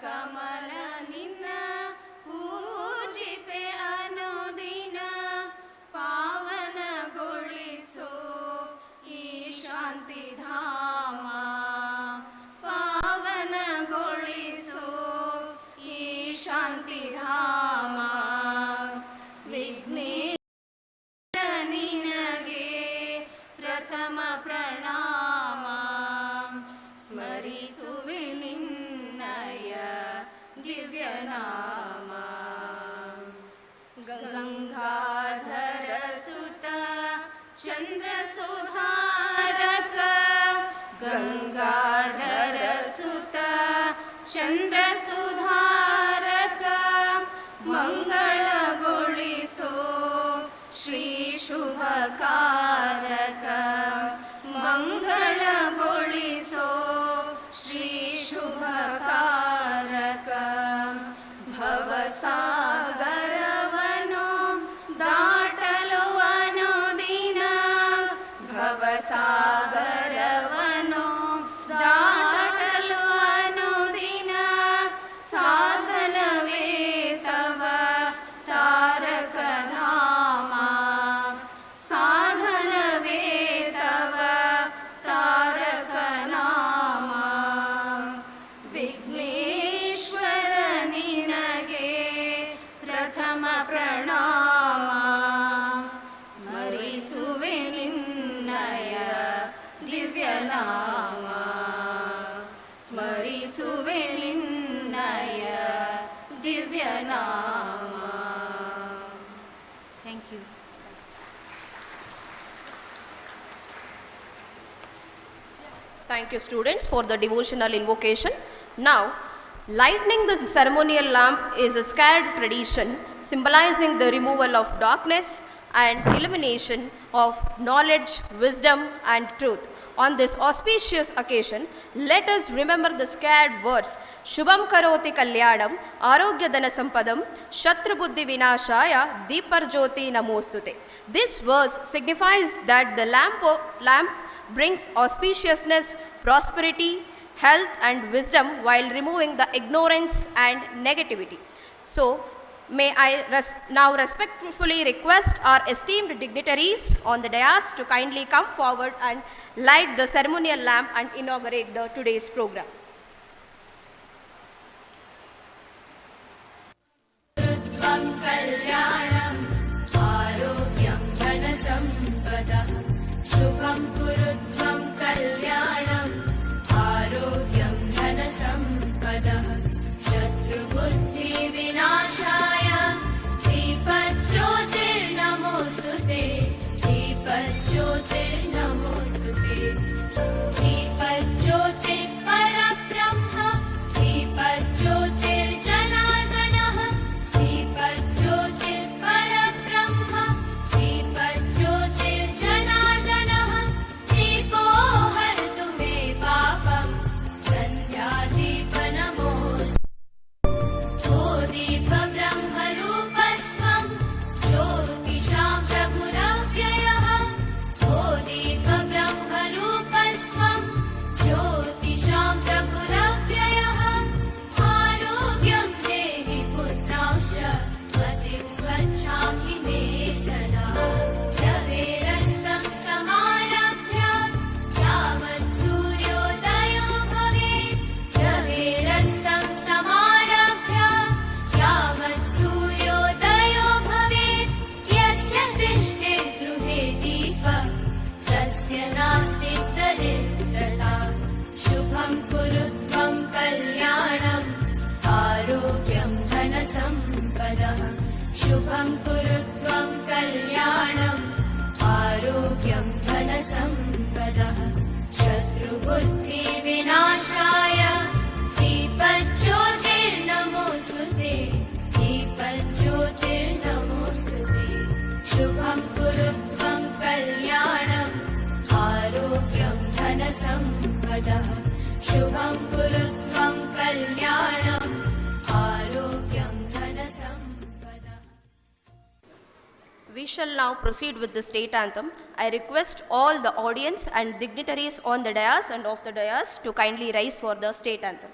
ಕಮಲ ನಿನ್ನ ಪೂಜಿಪೆ ಅನುದಿನ ಪಾವನಗೊಳಿಸೋ ಈ ಶಾಂತಿಧಾಮ, ಪಾವನಗೊಳಿಸೋ ಈ ಶಾಂತಿಧಾಮ. ವಿಘ್ನೇಶ ನಿನಗೆ ಪ್ರಥಮ ಪ್ರಣಾಮ, ಸ್ಮರಿಸುವೆ ನಿನ್ನಯ ದಿವ್ಯನಾಮ. ಗಂಗಾಧರ ಸುತ ಚಂದ್ರ ಸುಧಾರಕ, ಗಂಗಾಧರ ಸುತ ಚಂದ್ರ ಸುಧಾರಕ, ಮಂಗಳಗೊಳಿಸೋ ಶ್ರೀ ಶುಭಕಾರಕ, ಮಂಗಳಗೊಳಿಸೋ ಶ್ರೀ ಶುಭಕಾರಕ. ಭವಸಾಗರವನು ದಾಟಲು ಅನುದಿನ, ಭವಸಾಗರವನು ದಾಟಲು ಅನುದಿನ, ಸಾಧನವೇ ತವ ತಾರಕ ನಾಮ, ಸಾಧನವೇ ತವ ತಾರಕ ನಾಮ. ವಿಘ್ನೇಶ್ವರ ನಿನಗೆ ಪ್ರಥಮ ಪ್ರಣಾಮ, ಸ್ಮರಿಸುವೆ ನಿನ್ನಯ ದಿವ್ಯನಾಮ, ಸ್ಮರಿಸುವೆ ನಿನ್ನಯ ದಿವ್ಯನಾಮ. Thank you. Thank you, students, for the devotional invocation. Now, lighting the ceremonial lamp is a sacred tradition symbolizing the removal of darkness and illumination of knowledge, wisdom, and truth. On this auspicious occasion, let us remember the sacred words, Shubham Karoti Kalyanam, Arogyadana Sampadam, Shatrabuddhi Vinashaya, Deeparjyoti Namostute. This verse signifies that the lamp brings auspiciousness, prosperity, health, and wisdom while removing the ignorance and negativity. So, may I now respectfully request our esteemed dignitaries on the dais to kindly come forward and light the ceremonial lamp and inaugurate today's program. शुभं कुरुत्वं कल्याणम् आरोग्यं धनसम्पदः शत्रुबुद्धिविनाशाय दीपज्योतिर्नमोऽस्तुते दीपज्योतिर्नमोऽस्तुते दीपज्योतिः परब्रह्म दीपज्योतिर्जनार्दनः दीपज्योतिः परब्रह्म दीपज्योतिर्जनार्दनः दीपो हरतु मे पापं सन्ध्यादीपनमोऽस्तु ओ दीपब्रह्मरूपस्त्वं ज्योतिषां प्रभुरव्ययः ओ दीपब्रह्मरूपस्त्वं ज्योतिषां प्रभुरव्ययः आरोग्यं देहि पुत्रांश्च मतिं स्वच्छां हि मे सदा रवेरस्तं समारभ्य यावत् सूर्योदयो भवेत् रवेरस्तं समारभ्य यावत् सूर्योदयो भवेत् यस्य तिष्ठेत् गृहे दीपः तस्य नास्ति दरिद्रता शुभं कुरुत्वं कल्याणम् आरोग्यं धनसम्पदः शुभं कुरुत्वं कल्याणम् आरोग्यं धनसम्पदः शत्रुबुद्धिविनाशाय दीपज्योतिर्नमोऽस्तुते दीपज्योतिर्नमोऽस्तुते शुभं कुरुत्वं कल्याणम् आरोग्यं धनसम्पदः शुभं कुरुत्वं कल्याणम् आरोग्यं धनसम्पदः. We shall now proceed with the state anthem. I request all the audience and dignitaries on the dais and off the dais to kindly rise for the state anthem.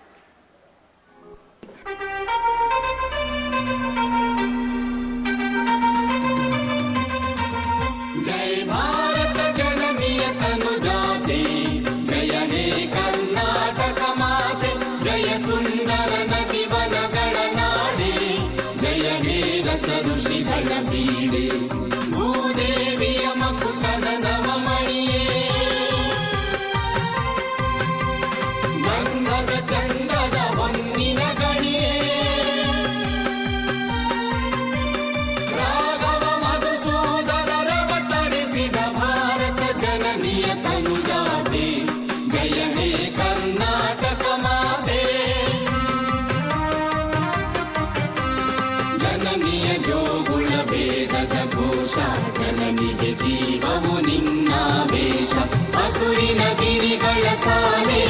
ಸಾಲೆ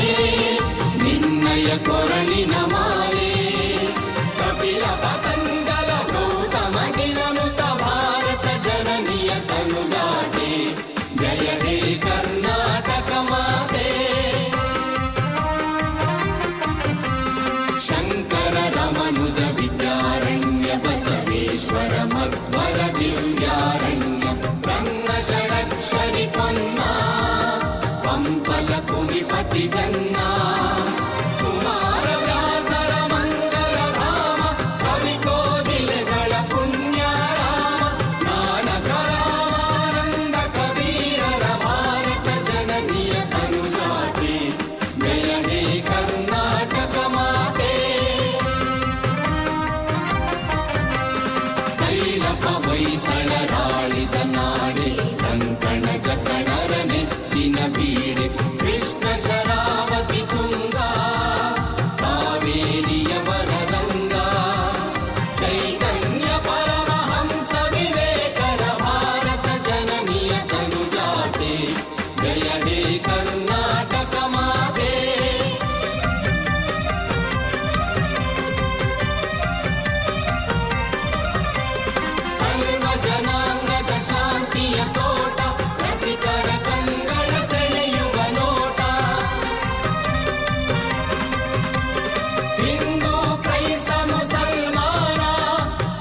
ನಿನ್ನಯ ಕೊರಳಿನ ಮಾಲೆ ಕಪಿಲ ಪತಂಜಲ ಗೌತಮ ಗಿರನುತ ಭಾರತ ಜನನಿಯ ತನುಜಾತೆ ಜಯ ಹೇ ಕರ್ನಾಟಕ ಮಾತೆ ಶಂಕರ ರಮನುಜ ವಿದ್ಯಾರಣ್ಯ ಬಸವೇಶ್ವರ ಮಧ್ವರ ದಿವ್ಯಾರಣ್ಯ ರಂಗ ಷಡಕ್ಷರಿ ಪೊನ್ನ ಪಂಪಲ ಕುಡಿಪತಿ ಜನ್ನ ಕುಮಾರ ವ್ಯಾಸರ ಮಂಗಲ ಧಾಮ ಕವಿ ಕೋಗಿಲೆಗಳ ಪುಣ್ಯ ರಾಮ ನಾನಕ ರಾಮಾನಂದ ಕಬೀರರ ಭಾರತ ಜನನಿಯ ತನುಜಾತೆ ಜಯ ಹೇ ಕರ್ನಾಟಕ ಮಾತೆ ಕೈಲಪ ಹೊಯ್ಸಳರಾಳಿದ ನಾಡೆ ಕಂಕಣ ಜಕಣರ ನೆಚ್ಚಿನ ಬೀಡೆ ಕೃಷ್ಣ ಶರಾವತಿ ತುಂಗ ಕಾವೇರಿಯ ವರರಂಗ ಚೈತನ್ಯ ಪರಮಹಂಸ ವಿವೇಕರ ಭಾರತ ಜನನಿಯ ತನುಜಾತೆ ಜಯ ಹೇ ಕರ್ನಾಟಕ ಮಾತೆ ಸರ್ವ ಜನಾಂಗದ ಶಾಂತಿಯ ತೋಟ ರಸಿಕರ ಕಂಗಳ ಸೆಳೆಯುವ ನೋಟ ಹಿಂದೂ ಕ್ರೈಸ್ತ ಮುಸಲ್ಮಾನ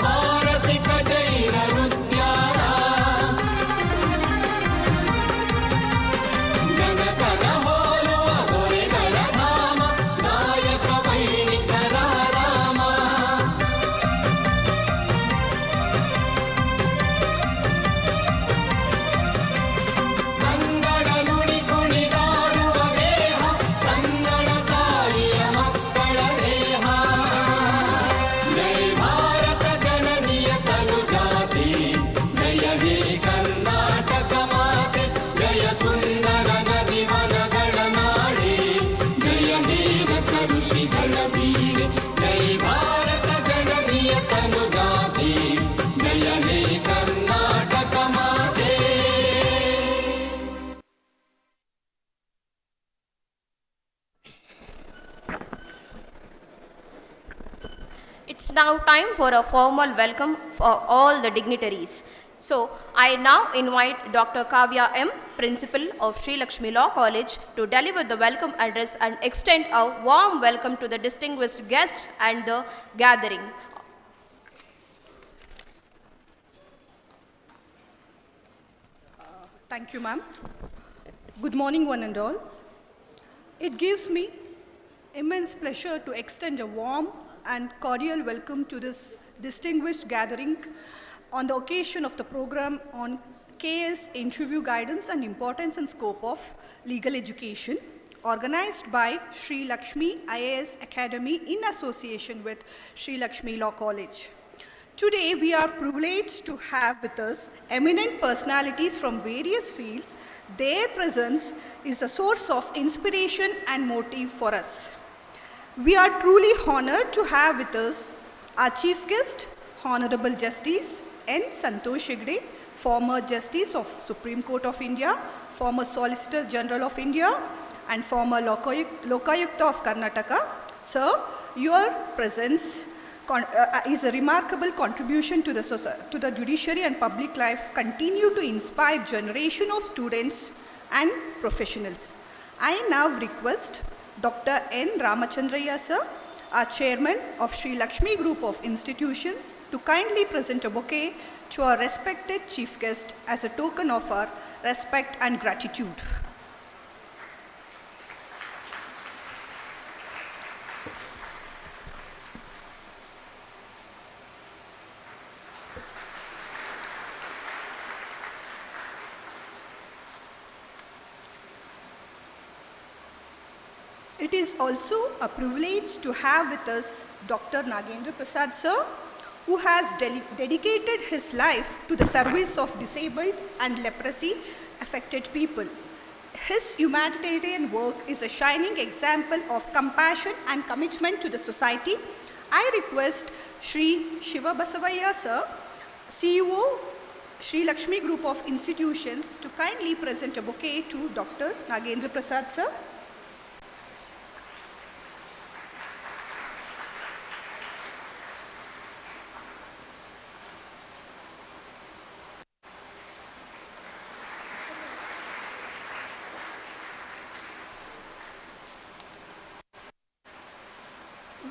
ಪಾರಸಿಕ ಜೈನರುದ್ಯಾನ ಜನಪದ ಹೋಲುವ ದೊರೆಗಳ ಧಾಮ ನಾಯಕ ವೈಣಿಕರ ರಾಮ ಕನ್ನಡ ನುಡಿ ಕುಣಿದಾಡುವ ದೇಹ ಕನ್ನಡ ತಾಯಿಯ ಮಕ್ಕಳ ದೇಹ ಜೈ ಭಾರತ ಜನನಿಯ ತನುಜಾತೆ ಜಯ ಹೇ ಕರ್ನಾಟಕ ಮಾತೆ ಜಯ ಸುಂದರ ನದಿ ವನಗಳ ನಾಡೆ ಜಯ ಹೇ ರಸ ಋಷಿಗಳ ಬೀಡೆ ಜೈ ಭಾರತ ಜನನಿಯ ತನುಜಾತೆ ಜಯ ಹೇ ಕರ್ನಾಟಕ ಮಾತೆ It's now time for a formal welcome for all the dignitaries. So, I now invite Dr. Kavya M., Principal of Sri Lakshmi Law College, to deliver the welcome address and extend a warm welcome to the distinguished guests and the gathering. Thank you, ma'am. Good morning, one and all. It gives me immense pleasure to extend a warm and cordial welcome to this distinguished gathering on the occasion of the program on KS Interview Guidance and Importance and Scope of Legal Education, organized by Sri Lakshmi IAS Academy in association with Sri Lakshmi Law College. Today, we are privileged to have with us eminent personalities from various fields. Their presence is a source of inspiration and motive for us. We are truly honored to have with us our Chief Guest, Honorable Justice N. Santosh Hegde, former Justice of Supreme Court of India, former Solicitor General of India, and former Lokayukta of Karnataka. Sir, your presence is a remarkable contribution to the judiciary and public life, continue to inspire generation of students and professionals. I now request Dr. N. Ramachandraya sir, our chairman of Sri Lakshmi Group of Institutions, to kindly present a bouquet to our respected chief guest as a token of our respect and gratitude. It is also a privilege to have with us Dr. Nagendra Prasad sir, who has dedicated his life to the service of disabled and leprosy affected people. His humanitarian work is a shining example of compassion and commitment to the society. I request Sri Shiva Basavaya sir, CEO, Sri Lakshmi Group of Institutions, to kindly present a bouquet to Dr. Nagendra Prasad sir.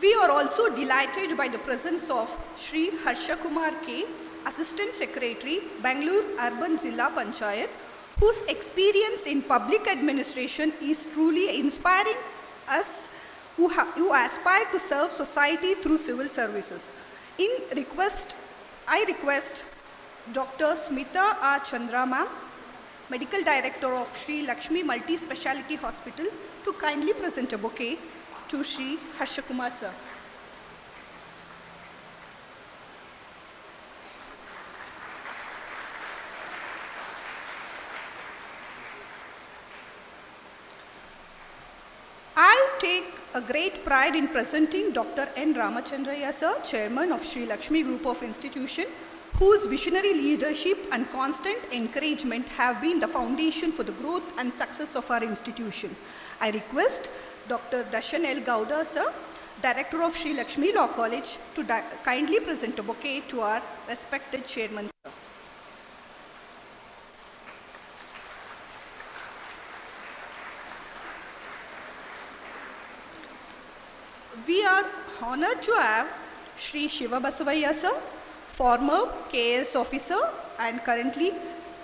We are also delighted by the presence of Shri Harsha Kumar K, Assistant Secretary, Bangalore Urban Zilla Panchayat, whose experience in public administration is truly inspiring us who aspire to serve society through civil services. I request Dr. Smita R. Chandra ma'am, Medical Director of Sri Lakshmi Multi-Speciality Hospital, to kindly present a bouquet to Sri Harsha Kumar sir. I take a great pride in presenting Dr. N. Ramachandraya sir, Chairman of Sri Lakshmi Group of Institution, whose visionary leadership and constant encouragement have been the foundation for the growth and success of our institution. I request Dr. Darshan L. Gowda sir, Director of Sri Lakshmi Law College, to kindly present a bouquet to our respected Chairman sir. We are honored to have Sri Shiva Basavaya sir, former KS officer and currently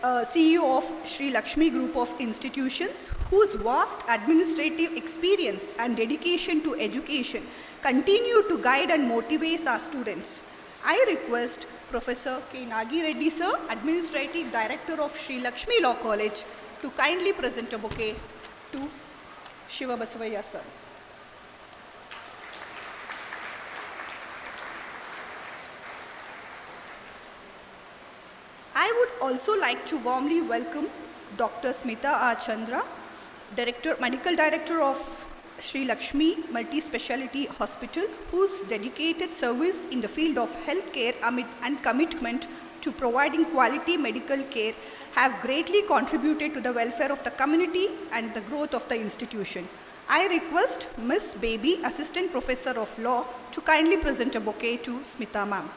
CEO of Sri Lakshmi Group of Institutions, whose vast administrative experience and dedication to education continue to guide and motivate our students. I request Professor K. Nagi Reddy sir, Administrative Director of Sri Lakshmi Law College, to kindly present a bouquet to Shiva Basavaya sir. I would also like to warmly welcome Dr. Smita R. Chandra, Medical Director of Sri Lakshmi Multi-Speciality Hospital, whose dedicated service in the field of healthcare and commitment to providing quality medical care have greatly contributed to the welfare of the community and the growth of the institution. I request Ms. Baby, Assistant Professor of Law, to kindly present a bouquet to Smita ma'am.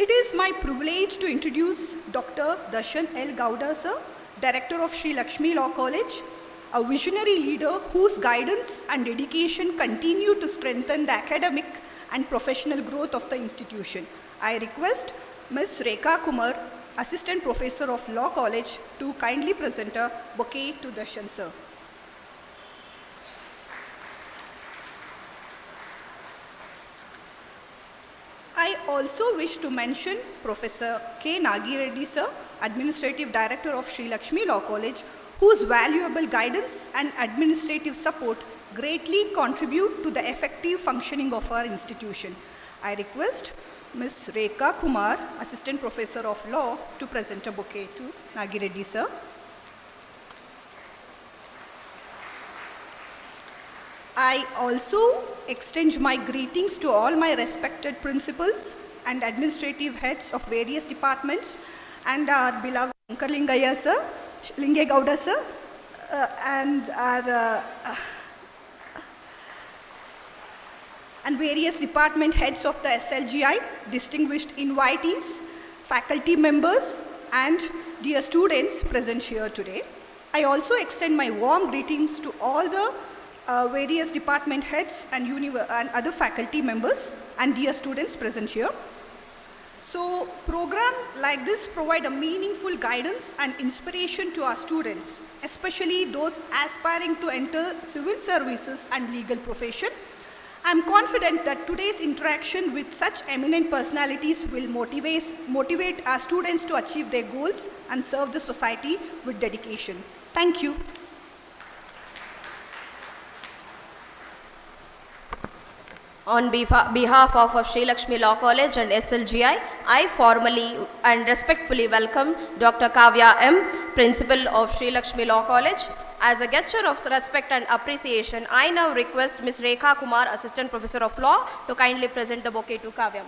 It is my privilege to introduce Dr. Darshan L. Gowda sir, Director of Sri Lakshmi Law College, a visionary leader whose guidance and dedication continue to strengthen the academic and professional growth of the institution. I request Ms. Rekha Kumar, Assistant Professor of Law College, to kindly present a bouquet to Darshan sir. I also wish to mention Professor K. Nagi Reddy sir, Administrative Director of Sri Lakshmi Law College, whose valuable guidance and administrative support greatly contribute to the effective functioning of our institution. I request Ms. Rekha Kumar, Assistant Professor of Law, to present a bouquet to Nagi Reddy sir. I also extend my greetings to all my respected principals and administrative heads of various departments and our beloved Lingaya sir, Linge Gowda sir, and our and various department heads of the SLGI, distinguished invitees, faculty members, and dear students present here today. I also extend my warm greetings to all the various department heads and other faculty members and dear students present here. So, program like this provide a meaningful guidance and inspiration to our students, especially those aspiring to enter civil services and legal profession. I am confident that today's interaction with such eminent personalities will motivate our students to achieve their goals and serve the society with dedication. Thank you. On behalf of Sri Lakshmi Law College and SLGI, I formally and respectfully welcome Dr. Kavya M., Principal of Sri Lakshmi Law College. As a gesture of respect and appreciation, I now request Ms. Rekha Kumar, Assistant Professor of Law, to kindly present the bouquet to Kavya.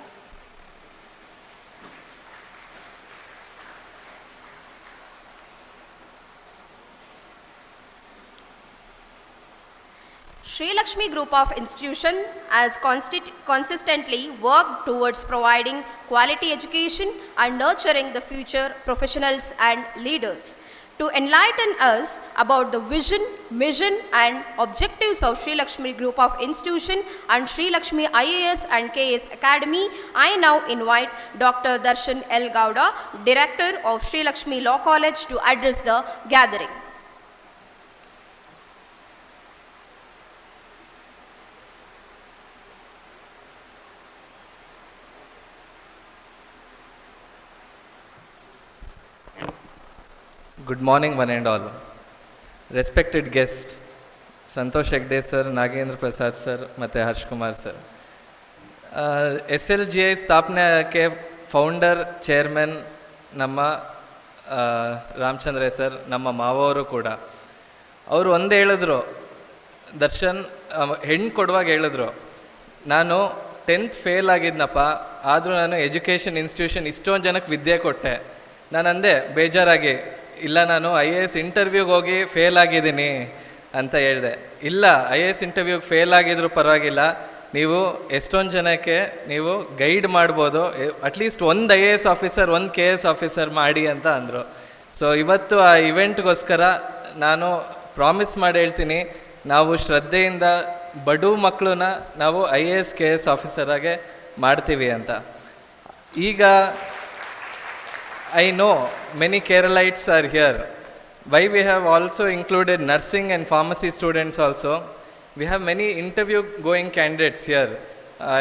Sri Lakshmi Group of Institution has consistently worked towards providing quality education and nurturing the future professionals and leaders. To enlighten us about the vision, mission and objectives of Sri Lakshmi Group of Institution and Sri Lakshmi IAS and KS Academy, I now invite Dr. Darshan L. Gowda, Director of Sri Lakshmi Law College, to address the gathering. Good morning, one and all. Respected guests, Santosh Hegde sir, Nagendra Prasad sir, ಮತ್ತು Harsh Kumar sir. SLGI ಸ್ಥಾಪನೆಗೆ founder chairman ನಮ್ಮ Ramachandra sir, ನಮ್ಮ ಮಾವವರು ಕೂಡ. ಅವರು ಒಂದೇ ಹೇಳಿದ್ರು, ದರ್ಶನ್ ಹೆಣ್ಣು ಕೊಡುವಾಗ ಹೇಳಿದ್ರು, ನಾನು 10th ಫೇಲ್ ಆಗಿದ್ನಪ್ಪ, ಆದರೂ ನಾನು ಎಜುಕೇಷನ್ ಇನ್ಸ್ಟಿಟ್ಯೂಷನ್ ಇಷ್ಟೊಂದು ಜನಕ್ಕೆ ವಿದ್ಯೆ ಕೊಟ್ಟೆ. ನಾನು ಅಂದೆ ಬೇಜಾರಾಗಿ, ಇಲ್ಲ ನಾನು IAS ಇಂಟರ್ವ್ಯೂಗೆ ಹೋಗಿ ಫೇಲ್ ಆಗಿದ್ದೀನಿ ಅಂತ ಹೇಳಿದೆ. ಇಲ್ಲ, IAS ಇಂಟರ್ವ್ಯೂಗೆ ಫೇಲ್ ಆಗಿದ್ರು ಪರವಾಗಿಲ್ಲ, ನೀವು ಎಷ್ಟೊಂದು ಜನಕ್ಕೆ ನೀವು ಗೈಡ್ ಮಾಡ್ಬೋದು, ಅಟ್ಲೀಸ್ಟ್ ಒಂದು IAS ಆಫೀಸರ್, ಒಂದು KS ಆಫೀಸರ್ ಮಾಡಿ ಅಂತ ಅಂದರು. ಸೊ ಇವತ್ತು ಆ ಇವೆಂಟ್ಗೋಸ್ಕರ ನಾನು ಪ್ರಾಮಿಸ್ ಮಾಡಿ ಹೇಳ್ತೀನಿ, ನಾವು ಶ್ರದ್ಧೆಯಿಂದ ಬಡ ಮಕ್ಕಳನ್ನ ನಾವು IAS KS ಆಫೀಸರಾಗೆ ಮಾಡ್ತೀವಿ ಅಂತ. ಈಗ I know many Keralites are here. Why we have also included nursing and pharmacy students also. We have many interview going candidates here.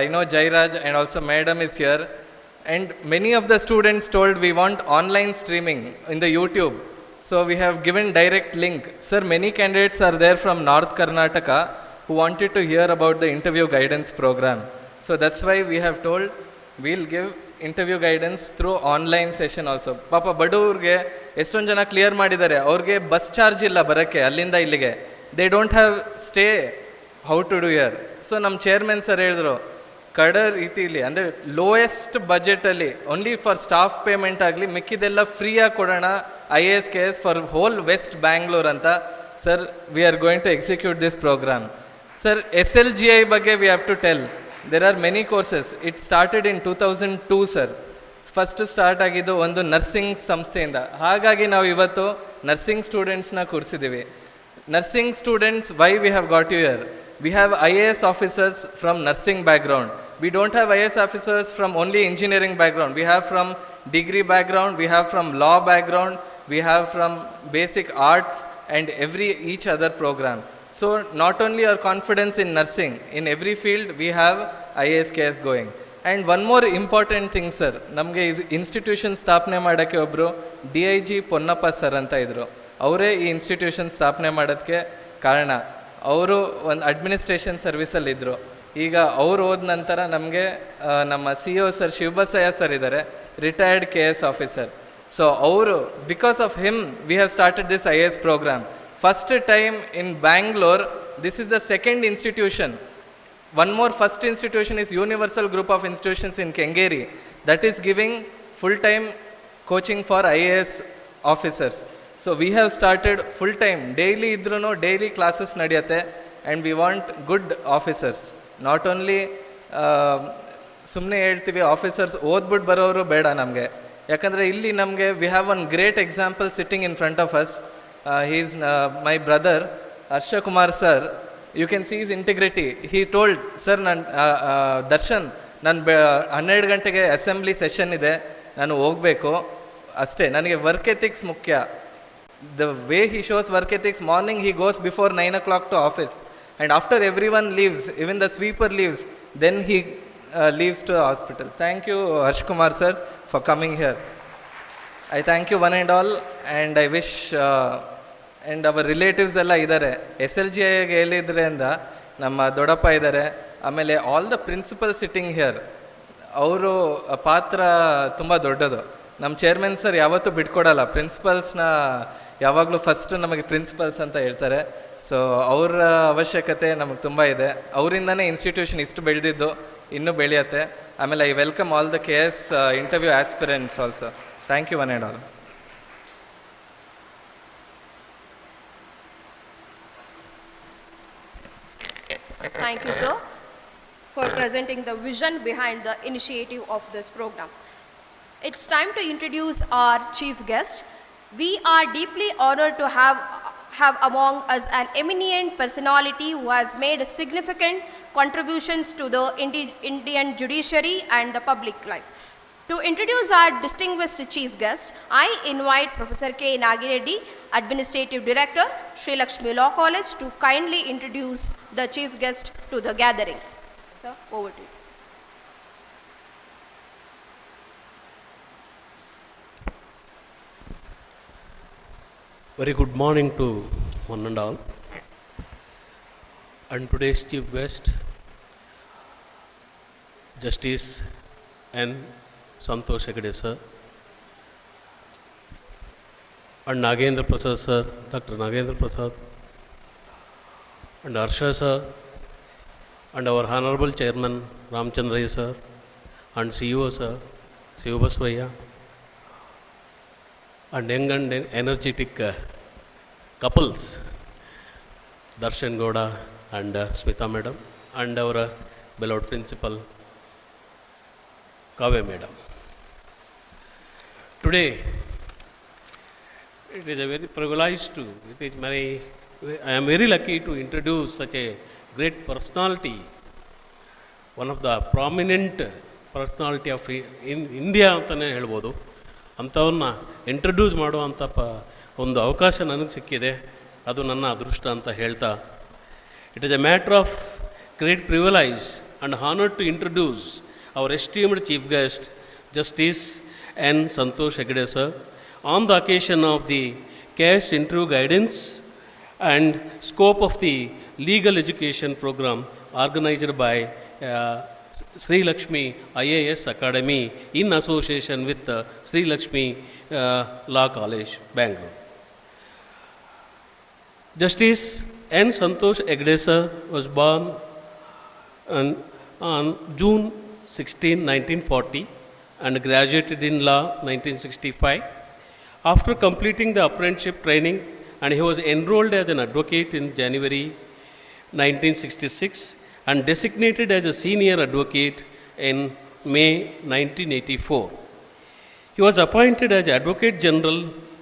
I know Jairaj and also madam is here. And many of the students told we want online streaming in the YouTube. So we have given direct link. Sir, many candidates are there from North Karnataka who wanted to hear about the interview guidance program. So that's why we have told we'll give interview guidance through online session also. ಪಾಪ ಬಡವ್ರಿಗೆ ಎಷ್ಟೊಂದು ಜನ clear ಮಾಡಿದ್ದಾರೆ, ಅವ್ರಿಗೆ bus charge ಇಲ್ಲ ಬರೋಕ್ಕೆ ಅಲ್ಲಿಂದ ಇಲ್ಲಿಗೆ. They don't have stay how to do year. So ನಮ್ಮ ಚೇರ್ಮನ್ ಸರ್ ಹೇಳಿದ್ರು, ಕಡ ರೀತಿಯಲ್ಲಿ ಅಂದರೆ ಲೋಯೆಸ್ಟ್ ಬಜೆಟಲ್ಲಿ ಓನ್ಲಿ ಫಾರ್ ಸ್ಟಾಫ್ ಪೇಮೆಂಟ್ ಆಗಲಿ, ಮಿಕ್ಕಿದೆಲ್ಲ ಫ್ರೀಯಾಗಿ ಕೊಡೋಣ IAS KS for whole west Bangalore ಅಂತ. Sir, we are going to execute this program. Sir, SLGI ಬಗ್ಗೆ we have to tell. There are many courses. It started in 2002, sir. First start ಆಗಿದ್ದು ಒಂದು nursing ಸಂಸ್ಥೆಯಿಂದ. ಹಾಗಾಗಿ ನಾವು ಇವತ್ತು ನರ್ಸಿಂಗ್ ಸ್ಟೂಡೆಂಟ್ಸ್ನ ಕೂರಿಸಿದ್ದೀವಿ. Nursing students, why we have got you here? We have IAS officers from nursing background. We don't have IAS officers from only engineering background. We have from degree background, we have from law background, we have from basic arts and each other program. So not only our confidence in nursing, in every field we have IAS KS going. And one more important thing, sir, ನಮಗೆ institution ಸ್ಥಾಪನೆ ಮಾಡೋಕ್ಕೆ ಒಬ್ಬರು DIG Ponnappa sir ಅಂತ ಇದ್ದರು. ಅವರೇ ಈ institution ಸ್ಥಾಪನೆ ಮಾಡೋದಕ್ಕೆ ಕಾರಣ. ಅವರು ಒಂದು ಅಡ್ಮಿನಿಸ್ಟ್ರೇಷನ್ ಸರ್ವಿಸಲ್ಲಿದ್ದರು. ಈಗ ಅವರು ಹೋದ ನಂತರ ನಮಗೆ ನಮ್ಮ CEO ಸರ್ ಶಿವಬಸಯ್ಯ ಸರ್ ಇದ್ದಾರೆ, ರಿಟೈರ್ಡ್ KS ಆಫೀಸರ್. ಸೊ ಅವರು, because of him we have started this IAS programme. First time in Bangalore, this is the second institution. One more first institution is Universal Group of Institutions in Kengeri, that is giving full-time coaching for IAS officers. So we have started full-time, daily idruno, daily classes nadiyate, and we want good officers. Not only ಸುಮ್ಮನೆ ಹೇಳ್ತೀವಿ officers ಓದ್ಬಿಟ್ಟು ಬರೋರು ಬೇಡ ನಮಗೆ. ಯಾಕಂದರೆ ಇಲ್ಲಿ ನಮಗೆ we have one great example sitting in front of us. He is my brother, Harsha Kumar sir. You can see his integrity. He told, sir, Darshan, ನಾನು 12 ಗಂಟೆಗೆ ಅಸೆಂಬ್ಲಿ ಸೆಷನ್ ಇದೆ, ನಾನು ಹೋಗಬೇಕು ಅಷ್ಟೇ, ನನಗೆ ವರ್ಕ್ ಎಥಿಕ್ಸ್ ಮುಖ್ಯ. The way he shows work ethics, morning he goes before 9 o'clock to office, and after everyone leaves, even the sweeper leaves, then he leaves to the hospital. Thank you, Harsh Kumar sir, for coming here. I thank you one and all, and I wish and our relatives ಎಲ್ಲ ಇದ್ದಾರೆ. SLGIಗೆ ಹೇಳಿದ್ರಿಂದ ನಮ್ಮ ದೊಡ್ಡಪ್ಪ ಇದ್ದಾರೆ, ಆಮೇಲೆ all the principal sitting here, ಅವರು ಪಾತ್ರ ತುಂಬ ದೊಡ್ಡದು. ನಮ್ಮ ಚೇರ್ಮನ್ ಸರ್ ಯಾವತ್ತೂ ಬಿಟ್ಕೊಡಲ್ಲ, ಪ್ರಿನ್ಸಿಪಲ್ಸ್ನ ಯಾವಾಗಲೂ ಫಸ್ಟು ನಮಗೆ ಪ್ರಿನ್ಸಿಪಲ್ಸ್ ಅಂತ ಹೇಳ್ತಾರೆ. ಸೊ ಅವರ ಅವಶ್ಯಕತೆ ನಮಗೆ ತುಂಬ ಇದೆ. ಅವರಿಂದನೇ ಇನ್ಸ್ಟಿಟ್ಯೂಷನ್ ಇಷ್ಟು ಬೆಳೆದಿದ್ದು, ಇನ್ನೂ ಬೆಳೆಯುತ್ತೆ. ಆಮೇಲೆ I welcome all the KS interview aspirants also. Thank you one and all. Thank you, sir, for presenting the vision behind the initiative of this program. It's time to introduce our chief guest. We are deeply honored to have among us an eminent personality who has made significant contributions to the Indian judiciary and the public life. To introduce our distinguished chief guest, I invite Professor K. Nagireddy, Administrative Director, Sri Lakshmi Law College, to kindly introduce the chief guest to the gathering. Sir, over to you. Very good morning to one and all. And today's chief guest, Justice N. Santosh Hegde sir, and Nagendra Prasad sir, Dr. Nagendra Prasad, and Harsha sir, and our Honorable Chairman Ramchandra sir, and CEO sir, Siva Basvaya, and young and energetic couples, Darshan Gowda and Smita madam, and our beloved principal, Kavya madam. Today, it is a very privilege to, I am very lucky to introduce such a great personality, one of the prominent personality of in India ಅಂತಲೇ ಹೇಳ್ಬೋದು. ಅಂಥವನ್ನ introduce ಮಾಡುವಂಥ ಒಂದು ಅವಕಾಶ ನನಗೆ ಸಿಕ್ಕಿದೆ, ಅದು ನನ್ನ ಅದೃಷ್ಟ ಅಂತ ಹೇಳ್ತಾ, it is a matter of great privilege and honour to introduce our esteemed chief guest, Justice N. Santosh Hegde sir, on the occasion of the case interview guidance and scope of the legal education program organized by Sri Lakshmi IAS Academy in association with Sri Lakshmi Law College, Bangalore. Justice N. Santosh Hegde sir was born on June 16, 1940 and graduated in law 1965. After completing the apprenticeship training, and he was enrolled as an advocate in January 1966 and designated as a senior advocate in May 1984. He was appointed as Advocate General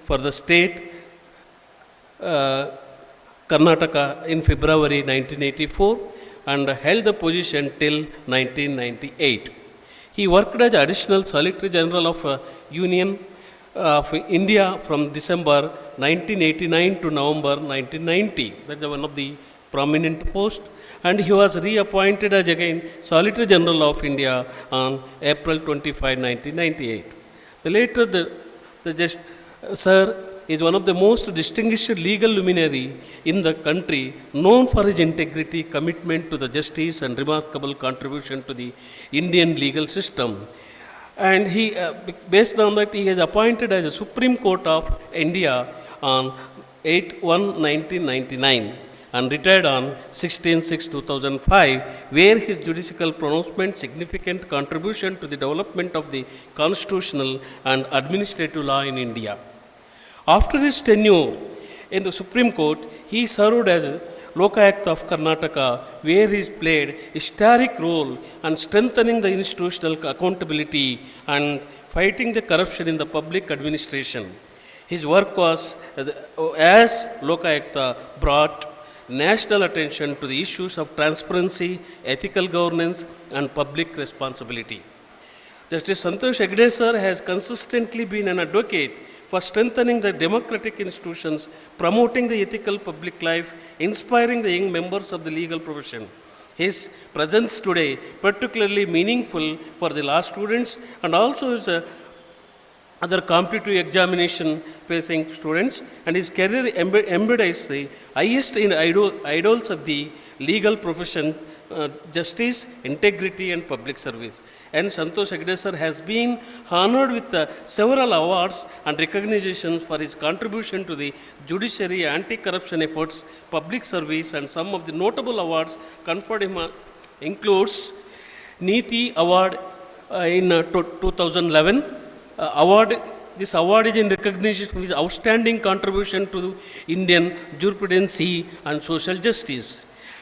for the state Karnataka in February 1984 and held the position till 1998. He worked as Additional Solicitor General of Union of India from December 1989 to November 1990. That is one of the prominent posts. And he was reappointed as again Solicitor General of India on April 25, 1998. The later, Sir is one of the most distinguished legal luminary in the country, known for his integrity, commitment to the justice and remarkable contribution to the Indian legal system. And he, based on that, he is appointed as the Supreme Court of India on 8/1/1999 and retired on 16/6/2005, where his judicial pronouncement significant contribution to the development of the constitutional and administrative law in India. After his tenure in the Supreme Court, he served as Lokayukt of Karnataka, where he played a historic role in strengthening the institutional accountability and fighting the corruption in the public administration. His work was, as Lokayukta, brought national attention to the issues of transparency, ethical governance, and public responsibility. Justice Santosh Hegde sir has consistently been an advocate for strengthening the democratic institutions, promoting the ethical public life, inspiring the young members of the legal profession. His presence today particularly meaningful for the law students and also his other competitive examination facing students, and his career embodies the highest idols of the legal profession, justice, integrity and public service. And Santosh Hegde sir has been honored with several awards and recognitions for his contribution to the judiciary, anti-corruption efforts, public service, and some of the notable awards conferred him includes Niti Award in 2011. This award is in recognition of his outstanding contribution to Indian jurisprudence and social justice.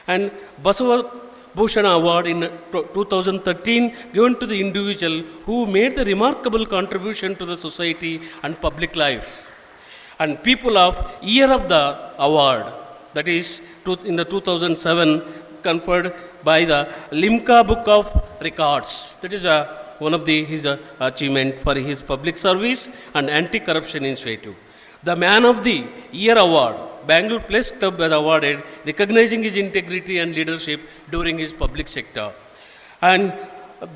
and Basava Bhushana Award in 2013 given to the individual who made the remarkable contribution to the society and public life. And People of Year of the Award, that is in the 2007 conferred by the Limca Book of Records. That is one of his achievement for his public service and anti-corruption initiative. The Man of the Year Award, Bangalore Press Club was awarded, recognizing his integrity and leadership during his public sector. And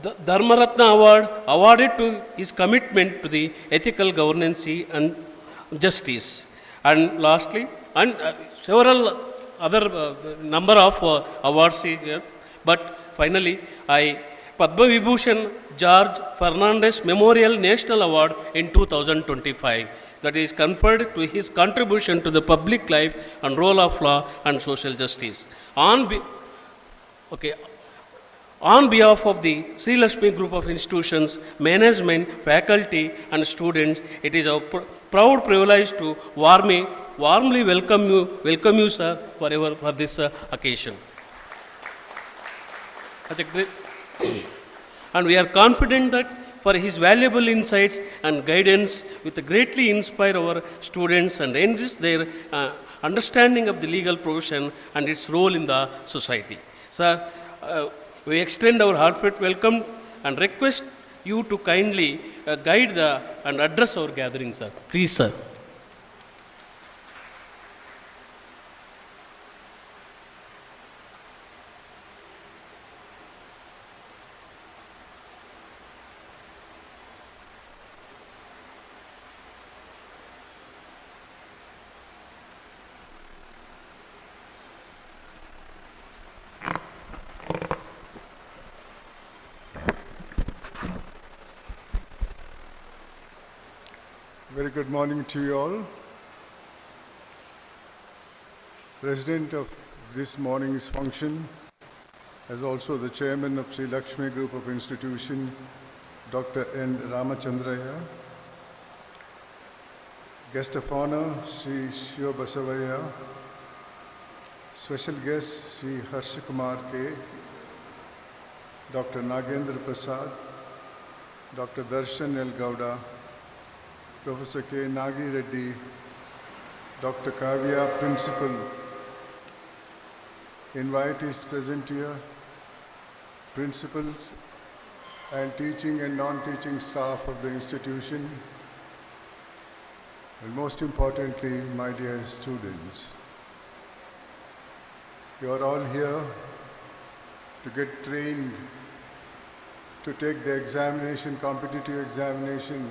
the Dharmaratna Award, awarded to his commitment to the ethical governance and justice. And lastly, and several other number of awards here, but finally, Padma Vibhushan George Fernandez Memorial National Award in 2025, that is conferred to his contribution to the public life and role of law and social justice. On behalf of the Sri Lakshmi Group of Institutions, management, faculty and students, it is our proud privilege to warmly welcome you, sir, for this occasion. And we are confident that for his valuable insights and guidance with greatly inspire our students and enrich their understanding of the legal profession and its role in the society. Sir, we extend our heartfelt welcome and request you to kindly guide and address our gathering, sir. Please, sir. Very good morning to you all. President of this morning's function, as also the chairman of Sri Lakshmi Group of Institution, Dr. N. Ramachandraya. Guest of honor, Sri Shiva Basavaya. Special guest, Sri Harshakumar K. Dr. Nagendra Prasad, Dr. Darshan L. Gowda, Professor K. Nagi Reddy, Dr. Kavya, Principal, invitees present here, principals, and teaching and non-teaching staff of the institution, and most importantly, my dear students. You are all here to get trained to take the examination, competitive examination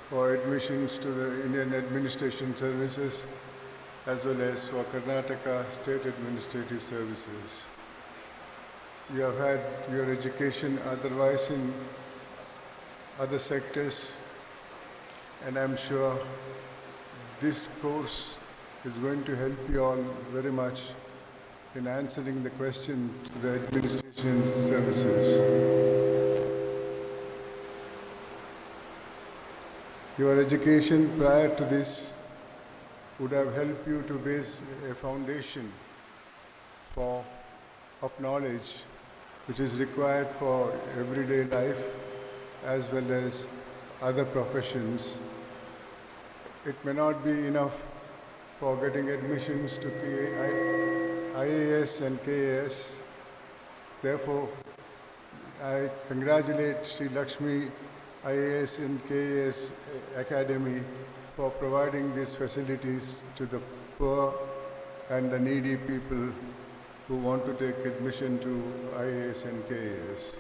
for admissions to the Indian Administration Services as well as for Karnataka State Administrative Services. You have had your education otherwise in other sectors, and I'm sure this course is going to help you all very much in answering the question to the administration services. Your education prior to this would have helped you to base a foundation of knowledge which is required for everyday life as well as other professions. It may not be enough for getting admissions to IAS and KAS. Therefore, I congratulate Sri Lakshmi IAS and KAS Academy for providing these facilities to the poor and the needy people who want to take admission to IAS and KAS.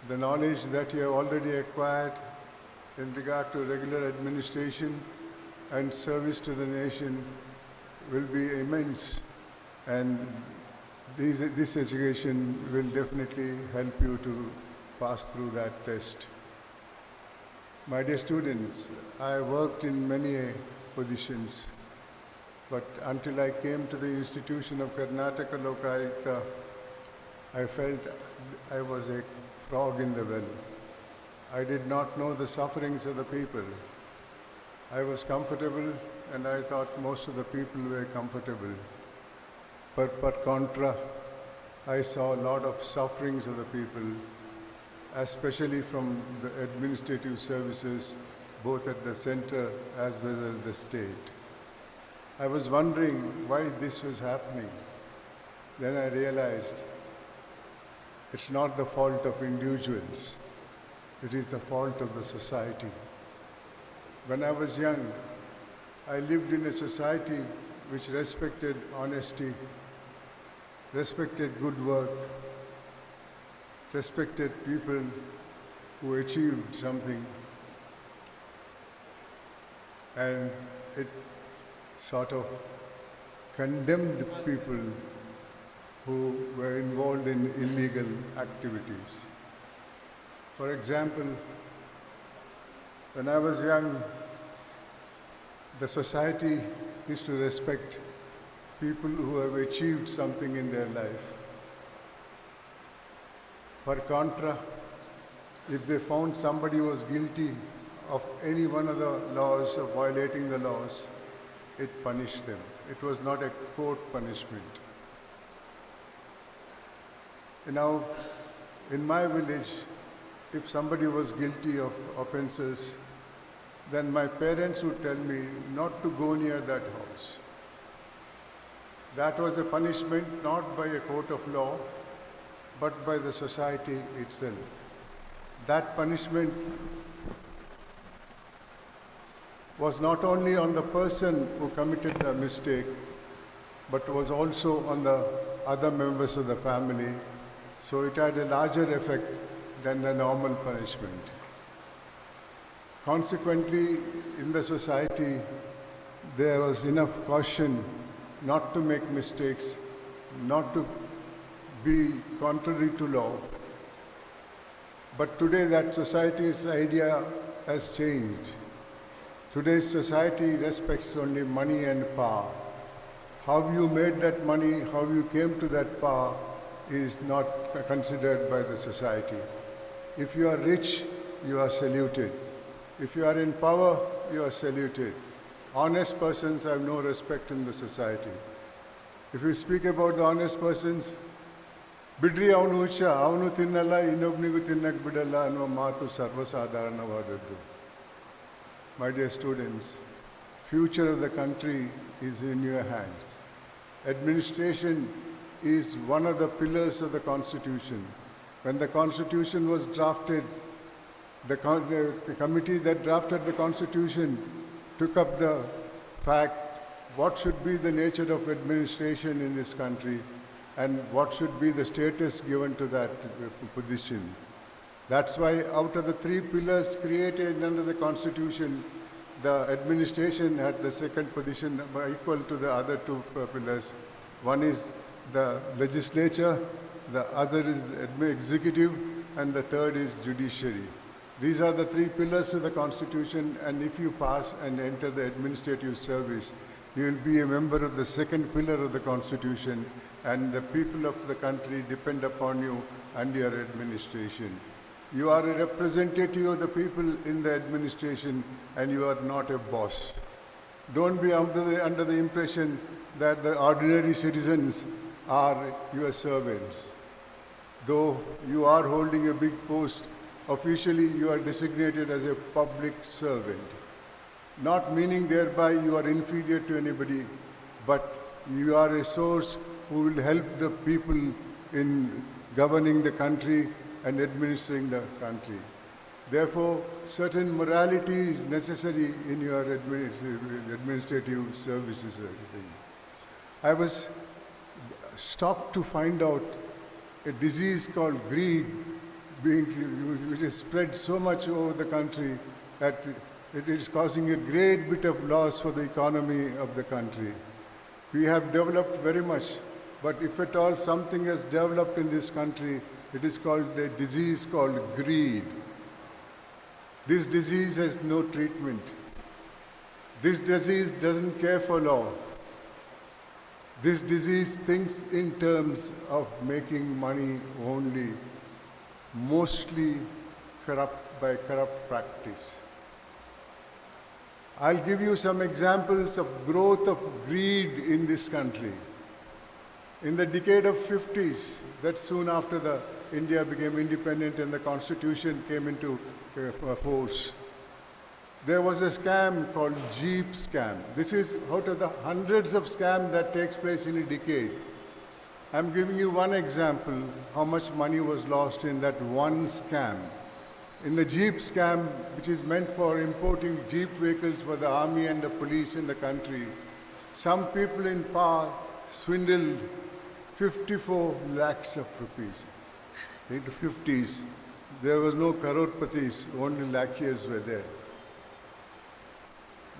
The knowledge that you have already acquired in regard to regular administration and service to the nation will be immense, and this education will definitely help you to pass through that test. My dear students, I worked in many positions, but until I came to the institution of Karnataka Lokayukta, I felt I was a frog in the well. I did not know the sufferings of the people. I was comfortable, and I thought most of the people were comfortable. per contra, I saw a lot of sufferings of the people, especially from the administrative services, both at the center as well as the state. I was wondering why this was happening. Then I realized it's not the fault of individuals, it is the fault of the society. When I was young, I lived in a society which respected honesty, respected good work, respected people who achieved something, and it sort of condemned people who were involved in illegal activities. For example, when I was young, the society used to respect people who have achieved something in their life. Per contra, if they found somebody was guilty of any one of the laws, of violating the laws, it punished them. It was not a court punishment. Now, in my village, if somebody was guilty of offenses, then my parents would tell me not to go near that house. That was a punishment not by a court of law, but by the society itself. That punishment was not only on the person who committed the mistake, but was also on the other members of the family. So it had a larger effect than the normal punishment. Consequently, in the society, there was enough caution not to make mistakes, not to be contrary to law. But today that society's idea has changed. Today's society respects only money and power. How you made that money, how you came to that power is not considered by the society. If you are rich, you are saluted. If you are in power, you are saluted. Honest persons have no respect in the society. If you speak about the honest persons, bidri avanu hucha, avanu tinnalla, innobnigu tinnak bidalla annuva maatu sarvasadharanavadaddu. My dear students, future of the country is in your hands. Administration is one of the pillars of the Constitution. When the Constitution was drafted, the committee that drafted the Constitution took up the fact what should be the nature of administration in this country and what should be the status given to that position. That's why out of the three pillars created under the Constitution, the administration had the second position equal to the other two pillars. One is the legislature, the other is the executive, and the third is judiciary. These are the three pillars of the Constitution, and if you pass and enter the administrative service, you will be a member of the second pillar of the Constitution, and the people of the country depend upon you and your administration. You are a representative of the people in the administration, and you are not a boss. Don't be under the impression that the ordinary citizens are your servants. Though you are holding a big post, officially you are designated as a public servant. Not meaning thereby you are inferior to anybody, but you are a source who will help the people in governing the country and administering the country. Therefore, certain morality is necessary in your administrative services. I was shocked to find out a disease called greed, which is spread so much over the country that it is causing a great bit of loss for the economy of the country. We have developed very much, but if at all something has developed in this country, it is called a disease called greed. This disease has no treatment. This disease doesn't care for law. This disease thinks in terms of making money only, mostly by corrupt practice. I'll give you some examples of growth of greed in this country. In the decade of 50s, that's soon after the India became independent and the constitution came into force, there was a scam called Jeep scam. This is out of the hundreds of scams that takes place in a decade. I'm giving you one example how much money was lost in that one scam. In the Jeep scam, which is meant for importing Jeep vehicles for the army and the police in the country, some people in power swindled 54 lakhs of rupees. In the 50s, there was no crorepati's, only lakhis were there.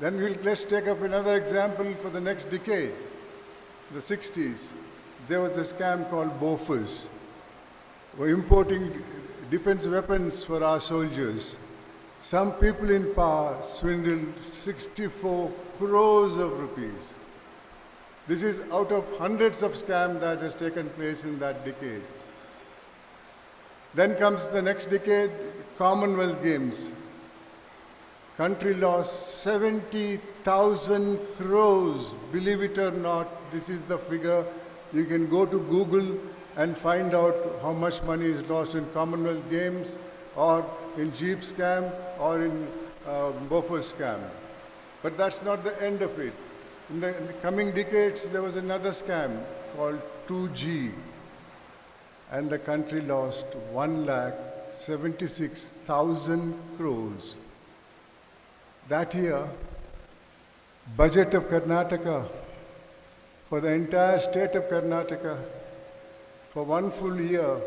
Then let's take up another example for the next decade. The 60s, there was a scam called Bofors. We're importing defense weapons for our soldiers. Some people in power swindled 64 crores of rupees. This is out of hundreds of scams that has taken place in that decade. Then comes the next decade, Commonwealth Games. Country lost 70,000 crores. Believe it or not, this is the figure. You can go to Google and find out how much money is lost in Commonwealth Games or in Jeep scam or in Bofors scam. But that's not the end of it. In the coming decades, there was another scam called 2G. And the country lost 1,76,000 crores. That year, budget of Karnataka, for the entire state of Karnataka, for one full year,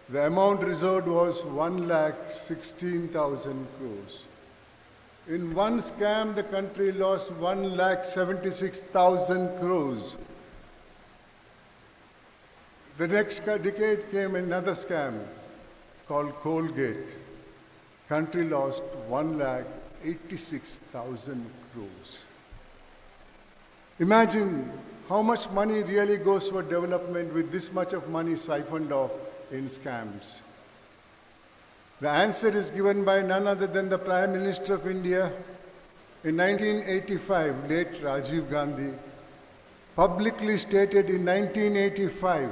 the amount reserved was 1,16,000 crores. In one scam, the country lost 1,76,000 crores. The next decade came another scam called Colgate. Country lost 1,86,000 crores. Imagine how much money really goes for development with this much of money siphoned off in scams. The answer is given by none other than the Prime Minister of India. In 1985, late Rajiv Gandhi publicly stated in 1985,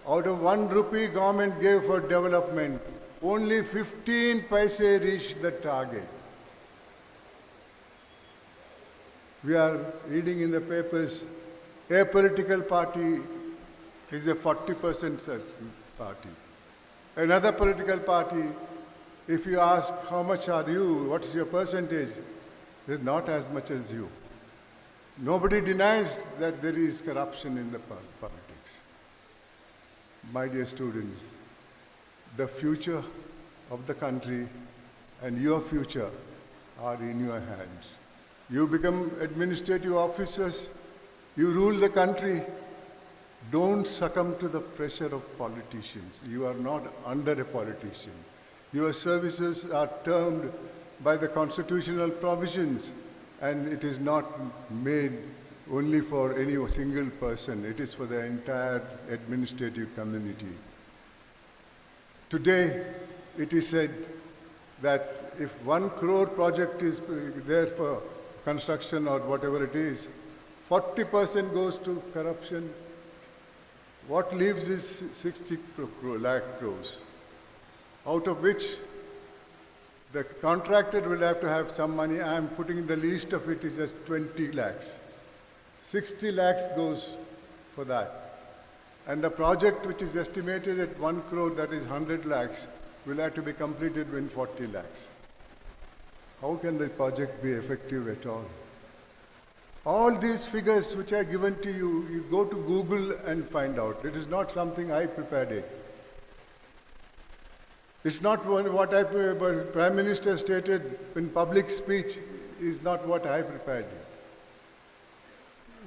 out of 1 rupee government gave for development, only 15 paise reached the target. We are reading in the papers, a political party is a 40% such party. Another political party, if you ask how much are you, what is your percentage, there's not as much as you. Nobody denies that there is corruption in the politics. My dear students, the future of the country and your future are in your hands. You become administrative officers, you rule the country. Don't succumb to the pressure of politicians. You are not under a politician. Your services are termed by the constitutional provisions, and it is not made only for any single person. It is for the entire administrative community. Today, it is said that if 1 crore project is there for construction or whatever it is, 40% goes to corruption. What leaves is 60 lakh crores, out of which the contractor will have to have some money. I am putting the least of it is just 20 lakhs. 60 lakhs goes for that. And the project which is estimated at 1 crore, that is 100 lakhs, will have to be completed in 40 lakhs. How can the project be effective at all? All these figures which are given to you, you go to Google and find out. It is not something I prepared it. It's not what Prime Minister stated in public speech is not what I prepared it.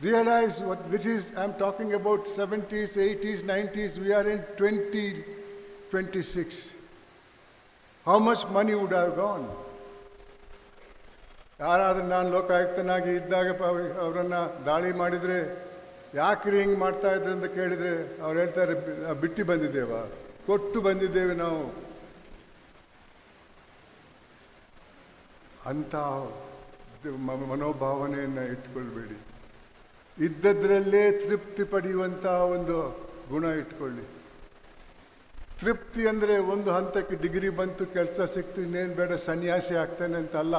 Realize what this is. I'm talking about 70s, 80s, 90s. We are in 2026. How much money would have gone? ಯಾರಾದರೂ ನಾನು ಲೋಕಾಯುಕ್ತನಾಗಿ ಇದ್ದಾಗ ಅವರನ್ನು ದಾಳಿ ಮಾಡಿದರೆ ಯಾಕ್ರಿ ಹಿಂಗೆ ಮಾಡ್ತಾ ಇದ್ರು ಅಂತ ಕೇಳಿದರೆ ಅವ್ರು ಹೇಳ್ತಾರೆ ಬಿಟ್ಟು ಬಂದಿದ್ದೇವಾ, ಕೊಟ್ಟು ಬಂದಿದ್ದೇವೆ ನಾವು ಅಂತ ಮನೋಭಾವನೆಯನ್ನು ಇಟ್ಕೊಳ್ಬೇಡಿ. ಇದ್ದದ್ರಲ್ಲೇ ತೃಪ್ತಿ ಪಡೆಯುವಂಥ ಒಂದು ಗುಣ ಇಟ್ಕೊಳ್ಳಿ. ತೃಪ್ತಿ ಅಂದರೆ ಒಂದು ಹಂತಕ್ಕೆ ಡಿಗ್ರಿ ಬಂತು, ಕೆಲಸ ಸಿಕ್ತು, ಇನ್ನೇನು ಬೇಡ ಸನ್ಯಾಸಿ ಆಗ್ತಾನೆ ಅಂತಲ್ಲ.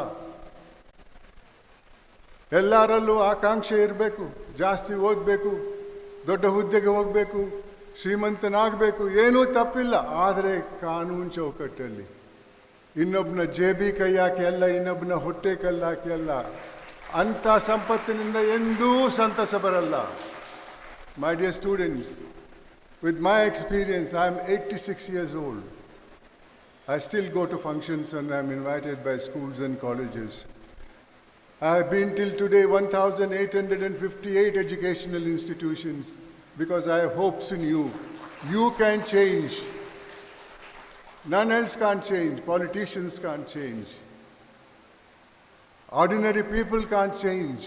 ಎಲ್ಲರಲ್ಲೂ ಆಕಾಂಕ್ಷೆ ಇರಬೇಕು, ಜಾಸ್ತಿ ಓದಬೇಕು, ದೊಡ್ಡ ಹುದ್ದೆಗೆ ಹೋಗಬೇಕು, ಶ್ರೀಮಂತನಾಗಬೇಕು, ಏನೂ ತಪ್ಪಿಲ್ಲ. ಆದರೆ ಕಾನೂನು ಚೌಕಟ್ಟಲ್ಲಿ ಇನ್ನೊಬ್ಬನ ಜೇಬಿ ಕೈ ಹಾಕಿ ಅಲ್ಲ, ಇನ್ನೊಬ್ಬನ ಹೊಟ್ಟೆ ಕಲ್ಲು ಹಾಕಿ ಅಲ್ಲ. ಅಂಥ ಸಂಪತ್ತಿನಿಂದ ಎಂದೂ ಸಂತಸ ಬರಲ್ಲ. My dear students, with my experience, I am 86 years old. I still go to functions when I am invited by schools and colleges. I have been till today 1,858 educational institutions because I have hopes in you. You can change. None else can't change. Politicians can't change. Ordinary people can't change.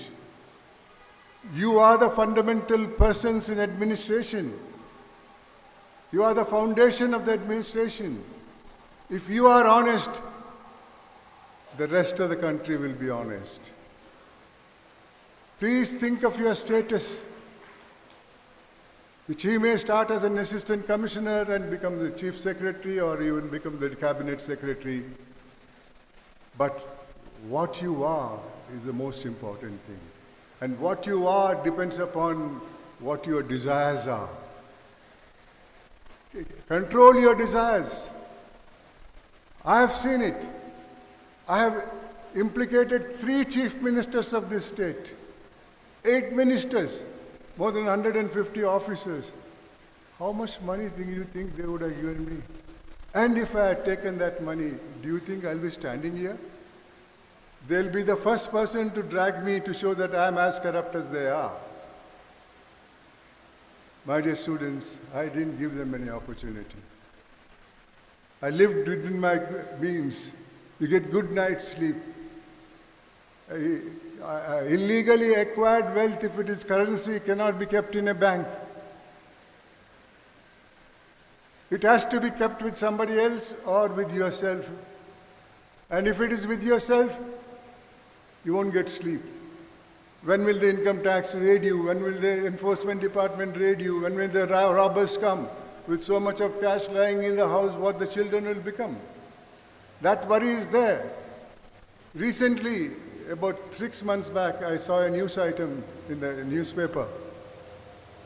You are the fundamental persons in administration. You are the foundation of the administration. If you are honest, the rest of the country will be honest. Please think of your status, which he may start as an assistant commissioner and become the chief secretary or even become the cabinet secretary. But what you are is the most important thing. And what you are depends upon what your desires are. Control your desires. I have seen it. I have implicated 3 chief ministers of this state, 8 ministers, more than 150 officers. How much money do you think they would have given me? And if I had taken that money, do you think I'll be standing here? They'll be the first person to drag me to show that I am as corrupt as they are. My dear students, I didn't give them any opportunity. I lived within my means. You get good night's sleep. Illegally acquired wealth, if it is currency, cannot be kept in a bank. It has to be kept with somebody else or with yourself. And if it is with yourself, you won't get sleep. When will the income tax raid you? When will the enforcement department raid you? When will the robbers come? With so much of cash lying in the house, what the children will become? That worry is there. Recently, about 6 months back, I saw a news item in the newspaper.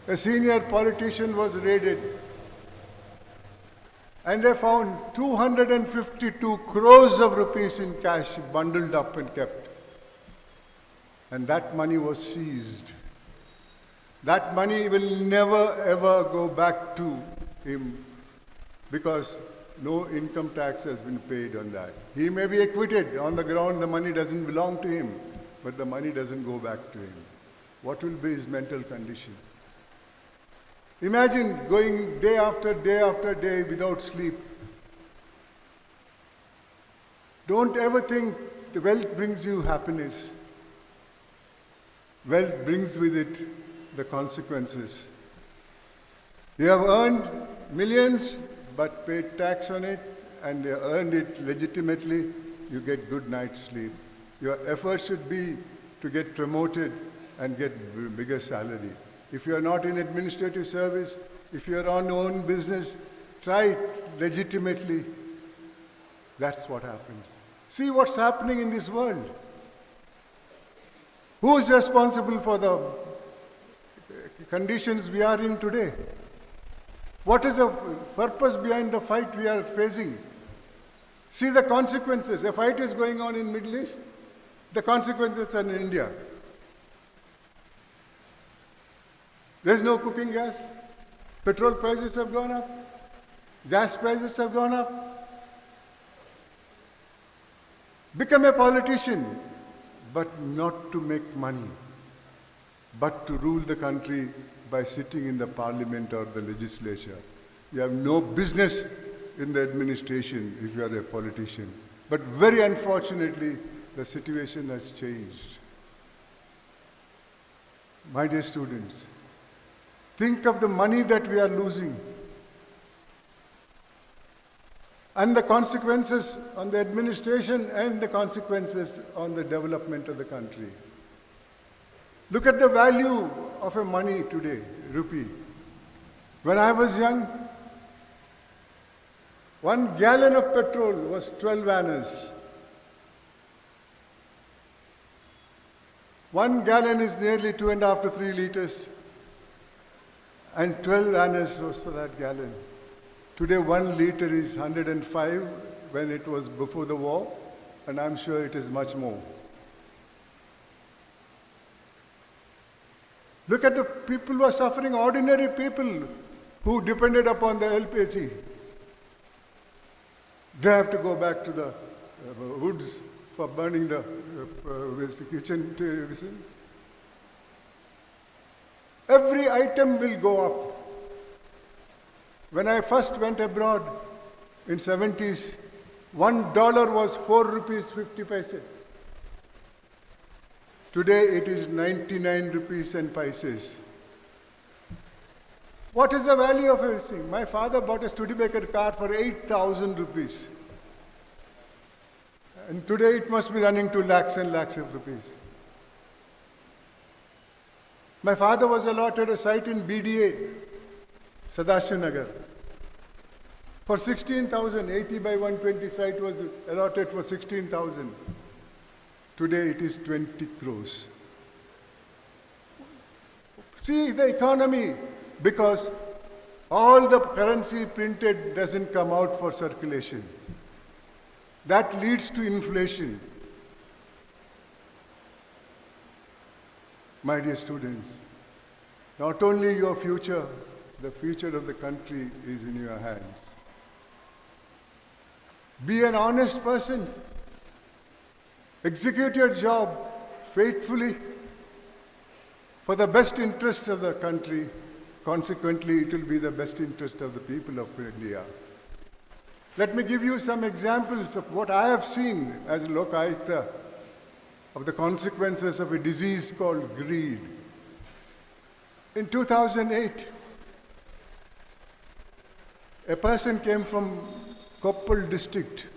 A senior politician was raided, and they found 252 crores of rupees in cash bundled up and kept. And that money was seized. That money will never ever go back to him because no income tax has been paid on that. He may be acquitted. On the ground, the money doesn't belong to him, but the money doesn't go back to him. What will be his mental condition? Imagine going day after day after day without sleep. Don't ever think the wealth brings you happiness. Wealth brings with it the consequences. You have earned millions but paid tax on it and you earned it legitimately, you get good night's sleep. Your effort should be to get promoted and get bigger salary. If you are not in administrative service, if you are on your own business, try it legitimately. That's what happens. See what's happening in this world. Who is responsible for the conditions we are in today? What is the purpose behind the fight we are facing? See the consequences. A fight is going on in Middle East. The consequences are in India. There's no cooking gas. Petrol prices have gone up. Gas prices have gone up. Become a politician, but not to make money, but to rule the country by sitting in the parliament or the legislature. You have no business in the administration if you are a politician. But very unfortunately, the situation has changed. My dear students, think of the money that we are losing and the consequences on the administration and the consequences on the development of the country. Look at the value of a money today, rupee. When I was young, 1 gallon of petrol was 12 annas. 1 gallon is nearly 2.5 to 3 liters. And 12 annas was for that gallon. Today 1 liter is 105 when it was before the war, and I'm sure it is much more. Look at the people who are suffering, ordinary people who depended upon the LPG. They have to go back to the woods for burning the kitchen. Every item will go up. When I first went abroad in 70s, $1 was 4 rupees 50 paise. Today it is 99 rupees and paises. What is the value of everything? My father bought a Studebaker car for 8,000 rupees. And today it must be running to lakhs and lakhs of rupees. My father was allotted a site in BDA, Sadashivnagar. For 16,000, 80 by 120 site was allotted for 16,000. Today it is 20 crores. See the economy, because all the currency printed doesn't come out for circulation. That leads to inflation. My dear students, not only your future, the future of the country is in your hands. Be an honest person. Execute your job faithfully for the best interest of the country. Consequently, it will be the best interest of the people of India. Let me give you some examples of what I have seen as a Lokayukta of the consequences of a disease called greed. In 2008, a person came from Koppal district.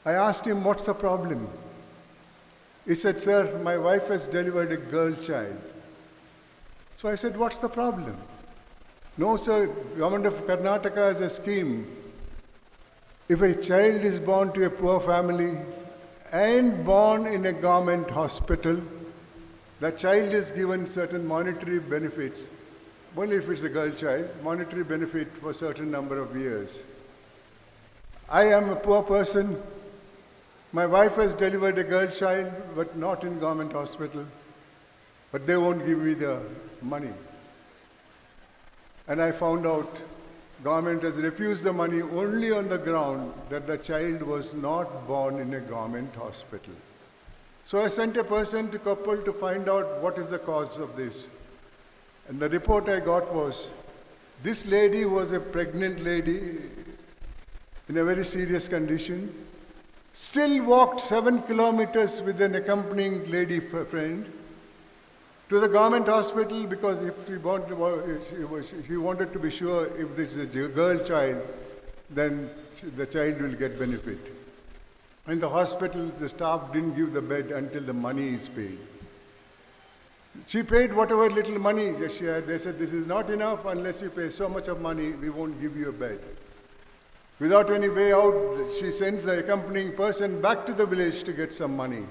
I asked him, what's the problem? He said, sir, my wife has delivered a girl child. So I said, what's the problem? No, sir, government of Karnataka has a scheme. If a child is born to a poor family and born in a government hospital, the child is given certain monetary benefits. Only if it's a girl child, monetary benefit for a certain number of years. I am a poor person. My wife has delivered a girl child, but not in government hospital. But they won't give me the money. And I found out government has refused the money only on the ground that the child was not born in a government hospital. So I sent a person to Koppal to find out what is the cause of this. And the report I got was, this lady was a pregnant lady in a very serious condition, still walked 7 kilometers with an accompanying lady friend to the government hospital, because if she wanted to be sure if this is a girl child, then the child will get benefit. In the hospital, the staff didn't give the bed until the money is paid. She paid whatever little money that she had. They said, this is not enough. Unless you pay so much of money, we won't give you a bed. Without any way out, she sends the accompanying person back to the village to get some money.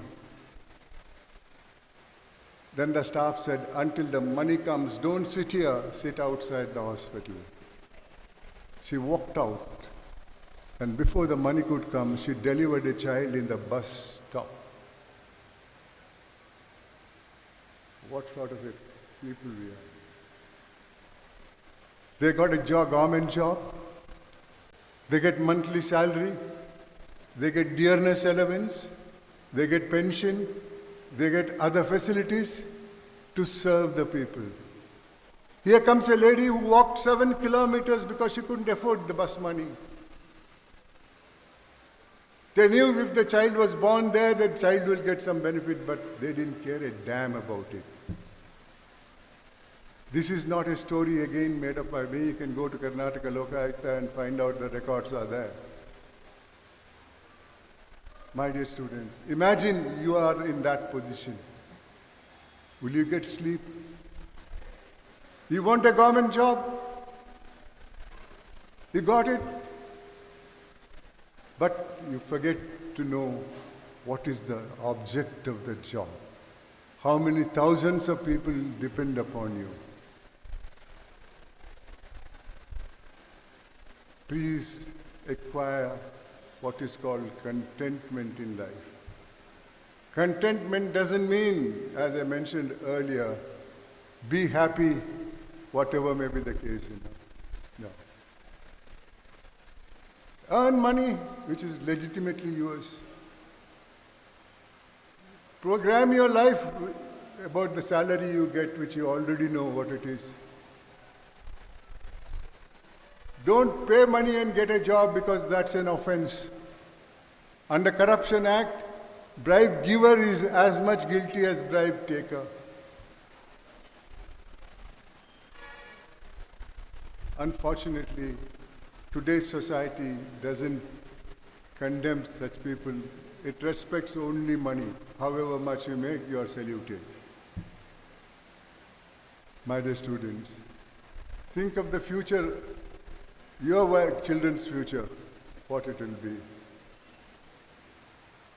Then the staff said, until the money comes, don't sit here, sit outside the hospital. She walked out. And before the money could come, she delivered a child in the bus stop. What sort of a people we are? They got a job, government job. They get monthly salary. They get dearness allowance. They get pension. They get other facilities to serve the people. Here comes a lady who walked 7 kilometers because she couldn't afford the bus money. They knew if the child was born there, the child will get some benefit, but they didn't care a damn about it. This is not a story again made up by me. You can go to Karnataka Lokayukta and find out the records are there. My dear students, imagine you are in that position. Will you get sleep? You want a government job? You got it? But you forget to know what is the object of the job. How many thousands of people depend upon you? Please acquire what is called contentment in life. Contentment doesn't mean, as I mentioned earlier, be happy, whatever may be the case. No. Earn money which is legitimately yours. Program your life about the salary you get, which you already know what it is. Don't pay money and get a job because that's an offense. Under Corruption Act, bribe giver is as much guilty as bribe taker. Unfortunately, today's society doesn't condemn such people. It respects only money. However much you make, you are saluted. My dear students, think of the future, your children's future, what it will be.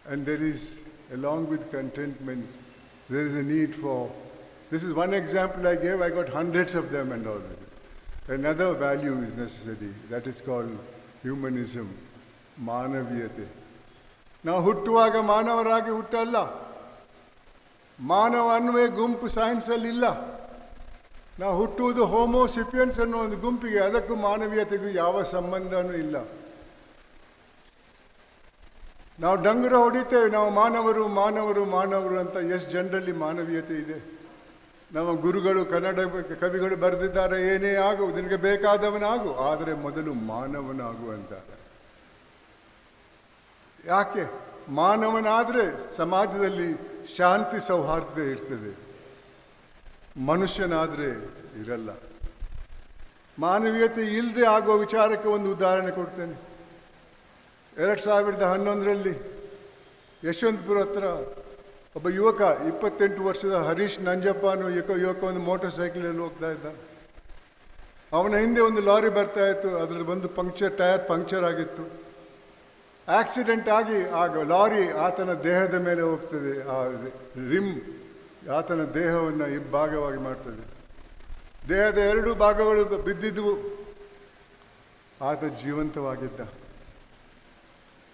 And there is, along with contentment, there is a need for, this is one example I gave, I got hundreds of them and all. Another value is necessary, that is called humanism, ಮಾನವೀಯತೆ. ನಾವು ಹುಟ್ಟುವಾಗ ಮಾನವರಾಗಿ ಹುಟ್ಟಲ್ಲ. ಮಾನವ ಅನ್ನುವ ಗುಂಪು ಸೈನ್ಸಲ್ಲಿ ಇಲ್ಲ. ನಾವು ಹುಟ್ಟುವುದು ಹೋಮೋಸಿಪಿಯನ್ಸ್ ಅನ್ನೋ ಒಂದು ಗುಂಪಿಗೆ, ಅದಕ್ಕೂ ಮಾನವೀಯತೆಗೂ ಯಾವ ಸಂಬಂಧನೂ ಇಲ್ಲ. ನಾವು ಡಂಗುರ ಹೊಡಿತೇವೆ, ನಾವು ಮಾನವರು ಮಾನವರು ಮಾನವರು ಅಂತ. ಎಷ್ಟು ಜನರಲ್ಲಿ ಮಾನವೀಯತೆ ಇದೆ? ನಮ್ಮ ಗುರುಗಳು, ಕನ್ನಡ ಕವಿಗಳು ಬರೆದಿದ್ದಾರೆ, ಏನೇ ಆಗು, ನಿನಗೆ ಬೇಕಾದವನಾಗು, ಆದರೆ ಮೊದಲು ಮಾನವನಾಗು ಅಂತಾರೆ. ಯಾಕೆ? ಮಾನವನಾದರೆ ಸಮಾಜದಲ್ಲಿ ಶಾಂತಿ ಸೌಹಾರ್ದ ಇರ್ತದೆ, ಮನುಷ್ಯನಾದರೆ ಇರಲ್ಲ. ಮಾನವೀಯತೆ ಇಲ್ಲದೆ ಆಗುವ ವಿಚಾರಕ್ಕೆ ಒಂದು ಉದಾಹರಣೆ ಕೊಡ್ತೇನೆ. 2011ರಲ್ಲಿ ಯಶವಂತಪುರ ಹತ್ರ ಒಬ್ಬ ಯುವಕ, 28 ವರ್ಷದ ಹರೀಶ್ ನಂಜಪ್ಪ ಅನ್ನೋ ಯುವಕ ಒಂದು ಮೋಟರ್ ಸೈಕಲಲ್ಲಿ ಹೋಗ್ತಾ ಇದ್ದ. ಅವನ ಹಿಂದೆ ಒಂದು ಲಾರಿ ಬರ್ತಾ ಇತ್ತು, ಅದರಲ್ಲಿ ಒಂದು ಟೈರ್ ಪಂಕ್ಚರ್ ಆಗಿತ್ತು. ಆಕ್ಸಿಡೆಂಟ್ ಆಗಿ ಆಗ ಲಾರಿ ಆತನ ದೇಹದ ಮೇಲೆ ಹೋಗ್ತದೆ. ಆ ರಿಮ್ ಆತನ ದೇಹವನ್ನು ಇಬ್ಬಾಗವಾಗಿ ಮಾಡ್ತದೆ. ದೇಹದ 2 ಭಾಗಗಳು ಬಿದ್ದಿದ್ವು. ಆತ ಜೀವಂತವಾಗಿದ್ದ.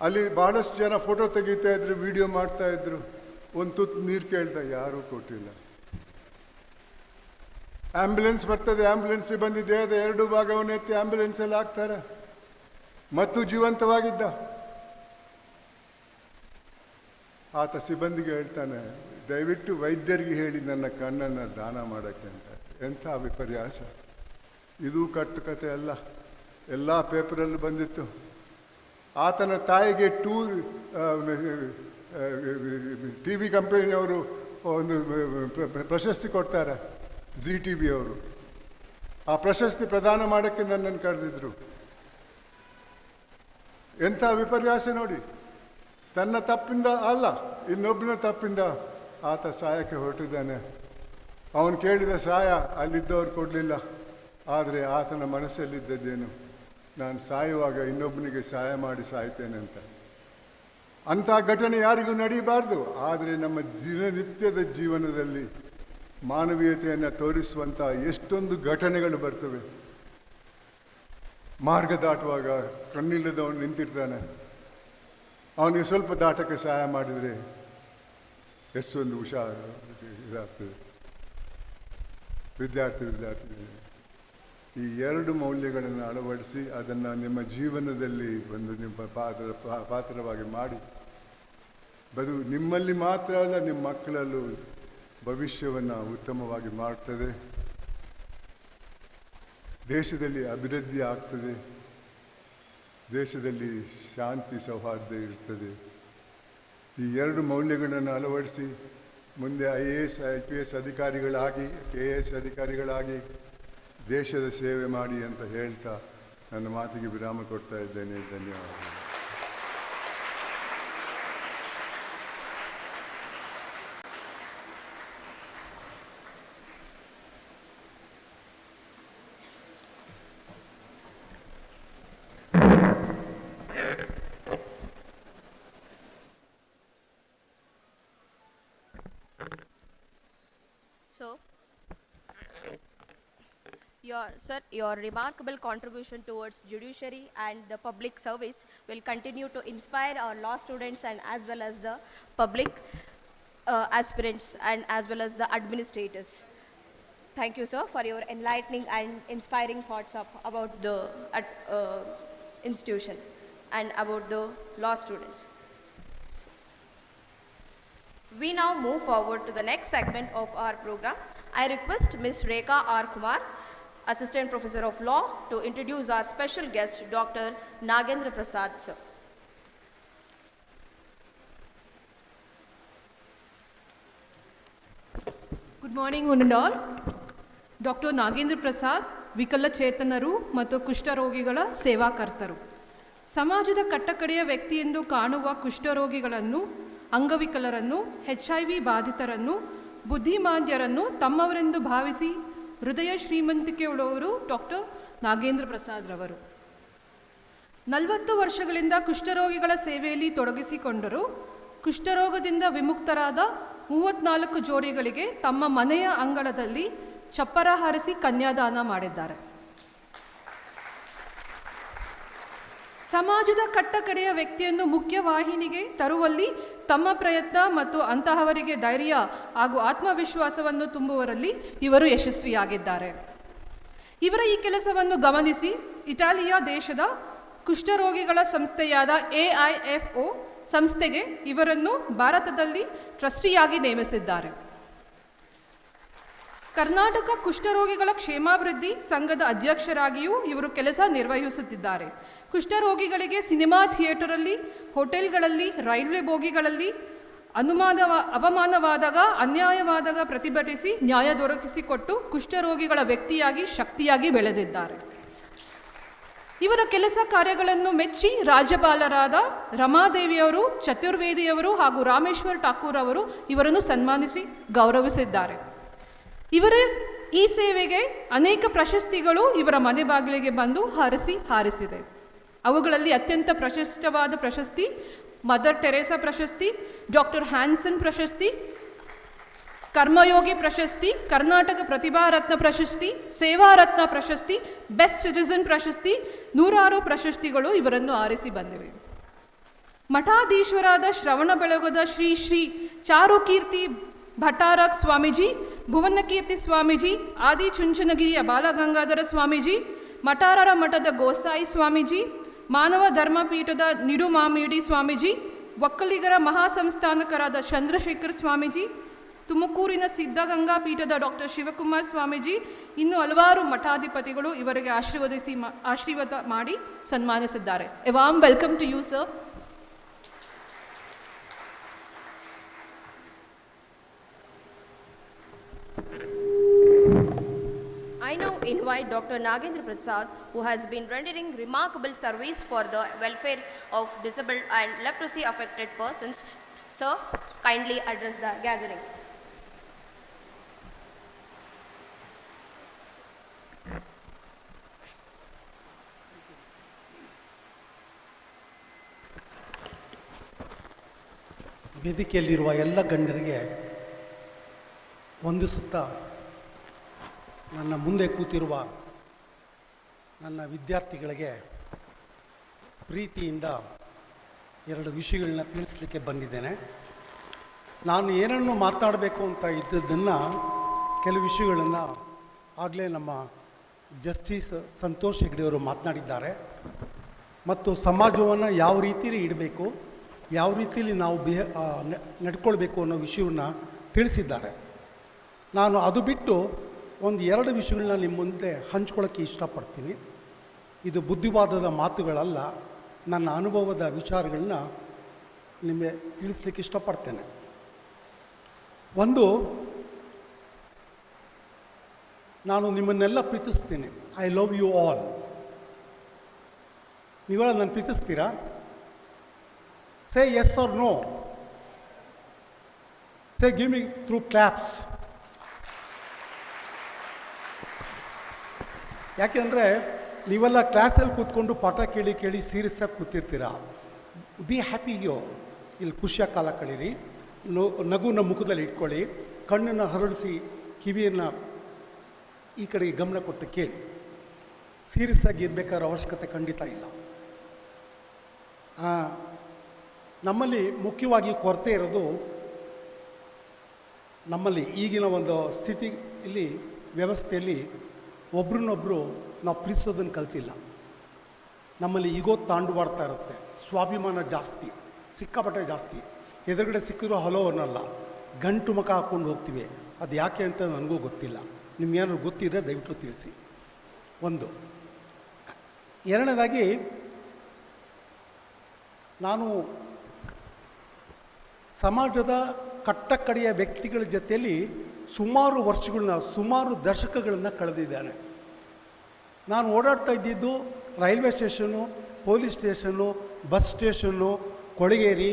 ಅಲ್ಲಿ ಬಹಳಷ್ಟು ಜನ ಫೋಟೋ ತೆಗಿತಾ ಇದ್ರು, ವಿಡಿಯೋ ಮಾಡ್ತಾ ಇದ್ರು. ಒಂದು ತುತ್ತು ನೀರು ಕೇಳ್ದ, ಯಾರೂ ಕೊಟ್ಟಿಲ್ಲ. ಆಂಬ್ಯುಲೆನ್ಸ್ ಬರ್ತದೆ, ಆಂಬ್ಯುಲೆನ್ಸ್ ಸಿಬ್ಬಂದಿ ದೇಹದ 2 ಭಾಗವನ್ನು ಎತ್ತಿ ಆಂಬ್ಯುಲೆನ್ಸಲ್ಲಿ ಹಾಕ್ತಾರೆ. ಮತ್ತು ಜೀವಂತವಾಗಿದ್ದ. ಆತ ಸಿಬ್ಬಂದಿಗೆ ಹೇಳ್ತಾನೆ, ದಯವಿಟ್ಟು ವೈದ್ಯರಿಗೆ ಹೇಳಿ ನನ್ನ ಕಣ್ಣನ್ನು ದಾನ ಮಾಡೋಕ್ಕೆ ಅಂತ. ಎಂಥ ವಿಪರ್ಯಾಸ! ಇದು ಕಟ್ಟುಕತೆ ಅಲ್ಲ, ಎಲ್ಲ ಪೇಪರಲ್ಲೂ ಬಂದಿತ್ತು. ಆತನ ತಾಯಿಗೆ ಟಿ ವಿ ಕಂಪನಿಯವರು ಒಂದು ಪ್ರಶಸ್ತಿ ಕೊಡ್ತಾರೆ, ZTV ಅವರು. ಆ ಪ್ರಶಸ್ತಿ ಪ್ರದಾನ ಮಾಡೋಕ್ಕೆ ನನ್ನನ್ನು ಕರೆದಿದ್ರು. ಎಂಥ ವಿಪರ್ಯಾಸ ನೋಡಿ! ತನ್ನ ತಪ್ಪಿಂದ ಅಲ್ಲ, ಇನ್ನೊಬ್ಬನ ತಪ್ಪಿಂದ ಆತ ಸಹಾಯಕ್ಕೆ ಹೊರಟಿದ್ದಾನೆ. ಅವನು ಕೇಳಿದ ಸಹಾಯ ಅಲ್ಲಿದ್ದವ್ರು ಕೊಡಲಿಲ್ಲ. ಆದರೆ ಆತನ ಮನಸ್ಸಲ್ಲಿದ್ದದ್ದೇನು? ನಾನು ಸಾಯುವಾಗ ಇನ್ನೊಬ್ಬನಿಗೆ ಸಹಾಯ ಮಾಡಿ ಸಾಯ್ತೇನೆ ಅಂತ. ಅಂಥ ಘಟನೆ ಯಾರಿಗೂ ನಡೀಬಾರ್ದು. ಆದರೆ ನಮ್ಮ ದಿನನಿತ್ಯದ ಜೀವನದಲ್ಲಿ ಮಾನವೀಯತೆಯನ್ನು ತೋರಿಸುವಂಥ ಎಷ್ಟೊಂದು ಘಟನೆಗಳು ಬರ್ತವೆ. ಮಾರ್ಗ ದಾಟುವಾಗ ಕಣ್ಣಿಲ್ಲದವನು ನಿಂತಿರ್ತಾನೆ, ಅವನಿಗೆ ಸ್ವಲ್ಪ ದಾಟಕ್ಕೆ ಸಹಾಯ ಮಾಡಿದರೆ ಎಷ್ಟೊಂದು ಹುಷಾರು ಇದಾಗ್ತದೆ. ವಿದ್ಯಾರ್ಥಿ ಈ 2 ಮೌಲ್ಯಗಳನ್ನು ಅಳವಡಿಸಿ ಅದನ್ನು ನಿಮ್ಮ ಜೀವನದಲ್ಲಿ ಒಂದು ನಿಮ್ಮ ಪಾತ್ರವಾಗಿ ಮಾಡಿ ನಿಮ್ಮಲ್ಲಿ ಮಾತ್ರ ಅಲ್ಲ, ನಿಮ್ಮ ಮಕ್ಕಳಲ್ಲೂ ಭವಿಷ್ಯವನ್ನು ಉತ್ತಮವಾಗಿ ಮಾಡ್ತದೆ. ದೇಶದಲ್ಲಿ ಅಭಿವೃದ್ಧಿ ಆಗ್ತದೆ, ದೇಶದಲ್ಲಿ ಶಾಂತಿ ಸೌಹಾರ್ದ ಇರ್ತದೆ. ಈ 2 ಮೌಲ್ಯಗಳನ್ನು ಅಳವಡಿಸಿ ಮುಂದೆ IAS IPS ಅಧಿಕಾರಿಗಳಾಗಿ KAS ಅಧಿಕಾರಿಗಳಾಗಿ ದೇಶದ ಸೇವೆ ಮಾಡಿ ಅಂತ ಹೇಳ್ತಾ ನನ್ನ ಮಾತಿಗೆ ವಿರಾಮ ಕೊಡ್ತಾ ಇದ್ದೇನೆ. ಧನ್ಯವಾದಗಳು. So, your remarkable contribution towards judiciary and the public service will continue to inspire our law students and as well as the public aspirants and as well as the administrators. Thank you, sir, for your enlightening and inspiring thoughts about the institution and about the law students. We now move forward to the next segment of our program. I request Ms. Rekha R. Kumar, Assistant Professor of Law, to introduce our special guest, Dr. Nagendra Prasad, sir. Good morning, one and all. Dr. Nagendra Prasad, ವಿಕಲಚೇತನರು ಮತ್ತು ಕುಷ್ಠರೋಗಿಗಳ ಸೇವಾಕರ್ತರು. ಸಮಾಜದ ಕಟ್ಟಕಡೆಯ ವ್ಯಕ್ತಿಯೆಂದು ಕಾಣುವ ಕುಷ್ಠರೋಗಿಗಳನ್ನು, ಅಂಗವಿಕಲರನ್ನು, HIV ಬಾಧಿತರನ್ನು, ಬುದ್ಧಿಮಾಂದ್ಯರನ್ನು ತಮ್ಮವರೆಂದು ಭಾವಿಸಿ ಹೃದಯ ಶ್ರೀಮಂತಿಕೆಯುಳ್ಳವರು doctor Nagendra Prasad ರವರು. 40 ವರ್ಷಗಳಿಂದ ಕುಷ್ಠರೋಗಿಗಳ ಸೇವೆಯಲ್ಲಿ ತೊಡಗಿಸಿಕೊಂಡರು. ಕುಷ್ಠರೋಗದಿಂದ ವಿಮುಕ್ತರಾದ 34 ಜೋಡಿಗಳಿಗೆ ತಮ್ಮ ಮನೆಯ ಅಂಗಳದಲ್ಲಿ ಚಪ್ಪರ ಹಾರಿಸಿ ಕನ್ಯಾದಾನ ಮಾಡಿದ್ದಾರೆ. ಸಮಾಜದ ಕಟ್ಟಕಡೆಯ ವ್ಯಕ್ತಿಯನ್ನು ಮುಖ್ಯವಾಹಿನಿಗೆ ತರುವಲ್ಲಿ ತಮ್ಮ ಪ್ರಯತ್ನ ಮತ್ತು ಅಂತಹವರಿಗೆ ಧೈರ್ಯ ಹಾಗೂ ಆತ್ಮವಿಶ್ವಾಸವನ್ನು ತುಂಬುವರಲ್ಲಿ ಇವರು ಯಶಸ್ವಿಯಾಗಿದ್ದಾರೆ. ಇವರ ಈ ಕೆಲಸವನ್ನು ಗಮನಿಸಿ ಇಟಾಲಿಯ ದೇಶದ ಕುಷ್ಠರೋಗಿಗಳ ಸಂಸ್ಥೆಯಾದ AIFO ಸಂಸ್ಥೆಗೆ ಇವರನ್ನು ಭಾರತದಲ್ಲಿ ಟ್ರಸ್ಟಿಯಾಗಿ ನೇಮಿಸಿದ್ದಾರೆ. ಕರ್ನಾಟಕ ಕುಷ್ಠರೋಗಿಗಳ ಕ್ಷೇಮಾಭಿವೃದ್ಧಿ ಸಂಘದ ಅಧ್ಯಕ್ಷರಾಗಿಯೂ ಇವರು ಕೆಲಸ ನಿರ್ವಹಿಸುತ್ತಿದ್ದಾರೆ. ಕುಷ್ಠರೋಗಿಗಳಿಗೆ ಸಿನಿಮಾ ಥಿಯೇಟರಲ್ಲಿ, ಹೋಟೆಲ್ಗಳಲ್ಲಿ, ರೈಲ್ವೆ ಬೋಗಿಗಳಲ್ಲಿ ಅವಮಾನವಾದಾಗ, ಅನ್ಯಾಯವಾದಾಗ ಪ್ರತಿಭಟಿಸಿ ನ್ಯಾಯ ದೊರಕಿಸಿಕೊಟ್ಟು ಕುಷ್ಠರೋಗಿಗಳ ವ್ಯಕ್ತಿಯಾಗಿ ಶಕ್ತಿಯಾಗಿ ಬೆಳೆದಿದ್ದಾರೆ. ಇವರ ಕೆಲಸ ಕಾರ್ಯಗಳನ್ನು ಮೆಚ್ಚಿ ರಾಜ್ಯಪಾಲರಾದ ರಮಾದೇವಿಯವರು, ಚತುರ್ವೇದಿಯವರು ಹಾಗೂ ರಾಮೇಶ್ವರ್ ಠಾಕೂರ್ ಅವರು ಇವರನ್ನು ಸನ್ಮಾನಿಸಿ ಗೌರವಿಸಿದ್ದಾರೆ. ಇವರ ಈ ಸೇವೆಗೆ ಅನೇಕ ಪ್ರಶಸ್ತಿಗಳು ಇವರ ಮನೆ ಬಾಗಿಲಿಗೆ ಬಂದು ಹಾರಿಸಿದೆ. ಅವುಗಳಲ್ಲಿ ಅತ್ಯಂತ ಪ್ರಶಸ್ತವಾದ ಪ್ರಶಸ್ತಿ ಮದರ್ ಟೆರೇಸಾ ಪ್ರಶಸ್ತಿ, ಡಾಕ್ಟರ್ ಹ್ಯಾನ್ಸನ್ ಪ್ರಶಸ್ತಿ, ಕರ್ಮಯೋಗಿ ಪ್ರಶಸ್ತಿ, ಕರ್ನಾಟಕ ಪ್ರತಿಭಾ ರತ್ನ ಪ್ರಶಸ್ತಿ, ಸೇವಾ ರತ್ನ ಪ್ರಶಸ್ತಿ, ಬೆಸ್ಟ್ ಸಿಟಿಸನ್ ಪ್ರಶಸ್ತಿ, 106 ಪ್ರಶಸ್ತಿಗಳು ಇವರನ್ನು ಆರಿಸಿ ಬಂದಿವೆ. ಮಠಾಧೀಶ್ವರಾದ ಶ್ರವಣಬೆಳಗೊಳದ ಶ್ರೀ ಶ್ರೀ ಚಾರುಕೀರ್ತಿ ಭಟ್ಟಾರಕ್ ಸ್ವಾಮೀಜಿ, ಭುವನಕೀರ್ತಿ ಸ್ವಾಮೀಜಿ, ಆದಿಚುಂಚನಗಿರಿಯ ಬಾಲಗಂಗಾಧರ ಸ್ವಾಮೀಜಿ, ಮಠಾರರ ಮಠದ ಗೋಸಾಯಿ ಸ್ವಾಮೀಜಿ, ಮಾನವ ಧರ್ಮಪೀಠದ ನಿಡುಮಾಮಿಡಿ ಸ್ವಾಮೀಜಿ, ಒಕ್ಕಲಿಗರ ಮಹಾಸಂಸ್ಥಾನಕರಾದ ಚಂದ್ರಶೇಖರ್ ಸ್ವಾಮೀಜಿ, ತುಮಕೂರಿನ ಸಿದ್ಧಗಂಗಾ ಪೀಠದ ಡಾಕ್ಟರ್ ಶಿವಕುಮಾರ್ ಸ್ವಾಮೀಜಿ, ಇನ್ನೂ ಹಲವಾರು ಮಠಾಧಿಪತಿಗಳು ಇವರಿಗೆ ಆಶೀರ್ವಾದ ಮಾಡಿ ಸನ್ಮಾನಿಸಿದ್ದಾರೆ. A warm welcome to you sir. I now invite Dr. Nagendra Prasad, who has been rendering remarkable service for the welfare of disabled and leprosy affected persons. Sir, kindly address the gathering. ವೇದಿಕೆಯಲ್ಲಿರುವ ಎಲ್ಲ ಗಣ್ಯರಿಗೆ ವಂದಿಸುತ್ತಾ, ನನ್ನ ಮುಂದೆ ಕೂತಿರುವ ನನ್ನ ವಿದ್ಯಾರ್ಥಿಗಳಿಗೆ ಪ್ರೀತಿಯಿಂದ 2 ವಿಷಯಗಳನ್ನ ತಿಳಿಸ್ಲಿಕ್ಕೆ ಬಂದಿದ್ದೇನೆ. ನಾನು ಏನನ್ನು ಮಾತನಾಡಬೇಕು ಅಂತ ಇದ್ದದ್ದನ್ನು ಕೆಲವು ವಿಷಯಗಳನ್ನು ಆಗಲೇ ನಮ್ಮ ಜಸ್ಟಿಸ್ ಸಂತೋಷ್ ಹೆಗ್ಡೆಯವರು ಮಾತನಾಡಿದ್ದಾರೆ. ಮತ್ತು ಸಮಾಜವನ್ನು ಯಾವ ರೀತಿಯಲ್ಲಿ ಇಡಬೇಕು, ಯಾವ ರೀತಿಯಲ್ಲಿ ನಾವು ನಡ್ಕೊಳ್ಬೇಕು ಅನ್ನೋ ವಿಷಯವನ್ನು ತಿಳಿಸಿದ್ದಾರೆ. ನಾನು ಅದು ಬಿಟ್ಟು 2 ವಿಷಯಗಳನ್ನ ನಿಮ್ಮ ಮುಂದೆ ಹಂಚ್ಕೊಳ್ಳೋಕ್ಕೆ ಇಷ್ಟಪಡ್ತೀನಿ. ಇದು ಬುದ್ಧಿವಾದದ ಮಾತುಗಳಲ್ಲ, ನನ್ನ ಅನುಭವದ ವಿಚಾರಗಳನ್ನ ನಿಮಗೆ ತಿಳಿಸ್ಲಿಕ್ಕೆ ಇಷ್ಟಪಡ್ತೇನೆ. ಒಂದು, ನಾನು ನಿಮ್ಮನ್ನೆಲ್ಲ ಪ್ರೀತಿಸ್ತೀನಿ. I love you all. ನೀವೆಲ್ಲ ನಾನು ಪ್ರೀತಿಸ್ತೀರಾ? Say yes or no. Say give me through claps. ಯಾಕೆಂದರೆ ನೀವೆಲ್ಲ ಕ್ಲಾಸಲ್ಲಿ ಕೂತ್ಕೊಂಡು ಪಾಠ ಕೇಳಿ ಸೀರಿಯಸ್ಸಾಗಿ ಕೂತಿರ್ತೀರ. ಬಿ ಹ್ಯಾಪಿ ಯೋ. ಇಲ್ಲಿ ಖುಷಿಯಾಗಿ ಕಾಲ ಕಳೀರಿ. ನಗುನ ಮುಖದಲ್ಲಿ ಇಟ್ಕೊಳ್ಳಿ, ಕಣ್ಣನ್ನು ಹರಡಿಸಿ ಕಿವಿಯನ್ನು ಈ ಕಡೆಗೆ ಗಮನ ಕೊಟ್ಟು ಕೇಳಿ. ಸೀರಿಯಸ್ ಆಗಿ ಇರಬೇಕಾದ ಅವಶ್ಯಕತೆ ಖಂಡಿತ ಇಲ್ಲ. ನಮ್ಮಲ್ಲಿ ಮುಖ್ಯವಾಗಿ ಕೊರತೆ ಇರೋದು, ನಮ್ಮಲ್ಲಿ ಈಗಿನ ಒಂದು ಸ್ಥಿತಿ ಇಲ್ಲಿ ವ್ಯವಸ್ಥೆಯಲ್ಲಿ ಒಬ್ರನ್ನೊಬ್ಬರು ನಾವು ಪ್ರೀತಿಸೋದನ್ನು ಕಲ್ತಿಲ್ಲ. ನಮ್ಮಲ್ಲಿ ಈಗೋ ತಾಂಡುವಾಡ್ತಾ ಇರುತ್ತೆ, ಸ್ವಾಭಿಮಾನ ಜಾಸ್ತಿ, ಸಿಕ್ಕಾಪಟ್ಟೆ ಜಾಸ್ತಿ. ಎದುರುಗಡೆ ಸಿಕ್ಕಿರೋ ಹಲೋ ಅನ್ನಲ್ಲ, ಗಂಟು ಮುಖ ಹಾಕ್ಕೊಂಡು ಹೋಗ್ತೀವಿ. ಅದು ಯಾಕೆ ಅಂತ ನನಗೂ ಗೊತ್ತಿಲ್ಲ. ನಿಮ್ಗೇನಾದ್ರು ಗೊತ್ತಿದ್ರೆ ದಯವಿಟ್ಟು ತಿಳಿಸಿ. ಒಂದು. ಎರಡನೇದಾಗಿ, ನಾನು ಸಮಾಜದ ಕಟ್ಟಕಡೆಯ ವ್ಯಕ್ತಿಗಳ ಜೊತೆಯಲ್ಲಿ ಸುಮಾರು ವರ್ಷಗಳನ್ನ, ಸುಮಾರು ದಶಕಗಳನ್ನು ಕಳೆದಿದ್ದೇನೆ. ನಾನು ಓಡಾಡ್ತಾ ಇದ್ದಿದ್ದು railway station, police station, bus station, ಕೊಳಗೇರಿ,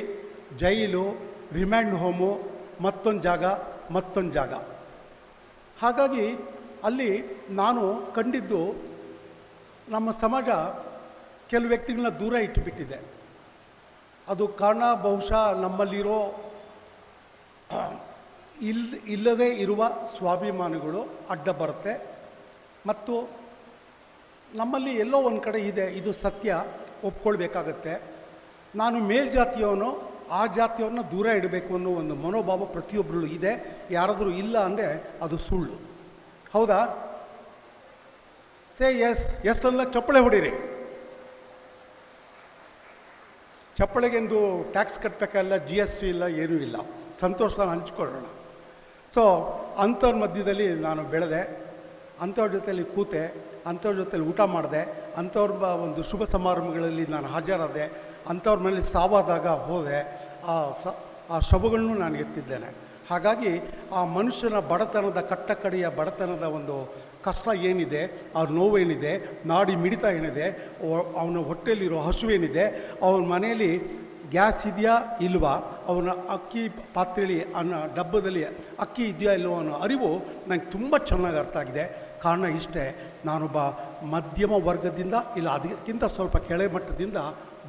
ಜೈಲು, ರಿಮ್ಯಾಂಡ್ ಹೋಮು, ಮತ್ತೊಂದು ಜಾಗ. ಹಾಗಾಗಿ ಅಲ್ಲಿ ನಾನು ಕಂಡಿದ್ದು, ನಮ್ಮ ಸಮಾಜ ಕೆಲವು ವ್ಯಕ್ತಿಗಳನ್ನ ದೂರ ಇಟ್ಟುಬಿಟ್ಟಿದೆ. ಅದು ಕಾರಣ ಬಹುಶಃ ನಮ್ಮಲ್ಲಿರೋ ಇಲ್ಲದೇ ಇರುವ ಸ್ವಾಭಿಮಾನಿಗಳು ಅಡ್ಡ ಬರುತ್ತೆ. ಮತ್ತು ನಮ್ಮಲ್ಲಿ ಎಲ್ಲೋ ಒಂದು ಕಡೆ ಇದೆ, ಇದು ಸತ್ಯ, ಒಪ್ಕೊಳ್ಬೇಕಾಗತ್ತೆ. ನಾನು ಮೇಲ್ಜಾತಿಯವನು, ಆ ಜಾತಿಯವ್ರನ್ನ ದೂರ ಇಡಬೇಕು ಅನ್ನೋ ಒಂದು ಮನೋಭಾವ ಪ್ರತಿಯೊಬ್ಬರಲ್ಲೂ ಇದೆ. ಯಾರಾದರೂ ಇಲ್ಲ ಅಂದರೆ ಅದು ಸುಳ್ಳು. ಹೌದಾ? ಸೇ ಎಸ್ ಅಲ್ಲ, ಚಪ್ಪಳೆ ಹೊಡೀರಿ. ಚಪ್ಪಳೆಗೆಂದು ಟ್ಯಾಕ್ಸ್ ಕಟ್ಟಬೇಕಲ್ಲ, GST ಇಲ್ಲ, ಏನೂ ಇಲ್ಲ. ಸಂತೋಷನ ಹಂಚ್ಕೊಳ್ಳೋಣ. ಸೊ ಅಂಥವ್ರ ಮಧ್ಯದಲ್ಲಿ ನಾನು ಬೆಳೆದೆ, ಅಂಥವ್ರ ಜೊತೆಯಲ್ಲಿ ಕೂತೆ, ಅಂಥವ್ರ ಜೊತೆಲಿ ಊಟ ಮಾಡಿದೆ, ಅಂಥವ್ರ ಒಂದು ಶುಭ ಸಮಾರಂಭಗಳಲ್ಲಿ ನಾನು ಹಾಜರಾದೆ, ಅಂಥವ್ರ ಮೇಲೆ ಸಾವಾದಾಗ ಹೋದೆ. ಆ ಶವಗಳನ್ನು ನಾನು ಎತ್ತಿದ್ದೇನೆ. ಹಾಗಾಗಿ ಆ ಮನುಷ್ಯನ ಬಡತನದ, ಕಟ್ಟಕಡೆಯ ಬಡತನದ ಒಂದು ಕಷ್ಟ ಏನಿದೆ, ಆ ನೋವೇನಿದೆ, ನಾಡಿ ಮಿಡಿತ ಏನಿದೆ, ಅವನ ಹೊಟ್ಟೆಯಲ್ಲಿರೋ ಹಸುವೇನಿದೆ, ಅವನ ಮನೆಯಲ್ಲಿ ಗ್ಯಾಸ್ ಇದೆಯಾ ಇಲ್ವಾ, ಅವನ ಅಕ್ಕಿ ಪಾತ್ರೆಯಲ್ಲಿ ಡಬ್ಬದಲ್ಲಿ ಅಕ್ಕಿ ಇದೆಯಾ ಇಲ್ವೋ ಅನ್ನೋ ಅರಿವು ನನಗೆ ತುಂಬ ಚೆನ್ನಾಗಿ ಅರ್ಥ ಆಗಿದೆ. ಕಾರಣ ಇಷ್ಟೇ, ನಾನೊಬ್ಬ ಮಧ್ಯಮ ವರ್ಗದಿಂದ, ಇಲ್ಲ ಅದಕ್ಕಿಂತ ಸ್ವಲ್ಪ ಕೆಳಮಟ್ಟದಿಂದ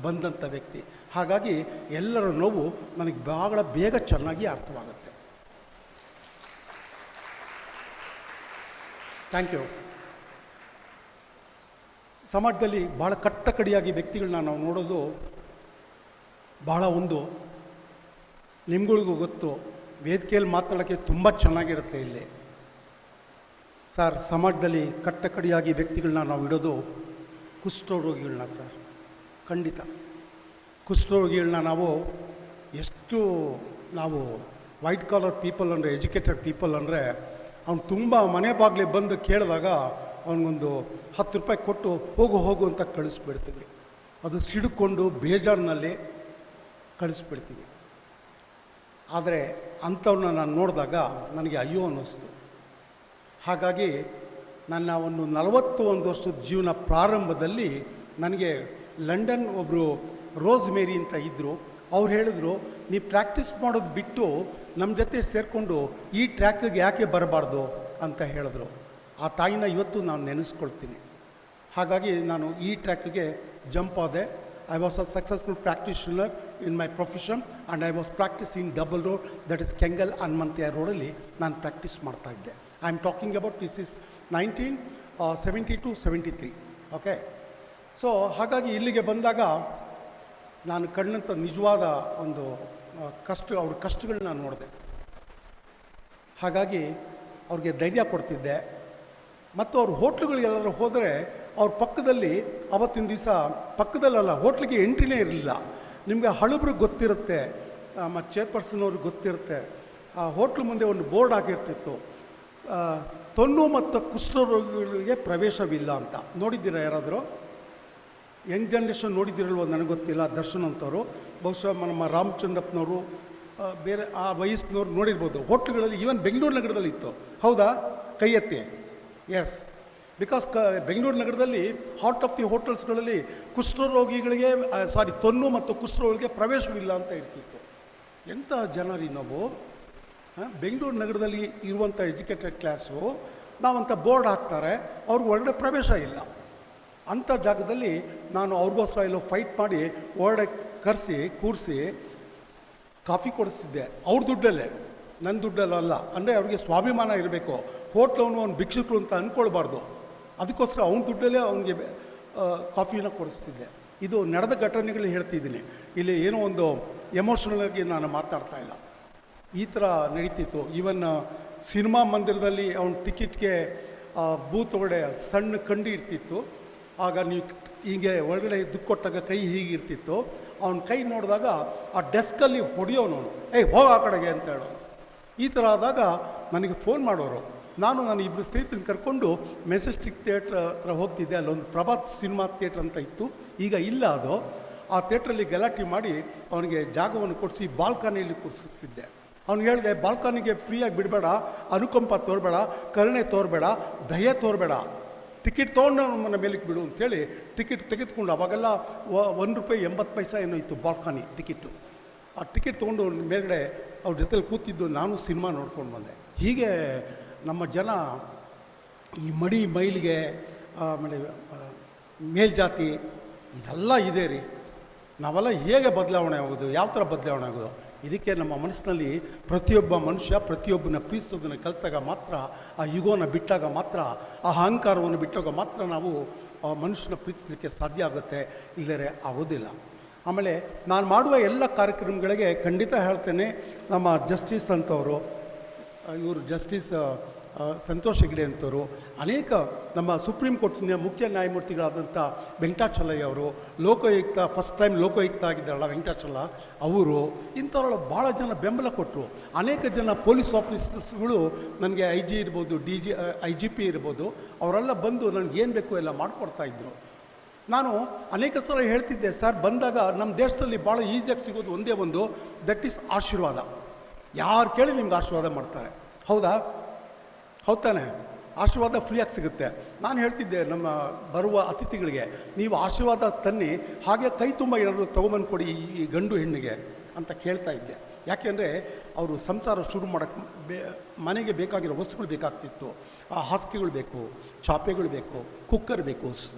ಬಂದಂಥ ವ್ಯಕ್ತಿ. ಹಾಗಾಗಿ ಎಲ್ಲರ ನೋವು ನನಗೆ ಬಹಳ ಬೇಗ ಚೆನ್ನಾಗಿ ಅರ್ಥವಾಗುತ್ತೆ. Thank you. ಸಮಾಜದಲ್ಲಿ ಭಾಳ ಕಟ್ಟಕಡಿಯಾಗಿ ವ್ಯಕ್ತಿಗಳನ್ನ ನಾವು ನೋಡೋದು ಬಹಳ ಒಂದು, ನಿಮ್ಗಳಿಗೂ ಗೊತ್ತು, ವೇದಿಕೆಯಲ್ಲಿ ಮಾತನಾಡೋಕ್ಕೆ ತುಂಬ ಚೆನ್ನಾಗಿರುತ್ತೆ ಇಲ್ಲಿ. ಸರ್, ಸಮಾಜದಲ್ಲಿ ಕಟ್ಟಕಡಿಯಾಗಿ ವ್ಯಕ್ತಿಗಳನ್ನ ನಾವು ಇಡೋದು ಕುಷ್ಠರೋಗಿಗಳನ್ನ ಸರ್. ಖಂಡಿತ ಕುಷ್ಠರೋಗಿಗಳನ್ನ ನಾವು ವೈಟ್ ಕಾಲರ್ ಪೀಪಲ್ ಅಂದರೆ, ಎಜುಕೇಟೆಡ್ ಪೀಪಲ್ ಅಂದರೆ, ಅವ್ನು ತುಂಬ ಮನೆ ಬಾಗಿಲಿಗೆ ಬಂದು ಕೇಳಿದಾಗ ಅವನಿಗೊಂದು 10 ರೂಪಾಯಿ ಕೊಟ್ಟು ಹೋಗು ಅಂತ ಕಳಿಸ್ಬಿಡ್ತೀವಿ. ಅದು ಸಿಡ್ಕೊಂಡು ಬೇಜಾರಿನಲ್ಲಿ ಕಳಿಸ್ಬಿಡ್ತೀವಿ. ಆದರೆ ಅಂಥವ್ರನ್ನ ನಾನು ನೋಡಿದಾಗ ನನಗೆ ಅಯ್ಯೋ ಅನ್ನಿಸ್ತು. ಹಾಗಾಗಿ ನನ್ನ ಒಂದು 41 ವರ್ಷದ ಜೀವನ ಪ್ರಾರಂಭದಲ್ಲಿ ನನಗೆ ಲಂಡನ್ ಒಬ್ಬರು ರೋಸ್ ಮೇರಿ ಅಂತ ಇದ್ದರು. ಅವ್ರು ಹೇಳಿದ್ರು, ನೀವು ಪ್ರಾಕ್ಟೀಸ್ ಮಾಡೋದು ಬಿಟ್ಟು ನಮ್ಮ ಜೊತೆ ಸೇರಿಕೊಂಡು ಈ ಟ್ರ್ಯಾಕಿಗೆ ಯಾಕೆ ಬರಬಾರ್ದು ಅಂತ ಹೇಳಿದ್ರು. ಆ ತಾಯಿನ ಇವತ್ತು ನಾನು ನೆನೆಸ್ಕೊಳ್ತೀನಿ. ಹಾಗಾಗಿ ನಾನು ಈ ಟ್ರ್ಯಾಕಿಗೆ ಜಂಪ್ ಆದೆ. I was a successful practitioner in my profession and I was practising double road, that is Kengal Hanumanthaiah ರೋಡಲ್ಲಿ ನಾನು ಪ್ರಾಕ್ಟೀಸ್ ಮಾಡ್ತಾಯಿದ್ದೆ. I am talking about this is 1972-73. Okay. So ಹಾಗಾಗಿ ಇಲ್ಲಿಗೆ ಬಂದಾಗ ನಾನು ಕಂಡಂಥ ನಿಜವಾದ ಒಂದು ಅವ್ರ ಕಷ್ಟಗಳನ್ನ ನೋಡಿದೆ. ಹಾಗಾಗಿ ಅವ್ರಿಗೆ ಧೈರ್ಯ ಕೊಡ್ತಿದ್ದೆ. ಮತ್ತು ಅವ್ರ ಹೋಟ್ಲುಗಳಿಗೆಲ್ಲರೂ ಹೋದರೆ ಅವ್ರ ಪಕ್ಕದಲ್ಲಿ, ಅವತ್ತಿನ ದಿವಸ ಪಕ್ಕದಲ್ಲಲ್ಲ, ಹೋಟ್ಲಿಗೆ ಎಂಟ್ರಿನೇ ಇರಲಿಲ್ಲ. ನಿಮಗೆ ಹಳಬ್ರಿಗೆ ಗೊತ್ತಿರುತ್ತೆ, ಮತ್ತು ಚೇರ್ಪರ್ಸನ್ ಅವ್ರಿಗೆ ಗೊತ್ತಿರುತ್ತೆ. ಆ ಹೋಟ್ಲು ಮುಂದೆ ಒಂದು ಬೋರ್ಡ್ ಹಾಕಿರ್ತಿತ್ತು, ತೊನ್ನು ಮತ್ತು ಕುಷ್ಠರೋಗಿಗಳಿಗೆ ಪ್ರವೇಶವಿಲ್ಲ ಅಂತ. ನೋಡಿದ್ದೀರಾ ಯಾರಾದರೂ? ಯಂಗ್ ಜನ್ರೇಷನ್ ನೋಡಿದ್ದೀರಲ್ವ ನನಗೆ ಗೊತ್ತಿಲ್ಲ. ದರ್ಶನ್ ಅಂತವರು, ಬಹುಶಃ ನಮ್ಮ ರಾಮಚಂದ್ರಪ್ಪನವರು, ಬೇರೆ ಆ ವಯಸ್ಸಿನವ್ರು ನೋಡಿರ್ಬೋದು. ಹೋಟ್ಲುಗಳಲ್ಲಿ ಈವನ್ ಬೆಂಗಳೂರು ನಗರದಲ್ಲಿ ಇತ್ತು. ಹೌದಾ? ಕೈ ಎತ್ತಿ. ಎಸ್, ಬಿಕಾಸ್ ಬೆಂಗಳೂರು ನಗರದಲ್ಲಿ ಹಾರ್ಟ್ ಆಫ್ ದಿ ಹೋಟೆಲ್ಸ್ಗಳಲ್ಲಿ ಕುಷ್ಠರೋಗಿಗಳಿಗೆ ತೊನ್ನು ಮತ್ತು ಕುಷ್ಠರೋಗಿಗಳಿಗೆ ಪ್ರವೇಶವಿಲ್ಲ ಅಂತ ಇರ್ತಿತ್ತು. ಎಂಥ ಜನರಿ ನಾವು! ಬೆಂಗಳೂರು ನಗರದಲ್ಲಿ ಇರುವಂಥ ಎಜುಕೇಟೆಡ್ ಕ್ಲಾಸು ನಾವಂಥ ಬೋರ್ಡ್ ಹಾಕ್ತಾರೆ, ಅವ್ರಿಗೆ ಒಳಗಡೆ ಪ್ರವೇಶ ಇಲ್ಲ. ಅಂಥ ಜಾಗದಲ್ಲಿ ನಾನು ಅವ್ರಿಗೋಸ್ಕರ ಎಲ್ಲೋ ಫೈಟ್ ಮಾಡಿ ಒಳಗಡೆ ಕರೆಸಿ ಕೂರಿಸಿ ಕಾಫಿ ಕೊಡಿಸ್ತಿದ್ದೆ, ಅವ್ರ ದುಡ್ಡಲ್ಲೇ. ನನ್ನ ದುಡ್ಡಲ್ಲ. ಅಂದರೆ ಅವ್ರಿಗೆ ಸ್ವಾಭಿಮಾನ ಇರಬೇಕು. ಹೋಟ್ಲವನು ಅವ್ನು ಭಿಕ್ಷುಕರು ಅಂತ ಅಂದ್ಕೊಳ್ಬಾರ್ದು. ಅದಕ್ಕೋಸ್ಕರ ಅವ್ನ ದುಡ್ಡಲ್ಲೇ ಅವನಿಗೆ ಕಾಫಿನ ಕೊಡಿಸ್ತಿದ್ದೆ. ಇದು ನಡೆದ ಘಟನೆಗಳು ಹೇಳ್ತಿದ್ದೀನಿ. ಇಲ್ಲಿ ಏನೋ ಒಂದು ಎಮೋಷ್ನಲ್ ಆಗಿ ನಾನು ಮಾತಾಡ್ತಾ ಇಲ್ಲ. ಈ ಥರ ನಡೀತಿತ್ತು. ಈವನ್ ಸಿನಿಮಾ ಮಂದಿರದಲ್ಲಿ ಅವನ ಟಿಕೆಟ್ಗೆ ಬೂತ್ ಒಳಗಡೆ ಸಣ್ಣ ಕಂಡು ಇರ್ತಿತ್ತು. ಆಗ ನೀವು ಹೀಗೆ ಒಳಗಡೆ ದುಡ್ಡು ಕೊಟ್ಟಾಗ ಕೈ ಹೀಗಿರ್ತಿತ್ತು. ಅವನ ಕೈ ನೋಡಿದಾಗ ಆ ಡೆಸ್ಕಲ್ಲಿ ಹೊಡೆಯೋನು, ಹೋಗ ಆ ಕಡೆಗೆ ಅಂತ ಹೇಳೋನು. ಈ ಥರ ಆದಾಗ ನನಗೆ ಫೋನ್ ಮಾಡೋರು. ನಾನು ಇಬ್ಬರು ಸ್ನೇಹಿತರನ್ನ ಕರ್ಕೊಂಡು ಮೆಜೆಸ್ಟಿಕ್ ಥಿಯೇಟ್ರ್ ಹತ್ರ ಹೋಗ್ತಿದ್ದೆ. ಅಲ್ಲೊಂದು ಪ್ರಭಾತ್ ಸಿನಿಮಾ ಥಿಯೇಟ್ರ್ ಅಂತ ಇತ್ತು, ಈಗ ಇಲ್ಲ ಅದು. ಆ ಥಿಯೇಟ್ರಲ್ಲಿ ಗಲಾಟೆ ಮಾಡಿ ಅವನಿಗೆ ಜಾಗವನ್ನು ಕೊಡಿಸಿ ಬಾಲ್ಕನಿಯಲ್ಲಿ ಕೂರಿಸಿದ್ದೆ. ಅವ್ನು ಹೇಳಿದೆ, ಬಾಲ್ಕನಿಗೆ ಫ್ರೀಯಾಗಿ ಬಿಡಬೇಡ, ಅನುಕಂಪ ತೋರಬೇಡ, ಕರುಣೆ ತೋರಬೇಡ, ದಯೆ ತೋರಬೇಡ, ಟಿಕೆಟ್ ತೊಗೊಂಡು ನನ್ನ ಮೇಲಕ್ಕೆ ಬಿಡು ಅಂತೇಳಿ ಟಿಕೆಟ್ ತೆಗೆದುಕೊಂಡು, ಅವಾಗೆಲ್ಲ ₹1.80 ಏನೋ ಇತ್ತು ಬಾಲ್ಕನಿ ಟಿಕೆಟು. ಆ ಟಿಕೆಟ್ ತೊಗೊಂಡು ಮೇಲ್ಗಡೆ ಅವ್ರ ಜೊತೆಲಿ ಕೂತಿದ್ದು, ನಾನು ಸಿನಿಮಾ ನೋಡ್ಕೊಂಡು ಬಂದೆ. ಹೀಗೆ ನಮ್ಮ ಜನ ಈ ಮಡಿ ಮೈಲಿಗೆ, ಆಮೇಲೆ ಮೇಲ್ಜಾತಿ ಇದೆಲ್ಲ ಇದೆ ರೀ. ನಾವೆಲ್ಲ ಹೇಗೆ ಬದಲಾವಣೆ ಆಗೋದು, ಯಾವ ಥರ ಬದಲಾವಣೆ ಆಗೋದು? ಇದಕ್ಕೆ ನಮ್ಮ ಮನಸ್ಸಿನಲ್ಲಿ ಪ್ರತಿಯೊಬ್ಬ ಮನುಷ್ಯ ಪ್ರತಿಯೊಬ್ಬನ ಪ್ರೀತಿಸೋದನ್ನು ಕಲಿತಾಗ ಮಾತ್ರ, ಆ ಯುಗೋನ ಬಿಟ್ಟಾಗ ಮಾತ್ರ, ಆ ಅಹಂಕಾರವನ್ನು ಬಿಟ್ಟಾಗ ಮಾತ್ರ ನಾವು ಆ ಮನುಷ್ಯನ ಪ್ರೀತಿಸಲಿಕ್ಕೆ ಸಾಧ್ಯ ಆಗುತ್ತೆ, ಇಲ್ಲದೇ ಆಗೋದಿಲ್ಲ. ಆಮೇಲೆ ನಾನು ಮಾಡುವ ಎಲ್ಲ ಕಾರ್ಯಕ್ರಮಗಳಿಗೆ ಖಂಡಿತ ಹೇಳ್ತೇನೆ, ನಮ್ಮ ಜಸ್ಟಿಸ್ ಅಂತವರು, ಇವರು ಜಸ್ಟಿಸ್ ಸಂತೋಷ್ ಹೆಗ್ಡೆ ಅಂತವರು, ಅನೇಕ ನಮ್ಮ ಸುಪ್ರೀಂ ಕೋರ್ಟಿನ ಮುಖ್ಯ ನ್ಯಾಯಮೂರ್ತಿಗಳಾದಂಥ ವೆಂಕಟಾಚಲಯ್ಯ ಅವರು, ಲೋಕಾಯುಕ್ತ ಫಸ್ಟ್ ಟೈಮ್ ಲೋಕಾಯುಕ್ತ ಆಗಿದ್ದಾರಲ್ಲ ವೆಂಕಟಾಚಲ ಅವರು, ಇಂಥವ್ರು ಭಾಳ ಜನ ಬೆಂಬಲ ಕೊಟ್ಟರು. ಅನೇಕ ಜನ ಪೊಲೀಸ್ ಆಫೀಸರ್ಸ್ಗಳು ನನಗೆ IG ಇರ್ಬೋದು, IGP ಇರ್ಬೋದು, ಅವರೆಲ್ಲ ಬಂದು ನನಗೇನು ಬೇಕು ಎಲ್ಲ ಮಾಡಿಕೊಡ್ತಾಯಿದ್ರು. ನಾನು ಅನೇಕ ಸಲ ಹೇಳ್ತಿದ್ದೆ, ಸರ್ ಬಂದಾಗ ನಮ್ಮ ದೇಶದಲ್ಲಿ ಭಾಳ ಈಸಿಯಾಗಿ ಸಿಗೋದು ಒಂದೇ ಒಂದು, ದಟ್ ಈಸ್ ಆಶೀರ್ವಾದ. ಯಾರು ಕೇಳಿ ನಿಮ್ಗೆ ಆಶೀರ್ವಾದ ಮಾಡ್ತಾರೆ, ಹೌದಾ? ಹೌದಾನೆ? ಆಶೀರ್ವಾದ ಫ್ರೀಯಾಗಿ ಸಿಗುತ್ತೆ. ನಾನು ಹೇಳ್ತಿದ್ದೆ ನಮ್ಮ ಬರುವ ಅತಿಥಿಗಳಿಗೆ, ನೀವು ಆಶೀರ್ವಾದ ತನ್ನಿ, ಹಾಗೆ ಕೈ ತುಂಬ ಏನಾದರೂ ತೊಗೊಂಬಂದು ಕೊಡಿ ಈ ಗಂಡು ಹೆಣ್ಣಿಗೆ ಅಂತ ಕೇಳ್ತಾ ಇದ್ದೆ. ಯಾಕೆಂದರೆ ಅವರು ಸಂಸಾರ ಶುರು ಮಾಡೋಕ್ಕೆ ಮನೆಗೆ ಬೇಕಾಗಿರೋ ವಸ್ತುಗಳು ಬೇಕಾಗ್ತಿತ್ತು. ಆ ಹಾಸಿಗೆಗಳು ಬೇಕು, ಚಾಪೆಗಳು ಬೇಕು, ಕುಕ್ಕರ್ ಬೇಕು,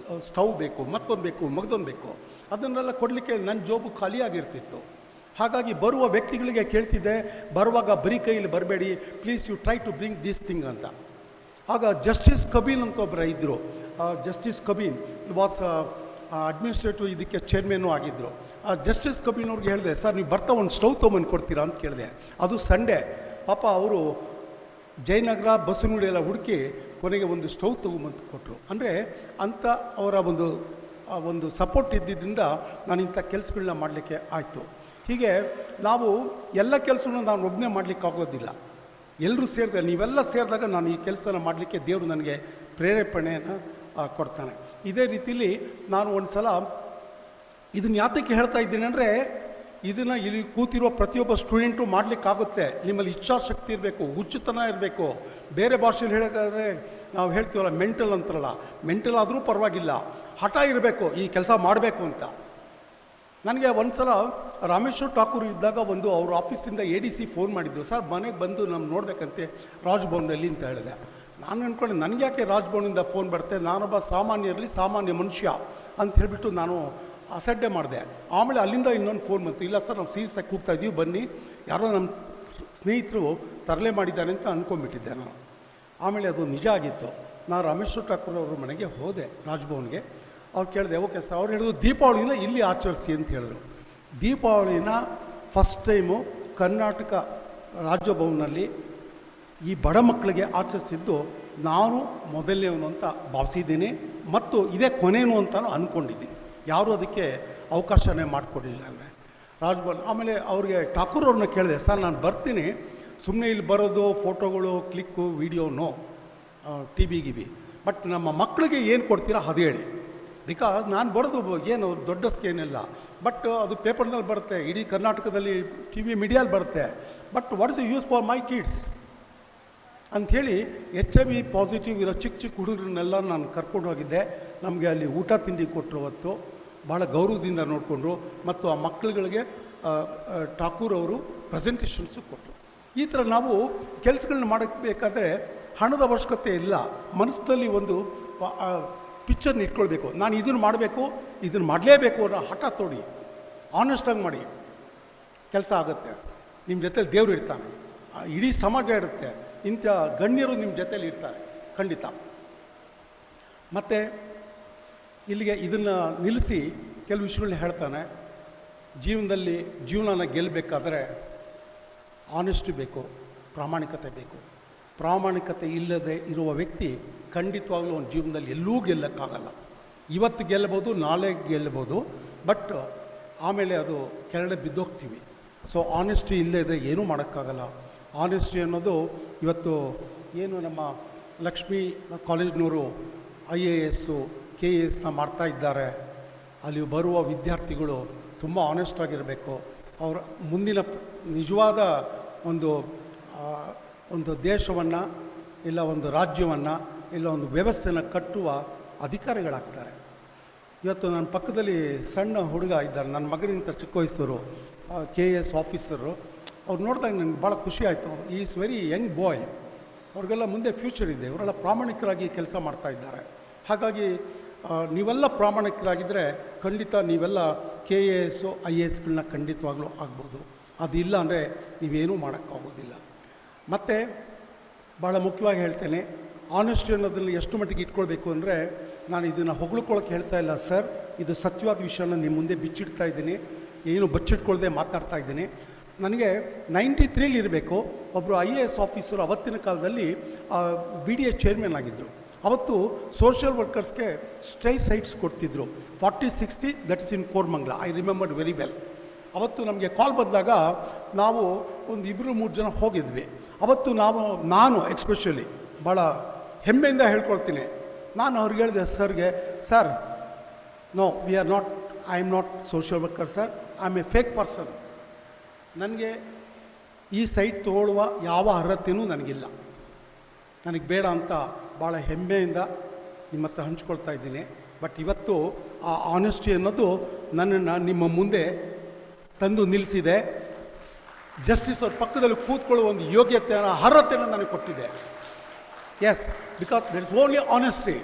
ಸ್ಟವ್ ಬೇಕು, ಮತ್ತೊಂದು ಬೇಕು, ಮಗದೊಂದು ಬೇಕು. ಅದನ್ನೆಲ್ಲ ಕೊಡಲಿಕ್ಕೆ ನನ್ನ ಜೋಬು ಖಾಲಿಯಾಗಿರ್ತಿತ್ತು. ಹಾಗಾಗಿ ಬರುವ ವ್ಯಕ್ತಿಗಳಿಗೆ ಕೇಳ್ತಿದ್ದೆ, ಬರುವಾಗ ಬರೀ ಕೈಯಲ್ಲಿ ಬರಬೇಡಿ, please you try to bring this thing ಅಂತ. ಆಗ ಜಸ್ಟಿಸ್ ಕಬೀನ್ ಅಂತ ಒಬ್ಬರು ಇದ್ದರು. ಜಸ್ಟಿಸ್ ಕಬೀನ್ ವಾಸ್ ಅಡ್ಮಿನಿಸ್ಟ್ರೇಟಿವ್ ಇದಕ್ಕೆ ಚೇರ್ಮನ್ನು ಆಗಿದ್ದರು. ಜಸ್ಟಿಸ್ ಕಬೀನ್ ಅವ್ರಿಗೆ ಹೇಳಿದೆ, ಸರ್ ನೀವು ಬರ್ತಾ ಒಂದು ಸ್ಟವ್ ತೊಗೊಂಬಂದು ಕೊಡ್ತೀರಾ ಅಂತ ಕೇಳಿದೆ. ಅದು ಸಂಡೇ. ಪಾಪ ಅವರು ಜಯನಗರ ಬಸವನಗುಡಿ ಎಲ್ಲ ಹುಡುಕಿ ಕೊನೆಗೆ ಒಂದು ಸ್ಟವ್ ತೊಗೊಂಬಂದು ಕೊಟ್ಟರು. ಅಂದರೆ ಅಂಥ ಅವರ ಒಂದು ಸಪೋರ್ಟ್ ಇದ್ದಿದ್ದರಿಂದ ನಾನು ಇಂಥ ಕೆಲಸಗಳನ್ನ ಮಾಡಲಿಕ್ಕೆ ಆಯಿತು. ಹೀಗೆ ನಾವು ಎಲ್ಲ ಕೆಲಸನೂ ನಾನು ಒಬ್ಬನೇ ಮಾಡಲಿಕ್ಕಾಗೋದಿಲ್ಲ, ಎಲ್ಲರೂ ಸೇರಿದಾಗ, ನೀವೆಲ್ಲ ಸೇರಿದಾಗ ನಾನು ಈ ಕೆಲಸನ ಮಾಡಲಿಕ್ಕೆ ದೇವರು ನನಗೆ ಪ್ರೇರೇಪಣೆಯನ್ನು ಕೊಡ್ತಾನೆ. ಇದೇ ರೀತಿಯಲ್ಲಿ ನಾನು ಒಂದು ಸಲ ಇದನ್ನು ಯಾತಕ್ಕೆ ಹೇಳ್ತಾ ಇದ್ದೀನಿ ಅಂದರೆ, ಇದನ್ನು ಇಲ್ಲಿ ಕೂತಿರೋ ಪ್ರತಿಯೊಬ್ಬ ಸ್ಟೂಡೆಂಟು ಮಾಡಲಿಕ್ಕಾಗುತ್ತೆ. ನಿಮ್ಮಲ್ಲಿ ಇಚ್ಛಾಶಕ್ತಿ ಇರಬೇಕು, ಹುಚ್ಚುತನ ಇರಬೇಕು. ಬೇರೆ ಭಾಷೆಯಲ್ಲಿ ಹೇಳೋಕ್ಕಾದ್ರೆ ನಾವು ಹೇಳ್ತೀವಲ್ಲ ಮೆಂಟಲ್ ಅಂತಾರಲ್ಲ, ಮೆಂಟಲ್ ಆದರೂ ಪರವಾಗಿಲ್ಲ, ಹಠ ಇರಬೇಕು ಈ ಕೆಲಸ ಮಾಡಬೇಕು ಅಂತ. ನನಗೆ ಒಂದು ಸಲ ರಾಮೇಶ್ವರ್ ಠಾಕೂರ್ ಇದ್ದಾಗ ಅವ್ರ ಆಫೀಸಿಂದ ADC ಫೋನ್ ಮಾಡಿದ್ದು, ಸರ್ ಮನೆಗೆ ಬಂದು ನಮ್ಮ ನೋಡಬೇಕಂತೆ ರಾಜ್ಭವನದಲ್ಲಿ ಅಂತ ಹೇಳಿದೆ. ನಾನು ಅಂದ್ಕೊಂಡೆ, ನನಗೆ ಯಾಕೆ ರಾಜ್ಭವನಿಂದ ಫೋನ್ ಬರುತ್ತೆ, ನಾನೊಬ್ಬ ಸಾಮಾನ್ಯ ಮನುಷ್ಯ ಅಂತ ಹೇಳಿಬಿಟ್ಟು ನಾನು ಅಸಡ್ಡೆ ಮಾಡಿದೆ. ಆಮೇಲೆ ಅಲ್ಲಿಂದ ಇನ್ನೊಂದು ಫೋನ್ ಬಂತು, ಇಲ್ಲ ಸರ್ ನಾವು ಸೀರಿಯಸ್ಸಾಗಿ ಕೂಗ್ತಾ ಇದ್ದೀವಿ, ಬನ್ನಿ, ಯಾರೋ ನಮ್ಮ ಸ್ನೇಹಿತರು ತರಲೆ ಮಾಡಿದ್ದಾನೆ ಅಂತ ಅಂದ್ಕೊಂಡ್ಬಿಟ್ಟಿದ್ದೆ ನಾನು. ಆಮೇಲೆ ಅದು ನಿಜ ಆಗಿತ್ತು. ನಾನು ರಾಮೇಶ್ವರ್ ಠಾಕೂರ್ ಅವ್ರ ಮನೆಗೆ ಹೋದೆ, ರಾಜ್ಭವನ್ಗೆ. ಅವ್ರು ಕೇಳಿದೆ, ಓಕೆ ಸರ್. ಅವ್ರು ಹೇಳಿದ್ರು, ದೀಪಾವಳಿನ ಇಲ್ಲಿ ಆಚರಿಸಿ ಅಂತ ಹೇಳಿದ್ರು. ದೀಪಾವಳಿನ ಫಸ್ಟ್ ಟೈಮು ಕರ್ನಾಟಕ ರಾಜ್ಯಭವನಲ್ಲಿ ಈ ಬಡ ಮಕ್ಕಳಿಗೆ ಆಚರಿಸಿದ್ದು ನಾನು ಮೊದಲನೇವನು ಅಂತ ಭಾವಿಸಿದ್ದೀನಿ, ಮತ್ತು ಇದೇ ಕೊನೆಯೂ ಅಂತಲೂ ಅಂದ್ಕೊಂಡಿದ್ದೀನಿ. ಯಾರೂ ಅದಕ್ಕೆ ಅವಕಾಶನೇ ಮಾಡಿಕೊಡಲಿಲ್ಲ ಅಂದರೆ ರಾಜ್ಭವನ್. ಆಮೇಲೆ ಅವ್ರಿಗೆ ಠಾಕೂರ್ ಅವ್ರನ್ನ ಕೇಳಿದೆ, ಸರ್ ನಾನು ಬರ್ತೀನಿ, ಸುಮ್ಮನೆ ಇಲ್ಲಿ ಬರೋದು ಫೋಟೋಗಳು, ಕ್ಲಿಕ್ಕು, ವೀಡಿಯೋನೋ, TV ಬಟ್ ನಮ್ಮ ಮಕ್ಕಳಿಗೆ ಏನು ಕೊಡ್ತೀರಾ ಅದು ಹೇಳಿ. ಬಿಕಾಸ್ ನಾನು ಬರೋದು ಏನು ದೊಡ್ಡ ಸ್ಕೇನಿಲ್ಲ, ಬಟ್ ಅದು ಪೇಪರ್ನಲ್ಲಿ ಬರುತ್ತೆ, ಇಡೀ ಕರ್ನಾಟಕದಲ್ಲಿ TV ಮೀಡಿಯಲ್ಲಿ ಬರುತ್ತೆ, but what is use for my kids ಅಂಥೇಳಿ HIV ಪಾಸಿಟಿವ್ ಇರೋ ಚಿಕ್ಕ ಹುಡುಗರನ್ನೆಲ್ಲ ನಾನು ಕರ್ಕೊಂಡು ಹೋಗಿದ್ದೆ. ನಮಗೆ ಅಲ್ಲಿ ಊಟ ತಿಂಡಿ ಕೊಟ್ಟರು, ಅವತ್ತು ಭಾಳ ಗೌರವದಿಂದ ನೋಡಿಕೊಂಡ್ರು, ಮತ್ತು ಆ ಮಕ್ಕಳುಗಳಿಗೆ ಠಾಕೂರ್ ಅವರು ಪ್ರೆಸೆಂಟೇಷನ್ಸು ಕೊಟ್ಟರು. ಈ ಥರ ನಾವು ಕೆಲಸಗಳನ್ನ ಮಾಡಬೇಕಾದ್ರೆ ಹಣದ ಅವಶ್ಯಕತೆ ಇಲ್ಲ, ಮನಸ್ಸಿನಲ್ಲಿ ಒಂದು ಪಿಕ್ಚರ್ನ ಇಟ್ಕೊಳ್ಬೇಕು. ನಾನು ಇದನ್ನು ಮಾಡಬೇಕು, ಇದನ್ನು ಮಾಡಲೇಬೇಕು ಅನ್ನೋ ಹಠ ತೋಡಿ ಆನೆಸ್ಟಾಗಿ ಮಾಡಿ, ಕೆಲಸ ಆಗುತ್ತೆ. ನಿಮ್ಮ ಜೊತೆಲಿ ದೇವರು ಇರ್ತಾನೆ. ಇಡೀ ಸಮಾಜ ಇರುತ್ತೆ. ಇಂಥ ಗಣ್ಯರು ನಿಮ್ಮ ಜೊತೆಲಿ ಇರ್ತಾರೆ ಖಂಡಿತ. ಮತ್ತು ಇಲ್ಲಿಗೆ ಇದನ್ನು ನಿಲ್ಲಿಸಿ ಕೆಲವು ವಿಷಯಗಳನ್ನ ಹೇಳ್ತಾನೆ. ಜೀವನದಲ್ಲಿ ಜೀವನನ ಗೆಲ್ಲಬೇಕಾದ್ರೆ ಆನೆಸ್ಟಿ ಬೇಕು, ಪ್ರಾಮಾಣಿಕತೆ ಬೇಕು. ಪ್ರಾಮಾಣಿಕತೆ ಇಲ್ಲದೆ ಇರುವ ವ್ಯಕ್ತಿ ಖಂಡಿತವಾಗ್ಲೂ ಅವನ ಜೀವನದಲ್ಲಿ ಎಲ್ಲೂ ಗೆಲ್ಲಕ್ಕಾಗಲ್ಲ. ಇವತ್ತು ಗೆಲ್ಲಬೋದು, ನಾಳೆ ಗೆಲ್ಲಬೋದು, ಬಟ್ ಆಮೇಲೆ ಅದು ಕೆಳಗಡೆ ಬಿದ್ದೋಗ್ತೀವಿ. ಸೊ ಆನೆಸ್ಟಿ ಇಲ್ಲದೇ ಇದ್ದರೆ ಏನೂ ಮಾಡೋಕ್ಕಾಗಲ್ಲ. ಆನೆಸ್ಟಿ ಅನ್ನೋದು ಇವತ್ತು ಏನು ನಮ್ಮ ಲಕ್ಷ್ಮಿ ಕಾಲೇಜ್ನವರು IAS KAS ಮಾಡ್ತಾ ಇದ್ದಾರೆ. ಅಲ್ಲಿ ಬರುವ ವಿದ್ಯಾರ್ಥಿಗಳು ತುಂಬ ಆನೆಸ್ಟ್ ಆಗಿರಬೇಕು. ಅವರ ಮುಂದಿನ ನಿಜವಾದ ಒಂದು ದೇಶವನ್ನು ಇಲ್ಲ ಒಂದು ರಾಜ್ಯವನ್ನು ಇಲ್ಲ ಒಂದು ವ್ಯವಸ್ಥೆನ ಕಟ್ಟುವ ಅಧಿಕಾರಿಗಳಾಗ್ತಾರೆ. ಇವತ್ತು ನನ್ನ ಪಕ್ಕದಲ್ಲಿ ಸಣ್ಣ ಹುಡುಗ ಇದ್ದಾರೆ, ನನ್ನ ಮಗನಿಂದ ಚಿಕ್ಕ ವಯಸ್ಸರು, KAS ಆಫೀಸರು. ಅವ್ರು ನೋಡಿದಾಗ ನನಗೆ ಭಾಳ ಖುಷಿ ಆಯಿತು. ಈಸ್ ವೆರಿ ಯಂಗ್ ಬಾಯ್, ಅವ್ರಿಗೆಲ್ಲ ಮುಂದೆ ಫ್ಯೂಚರ್ ಇದೆ, ಇವರೆಲ್ಲ ಪ್ರಾಮಾಣಿಕರಾಗಿ ಕೆಲಸ ಮಾಡ್ತಾ ಇದ್ದಾರೆ. ಹಾಗಾಗಿ ನೀವೆಲ್ಲ ಪ್ರಾಮಾಣಿಕರಾಗಿದ್ದರೆ ಖಂಡಿತ ನೀವೆಲ್ಲ KAS IASಗಳನ್ನ ಖಂಡಿತವಾಗ್ಲೂ ಆಗ್ಬೋದು. ಅದಿಲ್ಲ ಅಂದರೆ ನೀವೇನೂ ಮಾಡೋಕ್ಕಾಗೋದಿಲ್ಲ. ಮತ್ತು ಭಾಳ ಮುಖ್ಯವಾಗಿ ಹೇಳ್ತೇನೆ, ಆನೆಸ್ಟಿ ಅನ್ನೋದನ್ನು ಎಷ್ಟು ಮಟ್ಟಿಗೆ ಇಟ್ಕೊಳ್ಬೇಕು ಅಂದರೆ, ನಾನು ಇದನ್ನು ಹೊಗಳ್ಕೊಳ್ಳೋಕೆ ಹೇಳ್ತಾ ಇಲ್ಲ ಸರ್, ಇದು ಸತ್ಯವಾದ ವಿಷಯನ ನಿಮ್ಮ ಮುಂದೆ ಬಿಚ್ಚಿಡ್ತಾ ಇದ್ದೀನಿ, ಏನು ಬಚ್ಚಿಟ್ಕೊಳ್ದೆ ಮಾತಾಡ್ತಾ ಇದ್ದೀನಿ. ನನಗೆ 93 ಇರಬೇಕು, ಒಬ್ಬರು IAS ಆಫೀಸರು ಅವತ್ತಿನ ಕಾಲದಲ್ಲಿ BDA ಚೇರ್ಮನ್ ಆಗಿದ್ದರು. ಅವತ್ತು ಸೋಷಿಯಲ್ ವರ್ಕರ್ಸ್ಗೆ ಸ್ಟೇ ಸೈಟ್ಸ್ ಕೊಡ್ತಿದ್ರು 40-60, that is in Koramangala. I remembered very well. ಅವತ್ತು ನಮಗೆ ಕಾಲ್ ಬಂದಾಗ ನಾವು ಒಂದು 2-3 ಜನ ಹೋಗಿದ್ವಿ. ಅವತ್ತು ನಾನು ಎಕ್ಸ್ಪೆಷಲಿ ಭಾಳ ಹೆಮ್ಮೆಯಿಂದ ಹೇಳ್ಕೊಳ್ತೀನಿ. ನಾನು ಅವ್ರಿಗೆ ಹೇಳಿದೆ ಸರ್ಗೆ, sir no I am not social worker sir, I am a fake person. ನನಗೆ ಈ ಸೈಟ್ ತೊಗೊಳ್ಳುವ ಯಾವ ಅರ್ಹತೆಯೂ ನನಗಿಲ್ಲ, ನನಗೆ ಬೇಡ ಅಂತ ಭಾಳ ಹೆಮ್ಮೆಯಿಂದ ನಿಮ್ಮ ಹತ್ರ ಹಂಚ್ಕೊಳ್ತಾ ಇದ್ದೀನಿ. ಬಟ್ ಇವತ್ತು ಆ ಆನೆಸ್ಟಿ ಅನ್ನೋದು ನನ್ನನ್ನು ನಿಮ್ಮ ಮುಂದೆ ತಂದು ನಿಲ್ಲಿಸಿದೆ. ಜಸ್ಟಿಸ್ ಅವ್ರ ಪಕ್ಕದಲ್ಲಿ ಕೂತ್ಕೊಳ್ಳುವ ಒಂದು ಯೋಗ್ಯತೆಯನ್ನು, ಅರ್ಹತೆಯನ್ನು ನನಗೆ ಕೊಟ್ಟಿದೆ. Yes, because there is only honesty.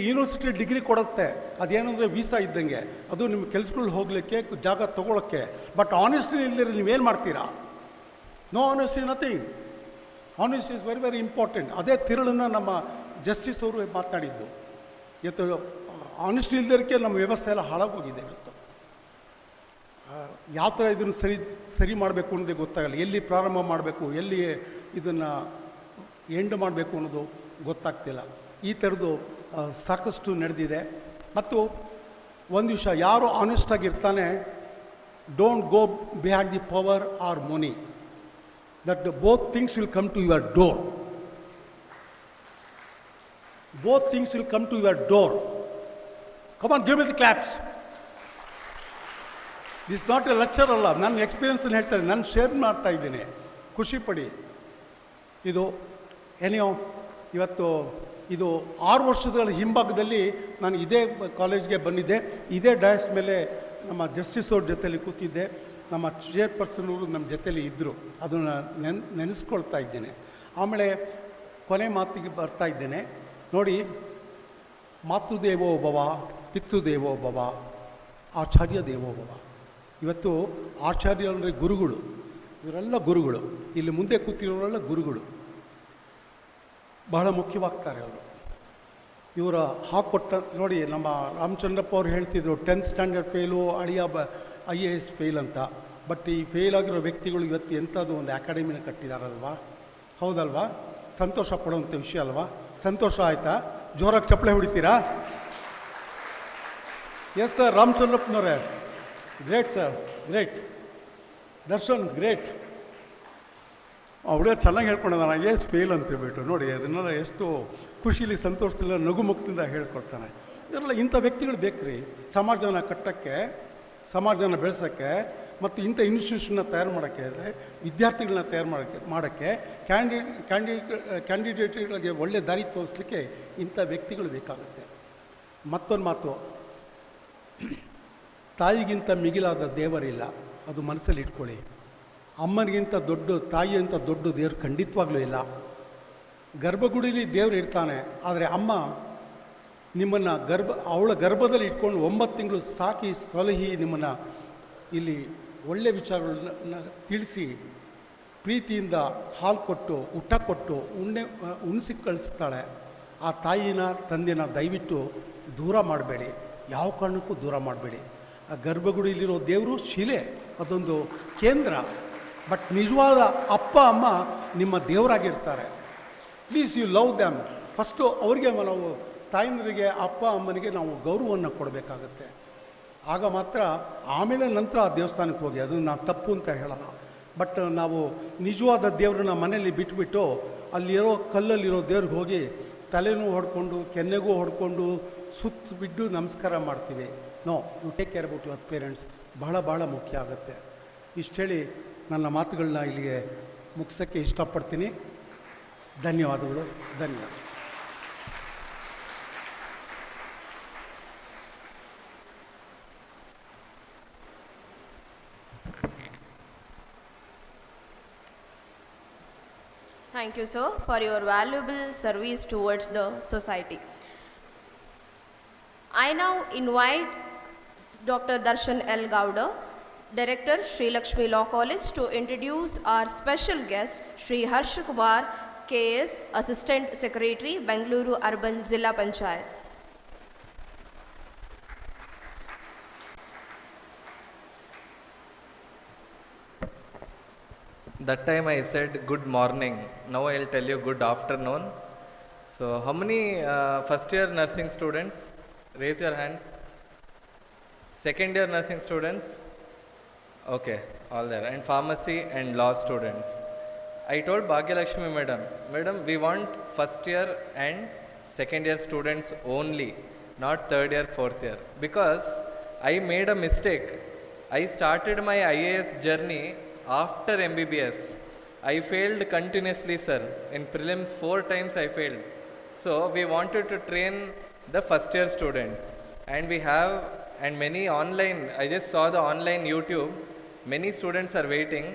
University degree ಕೊಡುತ್ತೆ, ಅದೇನಂದರೆ ವೀಸಾ ಇದ್ದಂಗೆ, ಅದು ನಿಮ್ಮ ಕೆಲಸಗಳು ಹೋಗಲಿಕ್ಕೆ, ಜಾಗ ತೊಗೊಳಕ್ಕೆ. ಬಟ್ ಆನೆಸ್ಟಿ ಇಲ್ಲದಿರೋ ನೀವೇನು ಮಾಡ್ತೀರಾ? No honesty, nothing. Honesty is very very important. ಅದೇ ತಿರುಳನ್ನು ನಮ್ಮ ಜಸ್ಟಿಸ್ ಅವರು ಮಾತನಾಡಿದ್ದು. ಇವತ್ತು ಆನೆಸ್ಟಿ ಇಲ್ಲದಕ್ಕೆ ನಮ್ಮ ವ್ಯವಸ್ಥೆ ಎಲ್ಲ ಹಾಳಾಗೋಗಿದೆ. ಇವತ್ತು ಯಾವ ಥರ ಇದನ್ನು ಸರಿ ಮಾಡಬೇಕು ಅನ್ನೋದೇ ಗೊತ್ತಾಗಲ್ಲ. ಎಲ್ಲಿ ಪ್ರಾರಂಭ ಮಾಡಬೇಕು, ಎಲ್ಲಿ ಇದನ್ನು ಎಂಡ್ ಮಾಡಬೇಕು ಅನ್ನೋದು ಗೊತ್ತಾಗ್ತಿಲ್ಲ. ಈ ಥರದ್ದು ಸಾಕಷ್ಟು ನಡೆದಿದೆ. ಮತ್ತು ಒಂದು ವಿಷಯ, ಯಾರು ಆನೆಸ್ಟ್ ಆಗಿರ್ತಾನೆ, don't go behind the power or money, that both things will come to your door. Both things will come to your door. Come on, give me the claps. This is not a lecture ಅಲ್ಲ, ನನ್ನ ಎಕ್ಸ್ಪೀರಿಯನ್ಸನ್ನು ಹೇಳ್ತಾರೆ, ನಾನು share ಮಾಡ್ತಾ ಇದ್ದೀನಿ, ಖುಷಿ ಪಡಿ. ಇದು ಏನೋ ಇವತ್ತು ಇದು 6 ವರ್ಷಗಳ ಹಿಂಭಾಗದಲ್ಲಿ ನಾನು ಇದೇ ಕಾಲೇಜ್ಗೆ ಬಂದಿದ್ದೆ. ಇದೇ ಡಯಾಸ್ ಮೇಲೆ ನಮ್ಮ ಜಸ್ಟಿಸ್ ಅವ್ರ ಜೊತೆಲಿ ಕೂತಿದ್ದೆ, ನಮ್ಮ ಚೇರ್ಪರ್ಸನ್ ಅವರು ನಮ್ಮ ಜೊತೆಲಿ ಇದ್ದರು. ಅದನ್ನು ನೆನೆಸ್ಕೊಳ್ತಾ ಇದ್ದೇನೆ. ಆಮೇಲೆ ಕೊನೆ ಮಾತಿಗೆ ಬರ್ತಾ ಇದ್ದೇನೆ. ನೋಡಿ, ಮಾತೃ ದೇವೋ ಭವ, ಪಿತೃ ದೇವೋ ಭವ, ಆಚಾರ್ಯ ದೇವೋ ಭವ. ಇವತ್ತು ಆಚಾರ್ಯ ಅಂದರೆ ಗುರುಗಳು, ಇವರೆಲ್ಲ ಗುರುಗಳು. ಇಲ್ಲಿ ಮುಂದೆ ಕೂತಿರೋರೆಲ್ಲ ಗುರುಗಳು, ಬಹಳ ಮುಖ್ಯವಾಗ್ತಾರೆ ಅವರು. ಇವರ ಹಾಕೊಟ್ಟ ನೋಡಿ, ನಮ್ಮ ರಾಮಚಂದ್ರಪ್ಪ ಅವ್ರು ಹೇಳ್ತಿದ್ರು 10th ಸ್ಟ್ಯಾಂಡರ್ಡ್ ಫೇಲು, ಅಳಿಯ IAS ಫೇಲ್ ಅಂತ. ಬಟ್ ಈ ಫೇಲ್ ಆಗಿರೋ ವ್ಯಕ್ತಿಗಳು ಇವತ್ತು ಎಂಥದ್ದು ಒಂದು ಅಕಾಡೆಮಿನ ಕಟ್ಟಿದಾರಲ್ವಾ? ಹೌದಲ್ವಾ? ಸಂತೋಷ ಪಡುವಂಥ ವಿಷಯ ಅಲ್ವಾ? ಸಂತೋಷ ಆಯಿತಾ? ಜೋರಾಗಿ ಚಪ್ಪಳೆ ಹೊಡಿತೀರಾ? ಎಸ್ ಸರ್, ರಾಮಚಂದ್ರಪ್ಪನವರೇ, great sir, great. Darshan, great. ಅವಳೇ ಚೆನ್ನಾಗಿ ಹೇಳ್ಕೊಂಡಿದ್ದಾನೆ, IAS ಫೇಲ್ ಅಂತೇಳ್ಬಿಟ್ಟು. ನೋಡಿ, ಅದನ್ನೆಲ್ಲ ಎಷ್ಟು ಖುಷಿಲಿ, ಸಂತೋಷದಿಂದ, ನಗುಮುಖದಿಂದ ಹೇಳ್ಕೊಡ್ತಾನೆ. ಇದೆಲ್ಲ ಇಂಥ ವ್ಯಕ್ತಿಗಳು ಬೇಕ್ರಿ ಸಮಾಜನ ಕಟ್ಟೋಕ್ಕೆ, ಸಮಾಜನ ಬೆಳೆಸೋಕ್ಕೆ, ಮತ್ತು ಇಂಥ ಇನ್ಸ್ಟಿಟ್ಯೂಷನ್ನ ತಯಾರು ಮಾಡೋಕ್ಕೆ, ವಿದ್ಯಾರ್ಥಿಗಳನ್ನ ತಯಾರು ಮಾಡೋಕ್ಕೆ, ಕ್ಯಾಂಡಿಡೇಟ್ಗಳಿಗೆ ಒಳ್ಳೆ ದಾರಿ ತೋರಿಸ್ಲಿಕ್ಕೆ ಇಂಥ ವ್ಯಕ್ತಿಗಳು ಬೇಕಾಗುತ್ತೆ. ಮತ್ತೊಂದು ಮಾತು, ತಾಯಿಗಿಂತ ಮಿಗಿಲಾದ ದೇವರಿಲ್ಲ, ಅದು ಮನಸ್ಸಲ್ಲಿ ಇಟ್ಕೊಳ್ಳಿ. ಅಮ್ಮನಿಗಿಂತ ದೊಡ್ಡ ತಾಯಿಯಂಥ ದೊಡ್ಡ ದೇವರು ಖಂಡಿತವಾಗ್ಲೂ ಇಲ್ಲ. ಗರ್ಭಗುಡಿಲಿ ದೇವರು ಇರ್ತಾನೆ, ಆದರೆ ಅಮ್ಮ ನಿಮ್ಮನ್ನು ಅವಳ ಗರ್ಭದಲ್ಲಿ ಇಟ್ಕೊಂಡು 9 ತಿಂಗಳು ಸಾಕಿ ಸಲಹಿ ನಿಮ್ಮನ್ನು ಇಲ್ಲಿ ಒಳ್ಳೆಯ ವಿಚಾರಗಳನ್ನ ತಿಳಿಸಿ ಪ್ರೀತಿಯಿಂದ ಹಾಲು ಕೊಟ್ಟು ಊಟ ಕೊಟ್ಟು ಉಣಿಸಿ ಕಳಿಸ್ತಾಳೆ. ಆ ತಾಯಿನ ತಂದೆನ ದಯವಿಟ್ಟು ದೂರ ಮಾಡಬೇಡಿ, ಯಾವ ಕಾರಣಕ್ಕೂ ದೂರ ಮಾಡಬೇಡಿ. ಆ ಗರ್ಭಗುಡಿಲಿರೋ ದೇವರು ಶಿಲೆ, ಅದೊಂದು ಕೇಂದ್ರ. ಬಟ್ ನಿಜವಾದ ಅಪ್ಪ ಅಮ್ಮ ನಿಮ್ಮ ದೇವರಾಗಿರ್ತಾರೆ. Please you love them. First ಅವ್ರಿಗೆ ನಾವು ತಾಯಂದ್ರಿಗೆ ಅಪ್ಪ ಅಮ್ಮನಿಗೆ ನಾವು ಗೌರವವನ್ನು ಕೊಡಬೇಕಾಗತ್ತೆ. ಆಗ ಮಾತ್ರ ಆಮೇಲೆ ನಂತರ ಆ ದೇವಸ್ಥಾನಕ್ಕೆ ಹೋಗಿ, ಅದು ನಾನು ತಪ್ಪು ಅಂತ ಹೇಳಲ್ಲ. ಬಟ್ ನಾವು ನಿಜವಾದ ದೇವ್ರನ್ನ ಮನೆಯಲ್ಲಿ ಬಿಟ್ಬಿಟ್ಟು ಅಲ್ಲಿರೋ ಕಲ್ಲಲ್ಲಿರೋ ದೇವ್ರಿಗೆ ಹೋಗಿ ತಲೆನೂ ಹೊಡ್ಕೊಂಡು ಕೆನ್ನೆಗೂ ಹೊಡ್ಕೊಂಡು ಸುತ್ತ ಬಿದ್ದು ನಮಸ್ಕಾರ ಮಾಡ್ತೀವಿ. No, you take care about your parents. ಬಹಳ ಭಾಳ ಮುಖ್ಯ ಆಗುತ್ತೆ. ಇಷ್ಟು ಹೇಳಿ ನನ್ನ ಮಾತುಗಳನ್ನ ಇಲ್ಲಿಗೆ ಮುಗಿಸೋಕ್ಕೆ ಇಷ್ಟಪಡ್ತೀನಿ. ಧನ್ಯವಾದಗಳು. ಧನ್ಯವಾದ. Thank you, sir, for your valuable service towards the society. I now invite Dr. Darshan L. Gowda, Director, Sri Lakshmi Law College, to introduce our special guest, Sri Harsh Kumar, KS, Assistant Secretary, Bengaluru Urban Zilla Panchayat. That time I said good morning. Now I'll tell you good afternoon. So how many first year nursing students? Raise your hands. Second year nursing students? Okay, all there. And pharmacy and law students. I told Bhagyalakshmi madam, we want first year and second year students only, not third year, fourth year. Because I made a mistake. I started my IAS journey after MBBS. I failed continuously, sir. In prelims 4 times I failed. So we wanted to train the first year students. And we have, and many online, I just saw the online YouTube, many students are waiting.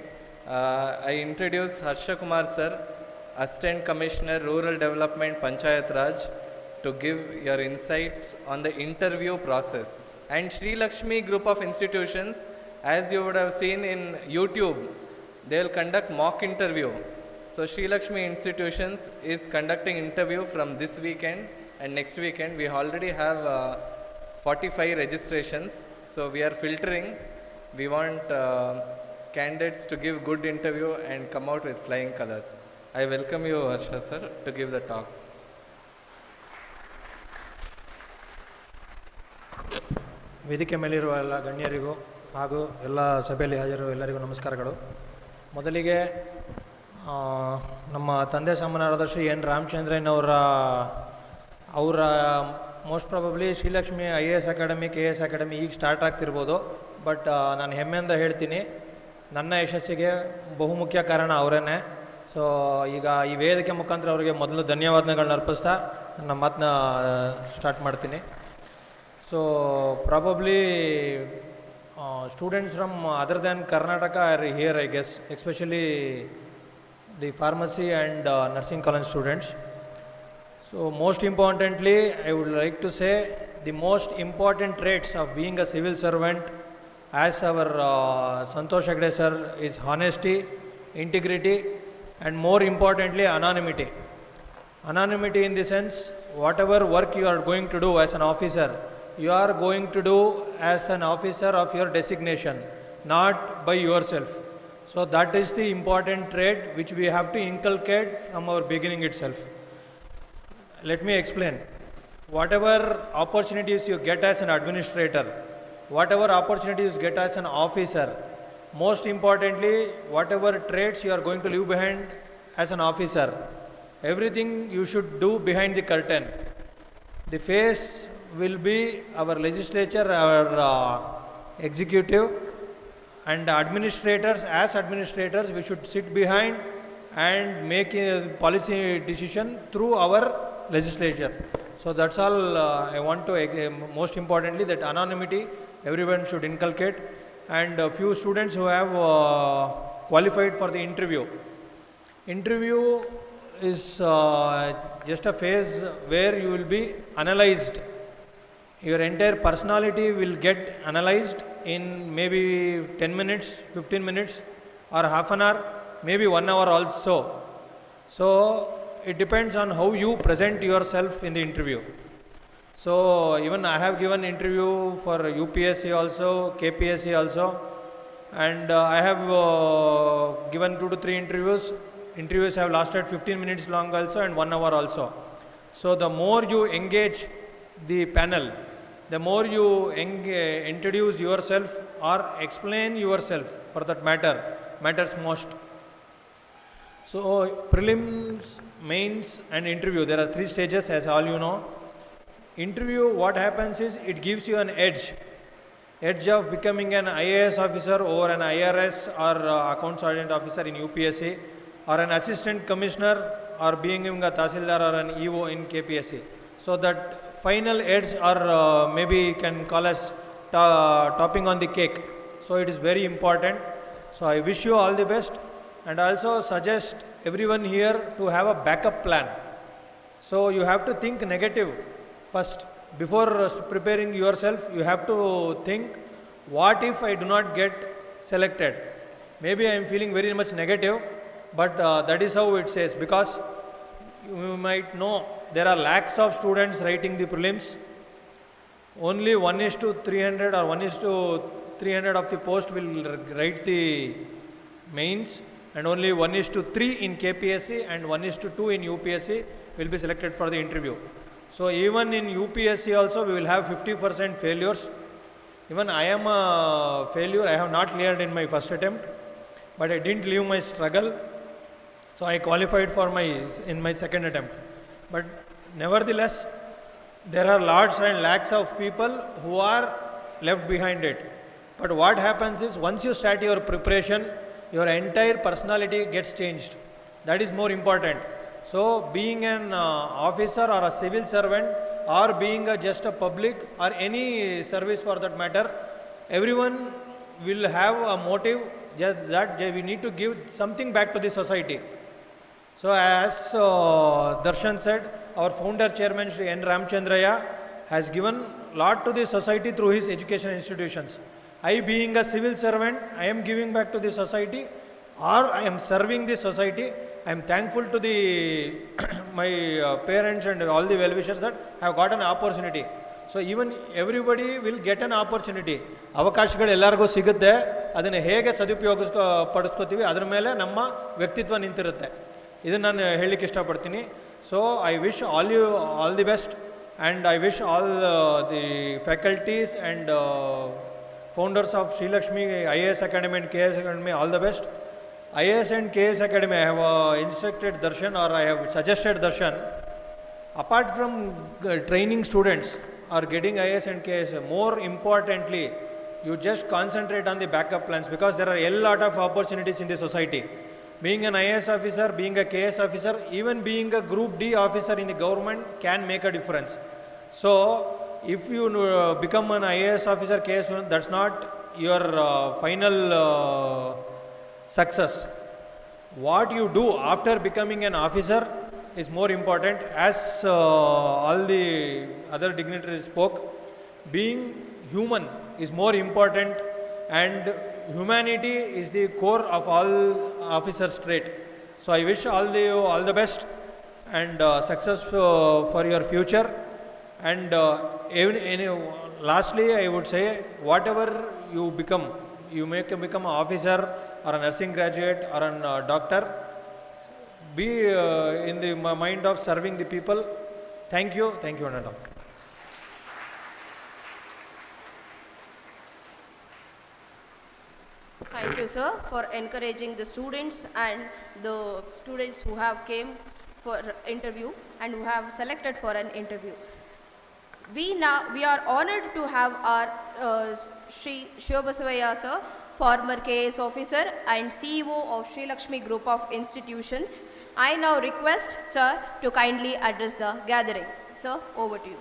I introduce Harsha Kumar sir, Assistant Commissioner Rural Development Panchayat Raj, to give your insights on the interview process. And Sri Lakshmi group of institutions, as you would have seen in YouTube, they will conduct mock interview. So Sri Lakshmi institutions is conducting interview from this weekend and next weekend. We already have 45 registrations. So we are filtering. We want candidates to give good interview and come out with flying colors. I welcome you, Harsha sir, to give the talk. ವೇದಿಕೆ ಮೇಲಿರುವ ಎಲ್ಲ ಗಣ್ಯರಿಗೂ ಹಾಗೂ ಎಲ್ಲ ಸಭೆಯಲ್ಲಿ ಹಾಜರು ಎಲ್ಲರಿಗೂ ನಮಸ್ಕಾರಗಳು. ಮೊದಲಿಗೆ ನಮ್ಮ ತಂದೆ ಸಮಾನರಾದ ಶ್ರೀ ಎನ್ ರಾಮಚಂದ್ರನ್ ಅವರ most probably Srilakshmi IAS academy KS academy ಈಗ ಸ್ಟಾರ್ಟ್ ಆಗ್ತಿರ್ಬೋದು. ಬಟ್ ನಾನು ಹೆಮ್ಮೆಯಿಂದ ಹೇಳ್ತೀನಿ, ನನ್ನ ಯಶಸ್ಸಿಗೆ ಬಹುಮುಖ್ಯ ಕಾರಣ ಅವರೇ. ಸೊ ಈಗ ಈ ವೇದಿಕೆ ಮುಖಾಂತರ ಅವರಿಗೆ ಮೊದಲು ಧನ್ಯವಾದಗಳನ್ನ ಅರ್ಪಿಸ್ತಾ ನನ್ನ ಮಾತನ್ನ ಸ್ಟಾರ್ಟ್ ಮಾಡ್ತೀನಿ. So probably students from other than Karnataka are here, I guess, especially the pharmacy and nursing college students. So most importantly, I would like to say the most important traits of being a civil servant, as our Santosh Hegde sir, is honesty, integrity, and more importantly anonymity. Anonymity in the sense, whatever work you are going to do as an officer, you are going to do as an officer of your designation, not by yourself. So that is the important trait which we have to inculcate from our beginning itself. Let me explain. Whatever opportunities you get as an administrator, whatever opportunities you get as an officer, most importantly, whatever traits you are going to leave behind as an officer, everything you should do behind the curtain. The face will be our legislature, our executive, and administrators. As administrators, we should sit behind and make a policy decision through our legislature. So that's all I want to, most importantly, that anonymity everyone should inculcate. And a few students who have qualified for the interview. Interview is just a phase where you will be analyzed. Your entire personality will get analyzed in maybe 10 minutes, 15 minutes or half an hour. maybe 1 hour also. So it depends on how you present yourself in the interview. So even I have given interview for UPSC also, KPSC also, and I have given 2 to 3 interviews. Interviews have lasted 15 minutes long also and 1 hour also. So the more you engage the panel, the more you introduce yourself or explain yourself, for that matters most. So prelims, mains and interview, there are 3 stages as all you know. Interview, what happens is it gives you an edge of becoming an IAS officer or an IRS or accounts audit officer in UPSC, or an assistant commissioner, or being a Tahsildar or an EO in KPSC. So that final edge, or maybe can call as topping on the cake. So it is very important. So I wish you all the best, and also suggest everyone here to have a backup plan. So you have to think negative first. Before preparing yourself, you have to think, what if I do not get selected? Maybe I am feeling very much negative, but that is how it says, because you might know there are lakhs of students writing the prelims. Only 1:300 or 1:300 of the post will write the mains, and only 1:3 in KPSC and 1:2 in UPSC will be selected for the interview. So even in UPSC also we will have 50% failures. Even I am a failure. I have not cleared in my first attempt, but I didn't leave my struggle. So I qualified for in my second attempt. But nevertheless, there are lots and lakhs of people who are left behind it. But what happens is, once you start your preparation, your entire personality gets changed. That is more important. So being an officer or a civil servant, or being just a public or any service for that matter, everyone will have a motive just that we need to give something back to the society. So as Darshan said, our founder chairman Shri N. Ramchandraya has given lot to the society through his education institutions. I, being a civil servant, I am giving back to the society, or I am serving the society. I am thankful to the my parents and all the well-wishers that have got an opportunity. So even everybody will get an opportunity. ಅವಕಾಶಗಳು ಎಲ್ಲರಿಗೂ ಸಿಗುತ್ತೆ. ಅದನ್ನು ಹೇಗೆ ಪಡಿಸ್ಕೋತೀವಿ ಅದರ ಮೇಲೆ ನಮ್ಮ ವ್ಯಕ್ತಿತ್ವ ನಿಂತಿರುತ್ತೆ. ಇದನ್ನು ನಾನು ಹೇಳಲಿಕ್ಕೆ ಇಷ್ಟಪಡ್ತೀನಿ. So I wish all the best, and I wish all the faculties and founders of Sri Lakshmi IAS Academy and KS Academy all the best. IAS and KS Academy, I have instructed Darshan, or I have suggested Darshan, apart from training students or getting IAS and KS, more importantly, you just concentrate on the backup plans, because there are a lot of opportunities in the society. Being an IAS officer, being a KS officer, even being a Group D officer in the government can make a difference. So if you become an IAS officer, KS, that's not your final success. What you do after becoming an officer is more important. As all the other dignitaries spoke, being human is more important, and humanity is the core of all officers' trait. So I wish all the best and success for your future. And lastly, I would say, whatever you become, you may become an officer or a nursing graduate or a doctor, be in the mind of serving the people. Thank you, one and all. Thank you, sir, for encouraging the students and the students who have came for interview and who have selected for an interview. We are honored to have our Shri Shivabasavaya sir, former KS officer and CEO of Sri Lakshmi Group of Institutions. I now request sir to kindly address the gathering. Sir, over to you.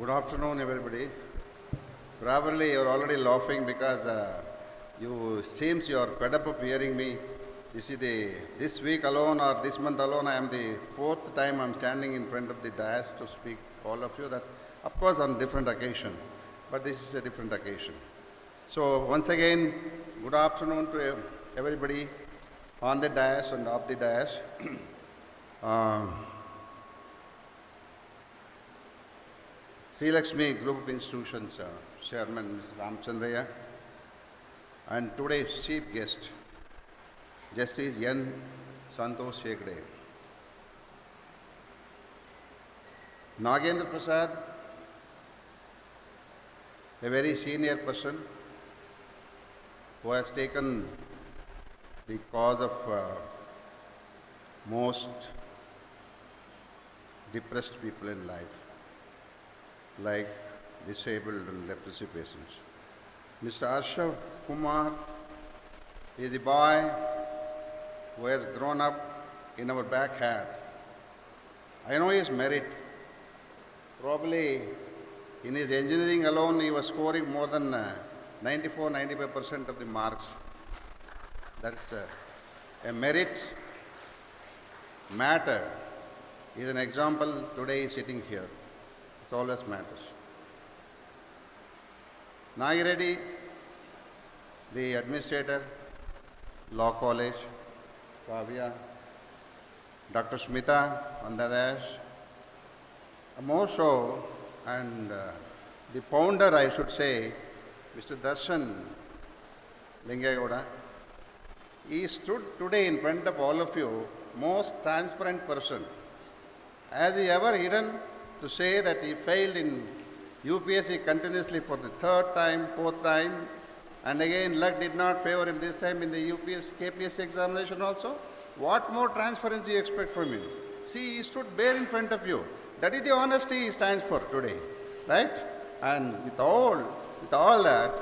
Good afternoon, everybody. Probably you're already laughing because you seems you are fed up of hearing me. This week alone or this month alone, I am the fourth time I'm standing in front of the dais to speak all of you. That, of course, on different occasion, but this is a different occasion. So once again, good afternoon to everybody on the dais and off the dais. Lakshmi Group of Institutions Chairman Mr. Ramchandra and today's chief guest, Justice N. Santosh Hegde. Nagendra Prasad, a very senior person who has taken the cause of most depressed people in life, like disabled and leprosy patients. Mr. Arshav Kumar is the boy who has grown up in our backyard. I know his merit. Probably in his engineering alone, he was scoring more than 94-95% of the marks. That's a merit matter. He is an example. Today he is sitting here. It always matters. Nagiredi, the administrator, Law College, Kavya, Dr. Smita on the dash, more so, and the founder, I should say, Mr. Darshan Lingaygoda. He stood today in front of all of you, most transparent person. Has he ever hidden to say that he failed in UPSC continuously for the third time, fourth time, and again luck did not favor him this time in the KPSC examination also? What more transparency you expect from him? See, he stood bare in front of you. That is the honesty he stands for today, right? And with all that,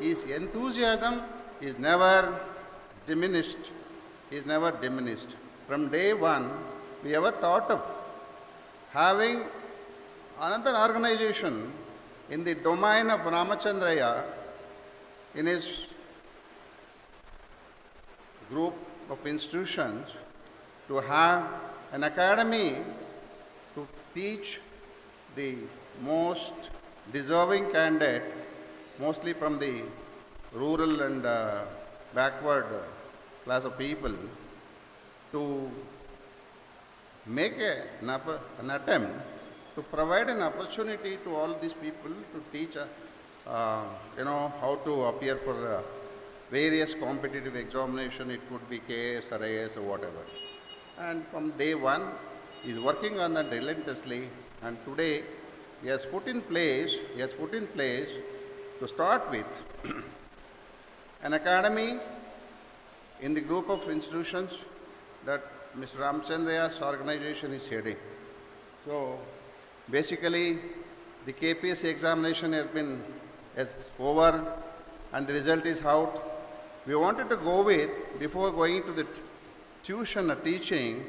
his enthusiasm is never diminished. He is never diminished. From day one, we ever thought of having another organization in the domain of Ramachandraya in his group of institutions to have an academy to teach the most deserving candidate, mostly from the rural and backward class of people, to make an attempt to provide an opportunity to all these people to teach, how to appear for various competitive examination. It could be KS or IAS or whatever. And from day one, he is working on that relentlessly. And today, he has put in place to start with an academy in the group of institutions that Mr. Ramchandra's organization is heading. So basically, the KPSC examination is over and the result is out. We wanted to go with, before going to the tuition or teaching,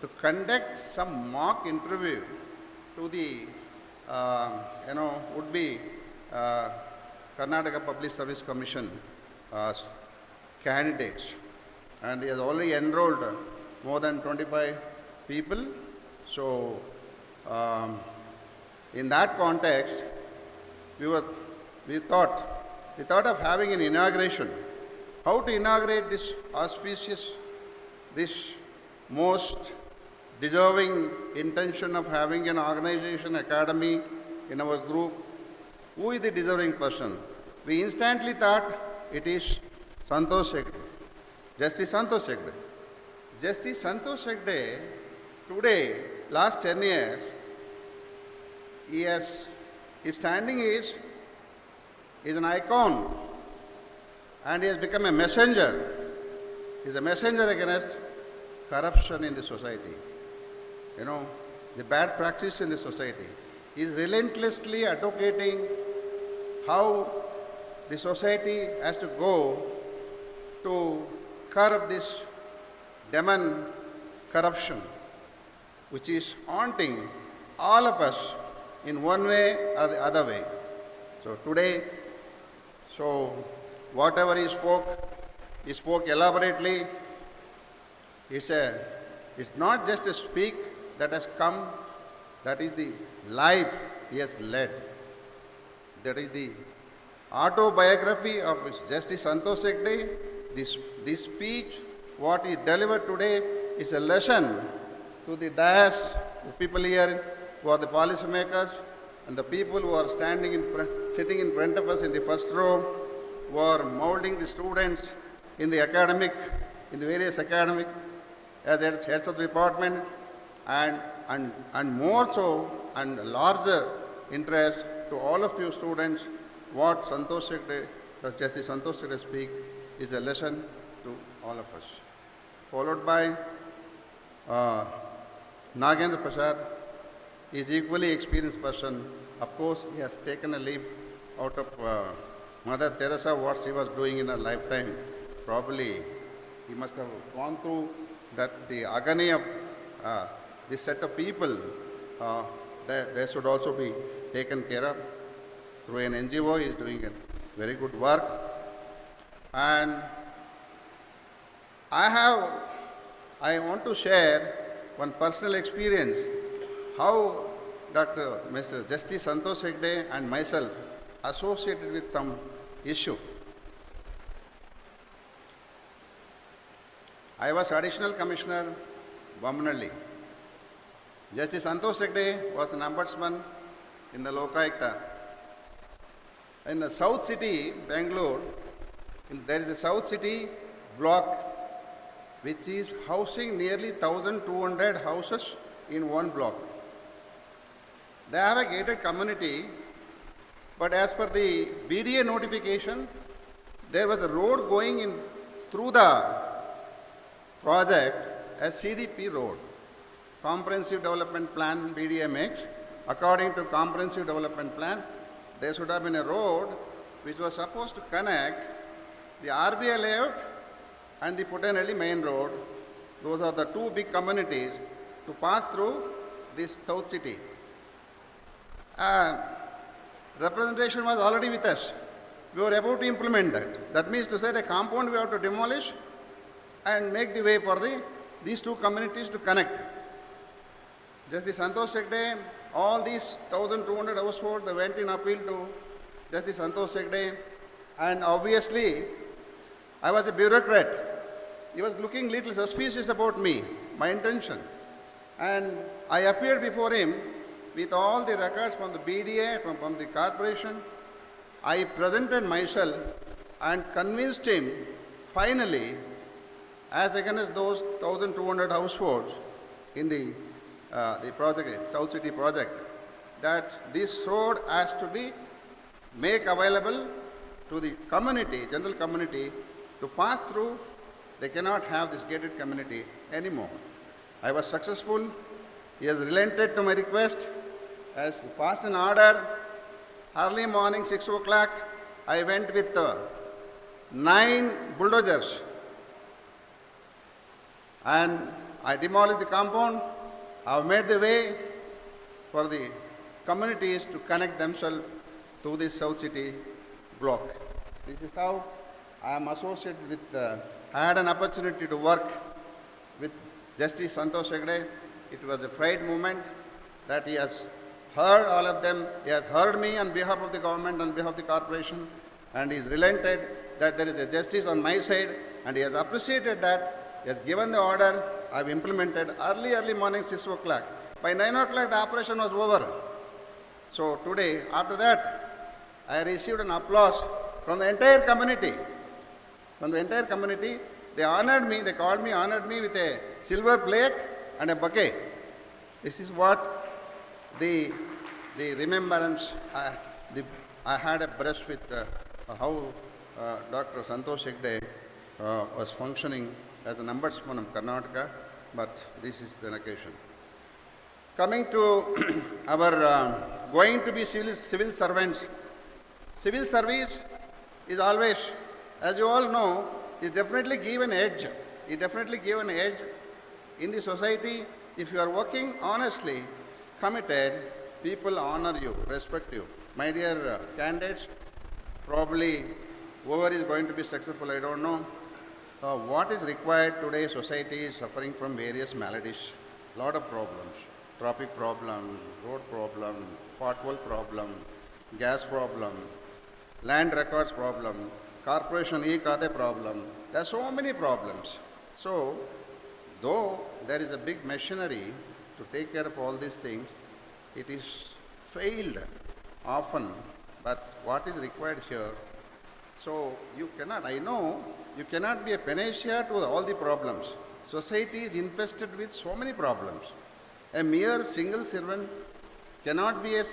to conduct some mock interview to the, would-be Karnataka Public Service Commission candidates. And he has already enrolled more than 25 people. So in that context, we thought of having an inauguration. How to inaugurate this auspicious, this most deserving intention of having an organization, academy in our group. Who is the deserving person? We instantly thought it is Santosh Hegde, Justice Santosh Hegde. Justice Santosh Hegde, today, last 10 years, his standing is an icon, and he has become a messenger. He is a messenger against corruption in the society. The bad practice in the society. He is relentlessly advocating how the society has to go to curb this demon corruption, which is haunting all of us in one way or the other way. So today, so whatever he spoke elaborately. It's not just a speak that has come, that is the life he has led. That is the autobiography of Justice Santosh Hegde. This speech, what he delivered today, is a lesson to the dais, the people here who are the policymakers, and the people who are sitting in front of us in the first row, who are molding the students in the various academic, as heads of the department, and more so and larger interest to all of you students, what Santosh Hegde, Justice Santosh Hegde speak is a lesson to all of us. Followed by Nagendra Prasad. He is equally experienced person. Of course, he has taken a leaf out of Mother Teresa, what she was doing in her lifetime. Probably he must have gone through that the agony of this set of people, they should also be taken care of. Through an NGO, he is doing a very good work. And I want to share one personal experience, how Mr. Justice Santosh Hegde and myself associated with some issue. I was Additional Commissioner, Bammanalli. Justice Santosh Hegde was an ombudsman in the Lokayukta. In the South City, Bangalore, there is a South City block which is housing nearly 1,200 houses in one block. They have a gated community, but as per the BDA notification, there was a road going in through the project as CDP road, Comprehensive Development Plan BDA makes. According to Comprehensive Development Plan, there should have been a road which was supposed to connect the RBI layout and the Putanelli main road. Those are the two big communities to pass through this South City. Representation was already with us. We were about to implement that. That means to say the compound we have to demolish and make the way for these two communities to connect. Justice Santosh Hegde, all these 1,200 households, they went in appeal to Justice Santosh Hegde, and obviously I was a bureaucrat. He was looking little suspicious about me, my intention. And I appeared before him with all the records from the BDA, from the corporation. I presented myself and convinced him finally, as against those 1,200 households in the project, South City project, that this road has to be made available to the community, general community, to pass through. They cannot have this gated community anymore. I was successful. He has relented to my request, has passed an order. Early morning, 6 o'clock, I went with 9 bulldozers and I demolished the compound. I have made the way for the communities to connect themselves to this South City block. This is how I am associated with, I had an opportunity to work with Justice Santosh Hegde. It was a pride moment that he has heard all of them. He has heard me on behalf of the government, on behalf of the corporation, and he has relented that there is a justice on my side, and he has appreciated that. He has given the order. I have implemented early morning, 6 o'clock. By 9 o'clock, the operation was over. So today, after that, I received an applause from the entire community. From the entire community, they honored me, they called me, honored me with a silver plate and a bouquet. This is what the remembrance I had a brush with how Dr. Santosh Hegde was functioning as an ombudsman of Karnataka, but this is the occasion. Coming to our going to be civil servants, civil service is always, as you all know, is definitely give an edge. It definitely give an edge in the society. If you are working honestly, committed, people honor you, respect you. My dear candidates, probably whoever is going to be successful, I don't know. What is required today, society is suffering from various maladies, lot of problems, traffic problem, road problem, pothole problem, gas problem, land records problem, corporation e-khate problem. There are so many problems. So, though there is a big machinery to take care of all these things, it is failed often, but what is required here? So you cannot, I know, you cannot be a panacea to all the problems. Society is infested with so many problems. A mere single servant cannot be a,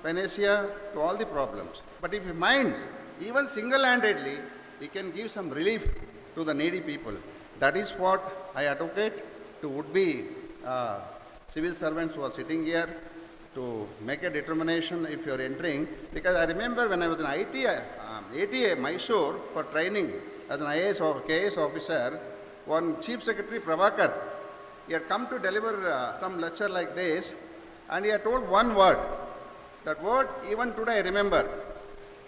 panacea to all the problems. But if he minds, even single-handedly, he can give some relief to the needy people. That is what I advocate to would-be civil servants who are sitting here, to make a determination if you are entering. Because I remember when I was in ATA Mysore for training as an IAS or KS officer, one Chief Secretary Prabhakar, he had come to deliver some lecture like this, and he had told one word. That word, even today I remember.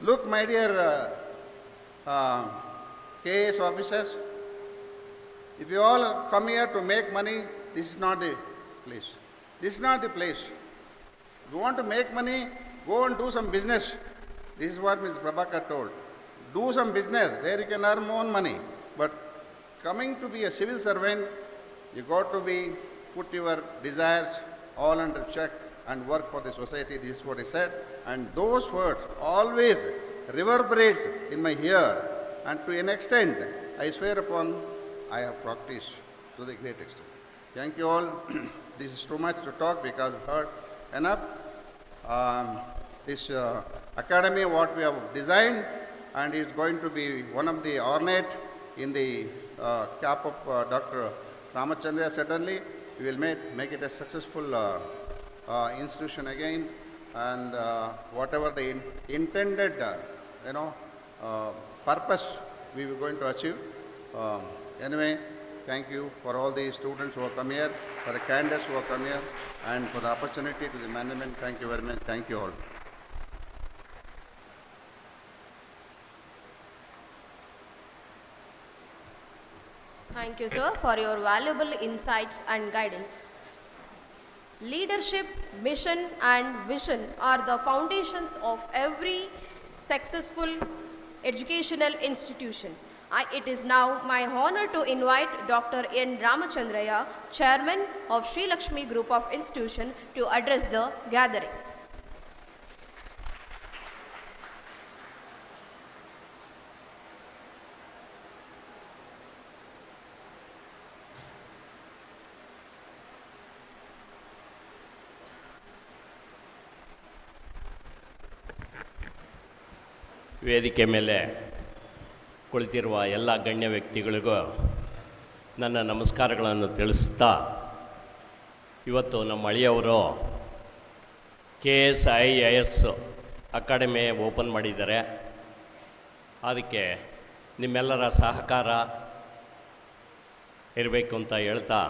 Look, my dear KS officers, if you all come here to make money, this is not the place. This is not the place. If you want to make money, go and do some business. This is what Mr. Prabhakar told. Do some business where you can earn more money. But coming to be a civil servant, you got to be, put your desires all under check and work for the society. This is what he said. And those words always reverberates in my ear. And to an extent, I swear upon, I have practiced to the great extent. Thank you all. This is too much to talk because I've heard enough. This academy, what we have designed, and is going to be one of the ornate in the cap of Dr. Ramachandra. Certainly, we will make it a successful institution again, and whatever the intended, purpose we were going to achieve. Anyway, thank you for all the students who have come here, for the candidates who have come here, and for the opportunity to the management. Thank you very much. Thank you all. Thank you, sir, for your valuable insights and guidance. Leadership, mission, and vision are the foundations of every successful educational institution. It is now my honor to invite Dr. N. Ramachandraya, Chairman of Sri Lakshmi Group of Institution, to address the gathering. ವೇದಿಕೆ ಮೇಲೆ ಕುಳಿತಿರುವ ಎಲ್ಲ ಗಣ್ಯ ವ್ಯಕ್ತಿಗಳಿಗೂ ನನ್ನ ನಮಸ್ಕಾರಗಳನ್ನು ತಿಳಿಸ್ತಾ, ಇವತ್ತು ನಮ್ಮ ಅಳಿಯವರು KSIIS ಅಕಾಡೆಮಿ ಓಪನ್ ಮಾಡಿದ್ದಾರೆ. ಅದಕ್ಕೆ ನಿಮ್ಮೆಲ್ಲರ ಸಹಕಾರ ಇರಬೇಕು ಅಂತ ಹೇಳ್ತಾ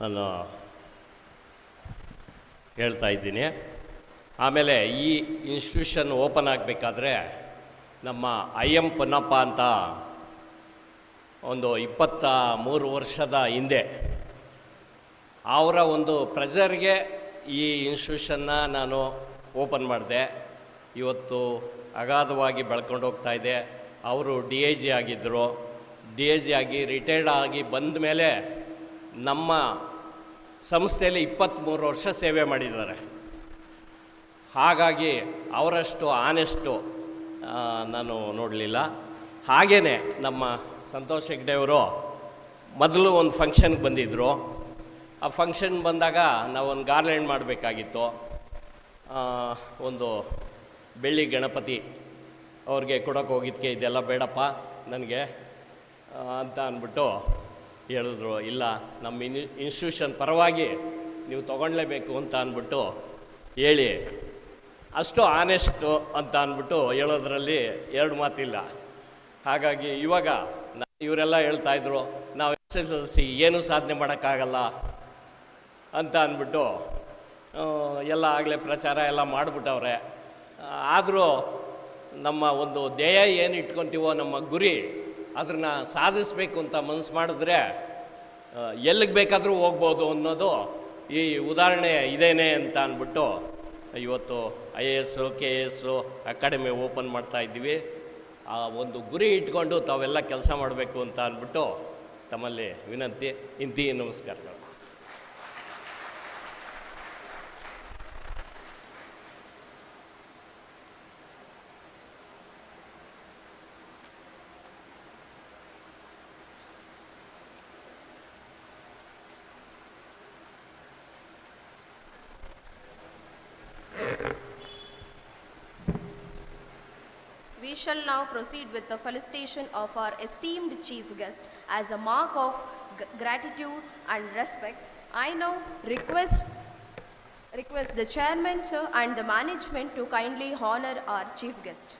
ನಾನು ಹೇಳ್ತಾ ಇದ್ದೀನಿ. ಆಮೇಲೆ ಈ ಇನ್ಸ್ಟಿಟ್ಯೂಷನ್ ಓಪನ್ ಆಗಬೇಕಾದ್ರೆ ನಮ್ಮ IM ಪೊನ್ನಪ್ಪ ಅಂತ ಒಂದು 23 ವರ್ಷದ ಹಿಂದೆ ಅವರ ಒಂದು ಪ್ರೆಷರ್ಗೆ ಈ ಇನ್ಸ್ಟಿಟ್ಯೂಷನ್ನ ನಾನು ಓಪನ್ ಮಾಡಿದೆ. ಇವತ್ತು ಅಗಾಧವಾಗಿ ಬೆಳ್ಕೊಂಡು ಹೋಗ್ತಾ ಇದೆ. ಅವರು DIG ಆಗಿದ್ದರು. DIG ಆಗಿ ರಿಟೈರ್ಡ್ ಆಗಿ ಬಂದ ಮೇಲೆ ನಮ್ಮ ಸಂಸ್ಥೆಯಲ್ಲಿ 23 ವರ್ಷ ಸೇವೆ ಮಾಡಿದ್ದಾರೆ. ಹಾಗಾಗಿ ಅವರಷ್ಟು ಆನೆಸ್ಟು ನಾನು ನೋಡಲಿಲ್ಲ. ಹಾಗೆಯೇ ನಮ್ಮ ಸಂತೋಷ್ ಹೆಗ್ಡೆಯವರು ಮೊದಲು ಒಂದು ಫಂಕ್ಷನ್ಗೆ ಬಂದಿದ್ದರು. ಆ ಫಂಕ್ಷನ್ ಬಂದಾಗ ನಾವೊಂದು ಗಾರ್ಲ್ಯಾಂಡ್ ಮಾಡಬೇಕಾಗಿತ್ತು. ಒಂದು ಬೆಳ್ಳಿ ಗಣಪತಿ ಅವ್ರಿಗೆ ಕೊಡೋಕೆ ಹೋಗಿದ್ದಕ್ಕೆ ಇದೆಲ್ಲ ಬೇಡಪ್ಪ ನನಗೆ ಅಂತ ಅಂದ್ಬಿಟ್ಟು ಹೇಳಿದ್ರು. ಇಲ್ಲ, ನಮ್ಮ ಇನ್ಸ್ಟಿಟ್ಯೂಷನ್ ಪರವಾಗಿ ನೀವು ತೊಗೊಳ್ಲೇಬೇಕು ಅಂತ ಅಂದ್ಬಿಟ್ಟು ಹೇಳಿ, ಅಷ್ಟು ಆನೆಸ್ಟು ಅಂತ ಅಂದ್ಬಿಟ್ಟು ಹೇಳೋದ್ರಲ್ಲಿ ಎರಡು ಮಾತಿಲ್ಲ. ಹಾಗಾಗಿ ಇವಾಗ ಇವರೆಲ್ಲ ಹೇಳ್ತಾಯಿದ್ರು, ನಾವು SSLC ಏನೂ ಸಾಧನೆ ಮಾಡೋಕ್ಕಾಗಲ್ಲ ಅಂತ ಅಂದ್ಬಿಟ್ಟು ಎಲ್ಲ ಆಗಲೇ ಪ್ರಚಾರ ಎಲ್ಲ ಮಾಡಿಬಿಟ್ಟವ್ರೆ. ಆದರೂ ನಮ್ಮ ಒಂದು ಧ್ಯೇಯ ಏನು ಇಟ್ಕೊತೀವೋ, ನಮ್ಮ ಗುರಿ, ಅದನ್ನು ಸಾಧಿಸಬೇಕು ಅಂತ ಮನಸ್ಸು ಮಾಡಿದ್ರೆ ಎಲ್ಲಿಗೆ ಬೇಕಾದರೂ ಹೋಗ್ಬೋದು ಅನ್ನೋದು ಈ ಉದಾಹರಣೆ ಇದೇನೆ ಅಂತ ಅಂದ್ಬಿಟ್ಟು ಇವತ್ತು IAS KS ಅಕಾಡೆಮಿ ಓಪನ್ ಮಾಡ್ತಾ ಇದ್ದೀವಿ. ಆ ಒಂದು ಗುರಿ ಇಟ್ಕೊಂಡು ತಾವೆಲ್ಲ ಕೆಲಸ ಮಾಡಬೇಕು ಅಂತ ಅಂದ್ಬಿಟ್ಟು ತಮ್ಮಲ್ಲಿ ವಿನಂತಿ. ಇಂತಿ ನಮಸ್ಕಾರಗಳು. We shall now proceed with the felicitation of our esteemed chief guest. As a mark of gratitude and respect, I now request the chairman, sir, and the management to kindly honor our chief guest.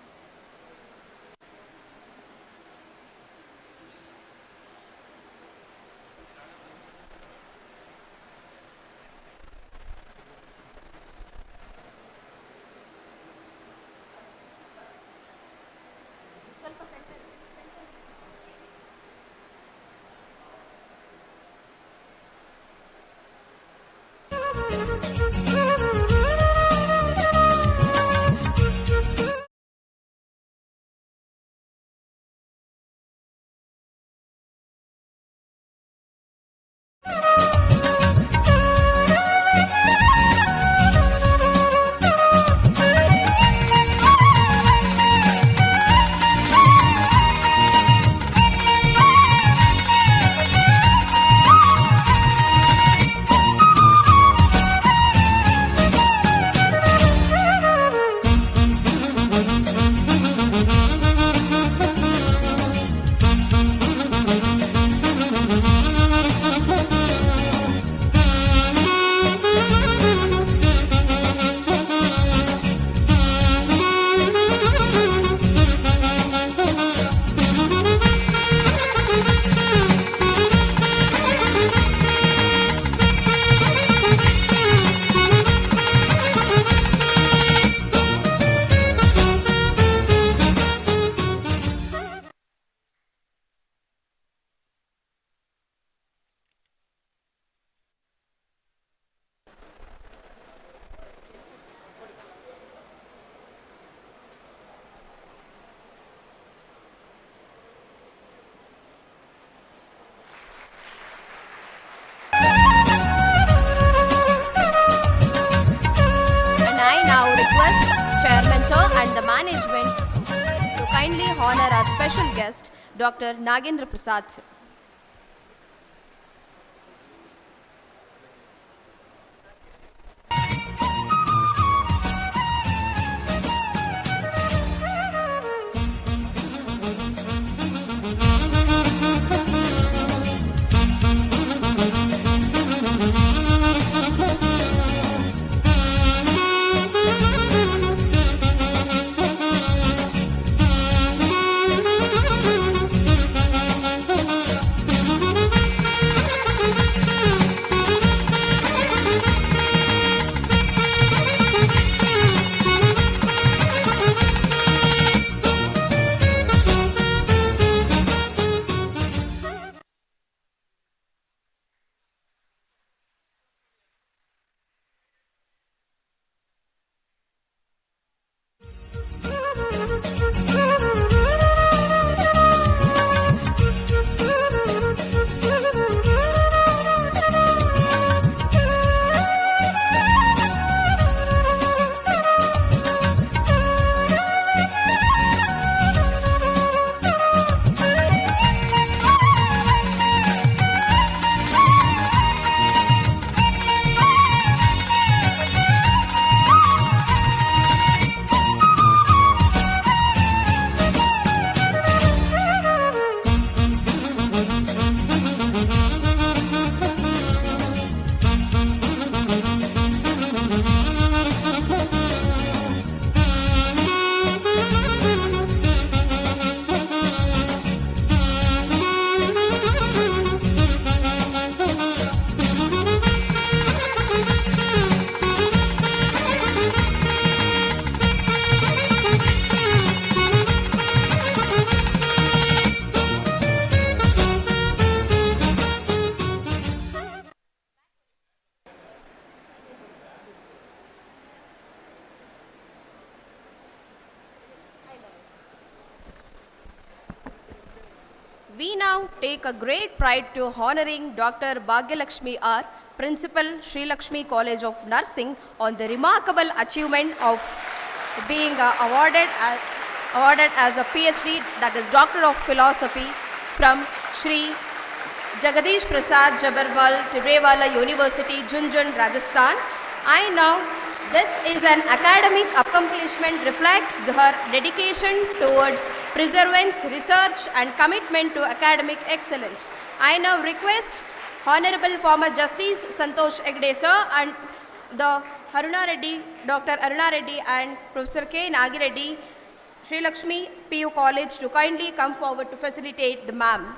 Honor our special guest, Dr. Nagendra Prasad. We now take a great pride to honoring Dr. Bhagyalakshmi R., Principal, Sri Lakshmi College of Nursing, on the remarkable achievement of being awarded as a PhD, that is Doctor of Philosophy, from Sri Jagadish Prasad Jabbarwal, Tibrewala University, Junjun, Rajasthan. This is an academic accomplishment reflects her dedication towards perseverance, research and commitment to academic excellence. I now request Honorable former Justice Santosh Hegde sir and the Dr. Aruna Reddy and Professor K. Nagireddy, Sri Lakshmi PU College, to kindly come forward to facilitate the ma'am.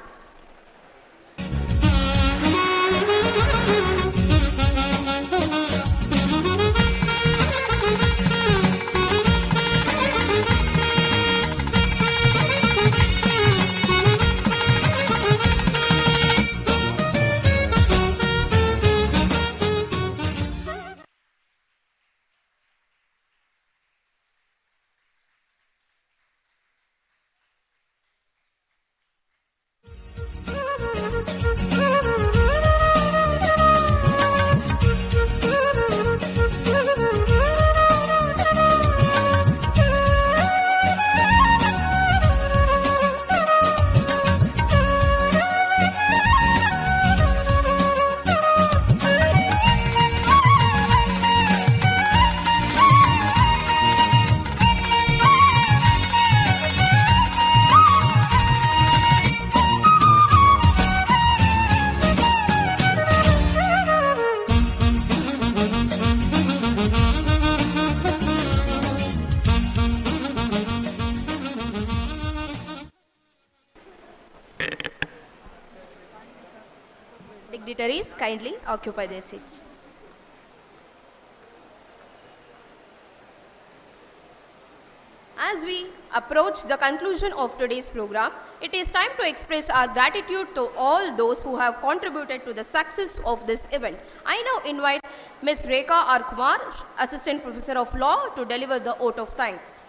Dignitaries, kindly occupy their seats. As we approach the conclusion of today's program, it is time to express our gratitude to all those who have contributed to the success of this event. I now invite Ms. Rekha R. Kumar, Assistant Professor of Law, to deliver the oath of thanks.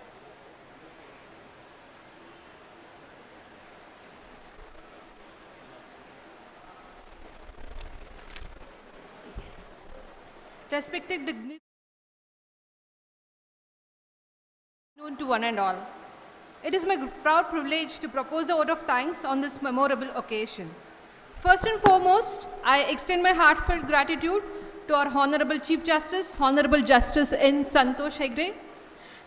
Respected dignitaries, known to one and all. It is my proud privilege to propose the vote of thanks on this memorable occasion. First and foremost, I extend my heartfelt gratitude to our Honorable Chief Justice, Honorable Justice N. Santosh Hegde,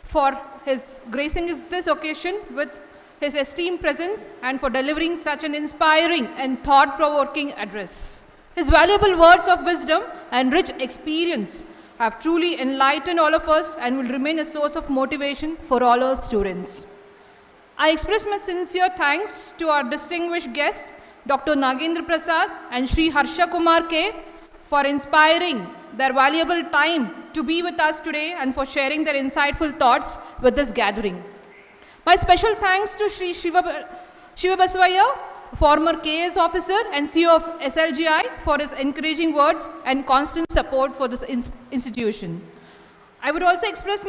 for his gracing this occasion with his esteemed presence and for delivering such an inspiring and thought-provoking address. His valuable words of wisdom and rich experience have truly enlightened all of us and will remain a source of motivation for all our students. I express my sincere thanks to our distinguished guests, Dr. Nagendra Prasad and Sri Harsha Kumar K, for inspiring their valuable time to be with us today and for sharing their insightful thoughts with this gathering. My special thanks to Sri Shiva Basavaya, former KS officer and CEO of SLGI, for his encouraging words and constant support for this institution. I would also express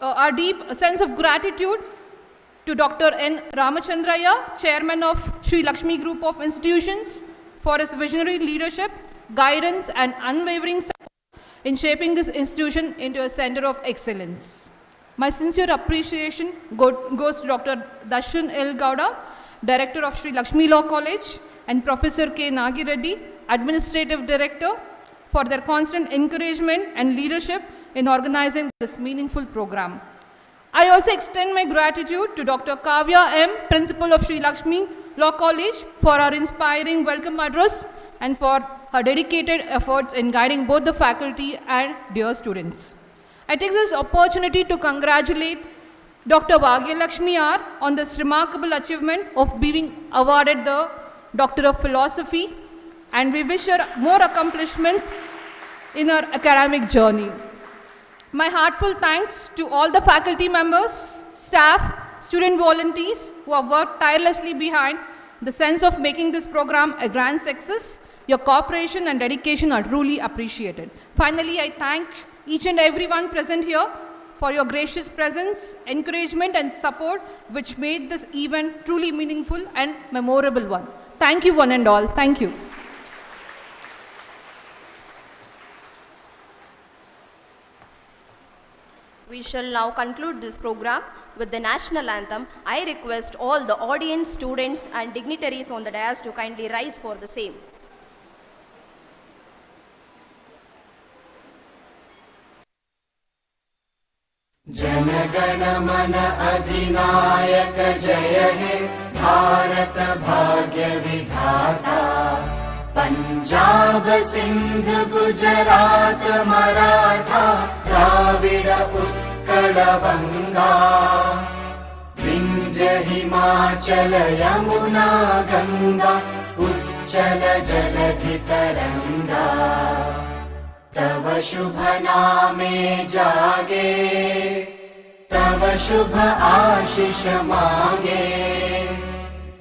our deep sense of gratitude to Dr. N. Ramachandraya, Chairman of Sri Lakshmi Group of Institutions, for his visionary leadership, guidance and unwavering support in shaping this institution into a center of excellence. My sincere appreciation goes to Dr. Darshan L. Gowda, Director of Sri Lakshmi Law College, and Professor K. Nagireddy, Administrative Director, for their constant encouragement and leadership in organizing this meaningful program. I also extend my gratitude to Dr. Kavya M., Principal of Sri Lakshmi Law College, for her inspiring welcome address and for her dedicated efforts in guiding both the faculty and dear students. I take this opportunity to congratulate Dr. Bhagyalakshmi R. on this remarkable achievement of being awarded the Doctor of Philosophy, and we wish her more accomplishments in her academic journey. My heartfelt thanks to all the faculty members, staff, student volunteers who have worked tirelessly behind the sense of making this program a grand success. Your cooperation and dedication are truly appreciated. Finally, I thank each and everyone present here for your gracious presence, encouragement and support which made this event truly meaningful and memorable one. Thank you one and all. Thank you. We shall now conclude this program with the national anthem. I request all the audience, students and dignitaries on the dais to kindly rise for the same. जनगण मन अधिनायक जय हे भारत भाग्य विधाता पंजाब सिंध गुजरात मराठा द्राविड उत्कल बंगा विंध्य हिमाचल यमुना गंगा उच्चल जलधि तरंगा तव शुभ नामे जागे तव शुभ आशीष मांगे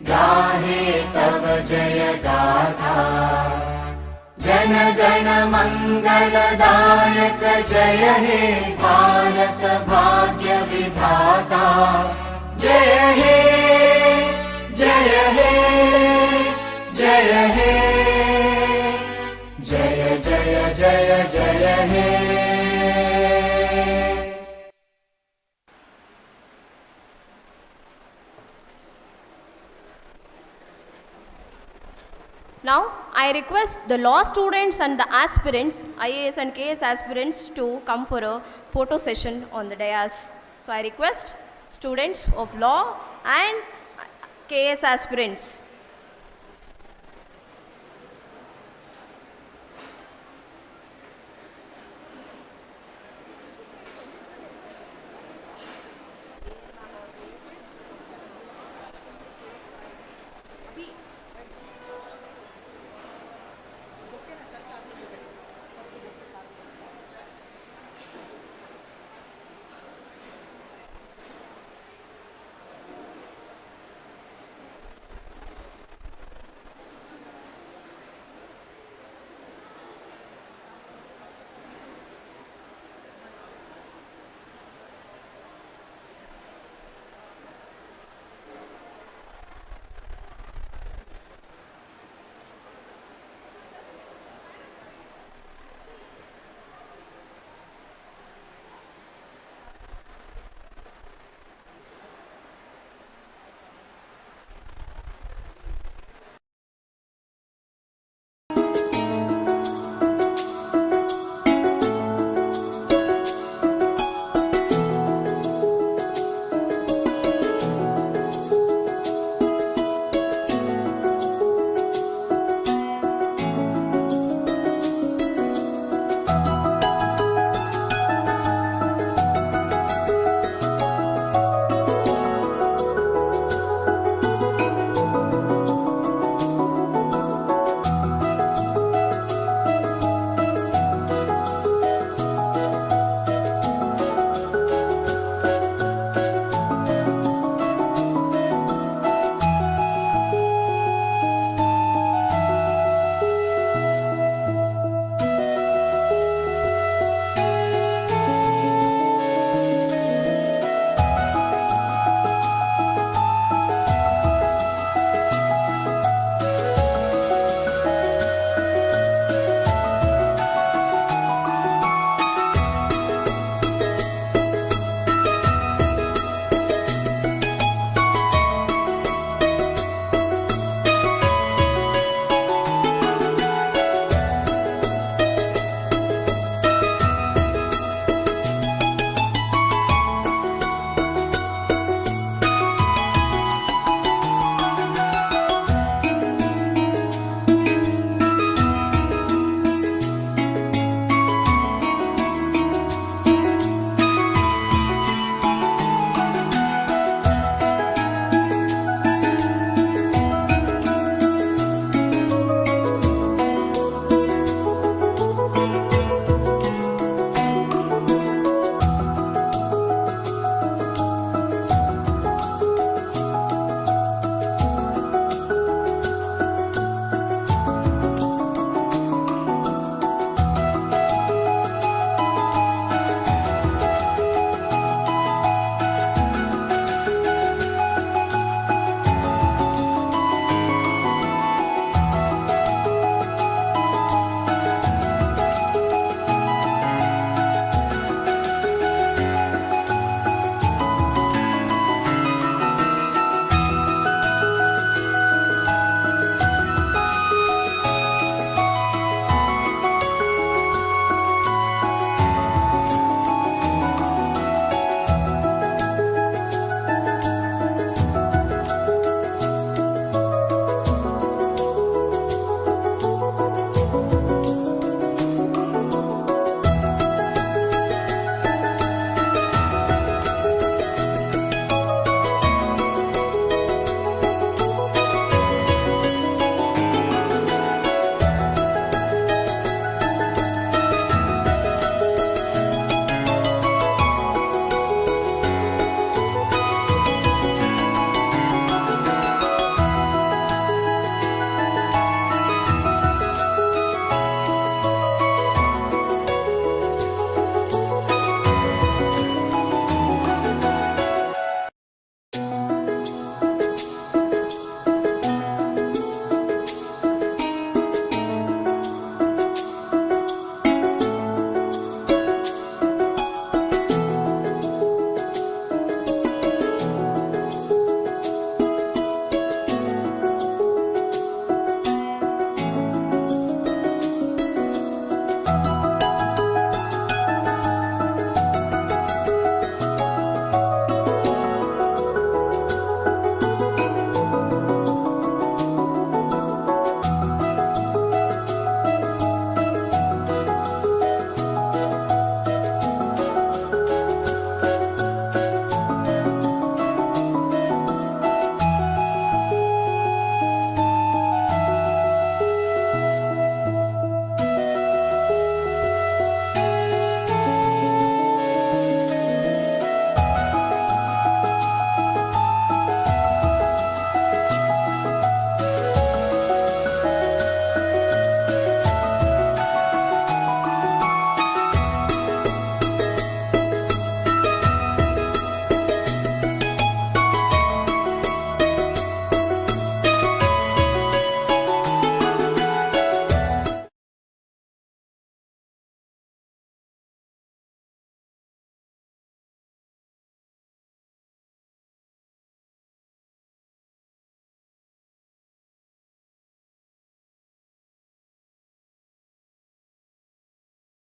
गाहे तव जय गाथा जन गण मंगलदायक जय हे भारत भाग्य विधाता जय हे जय हे जय हे जय जय जय जय हे Now, I request the law students and the aspirants, IAS and KS aspirants to come for a photo session on the dais. So, I request students of law and KS aspirants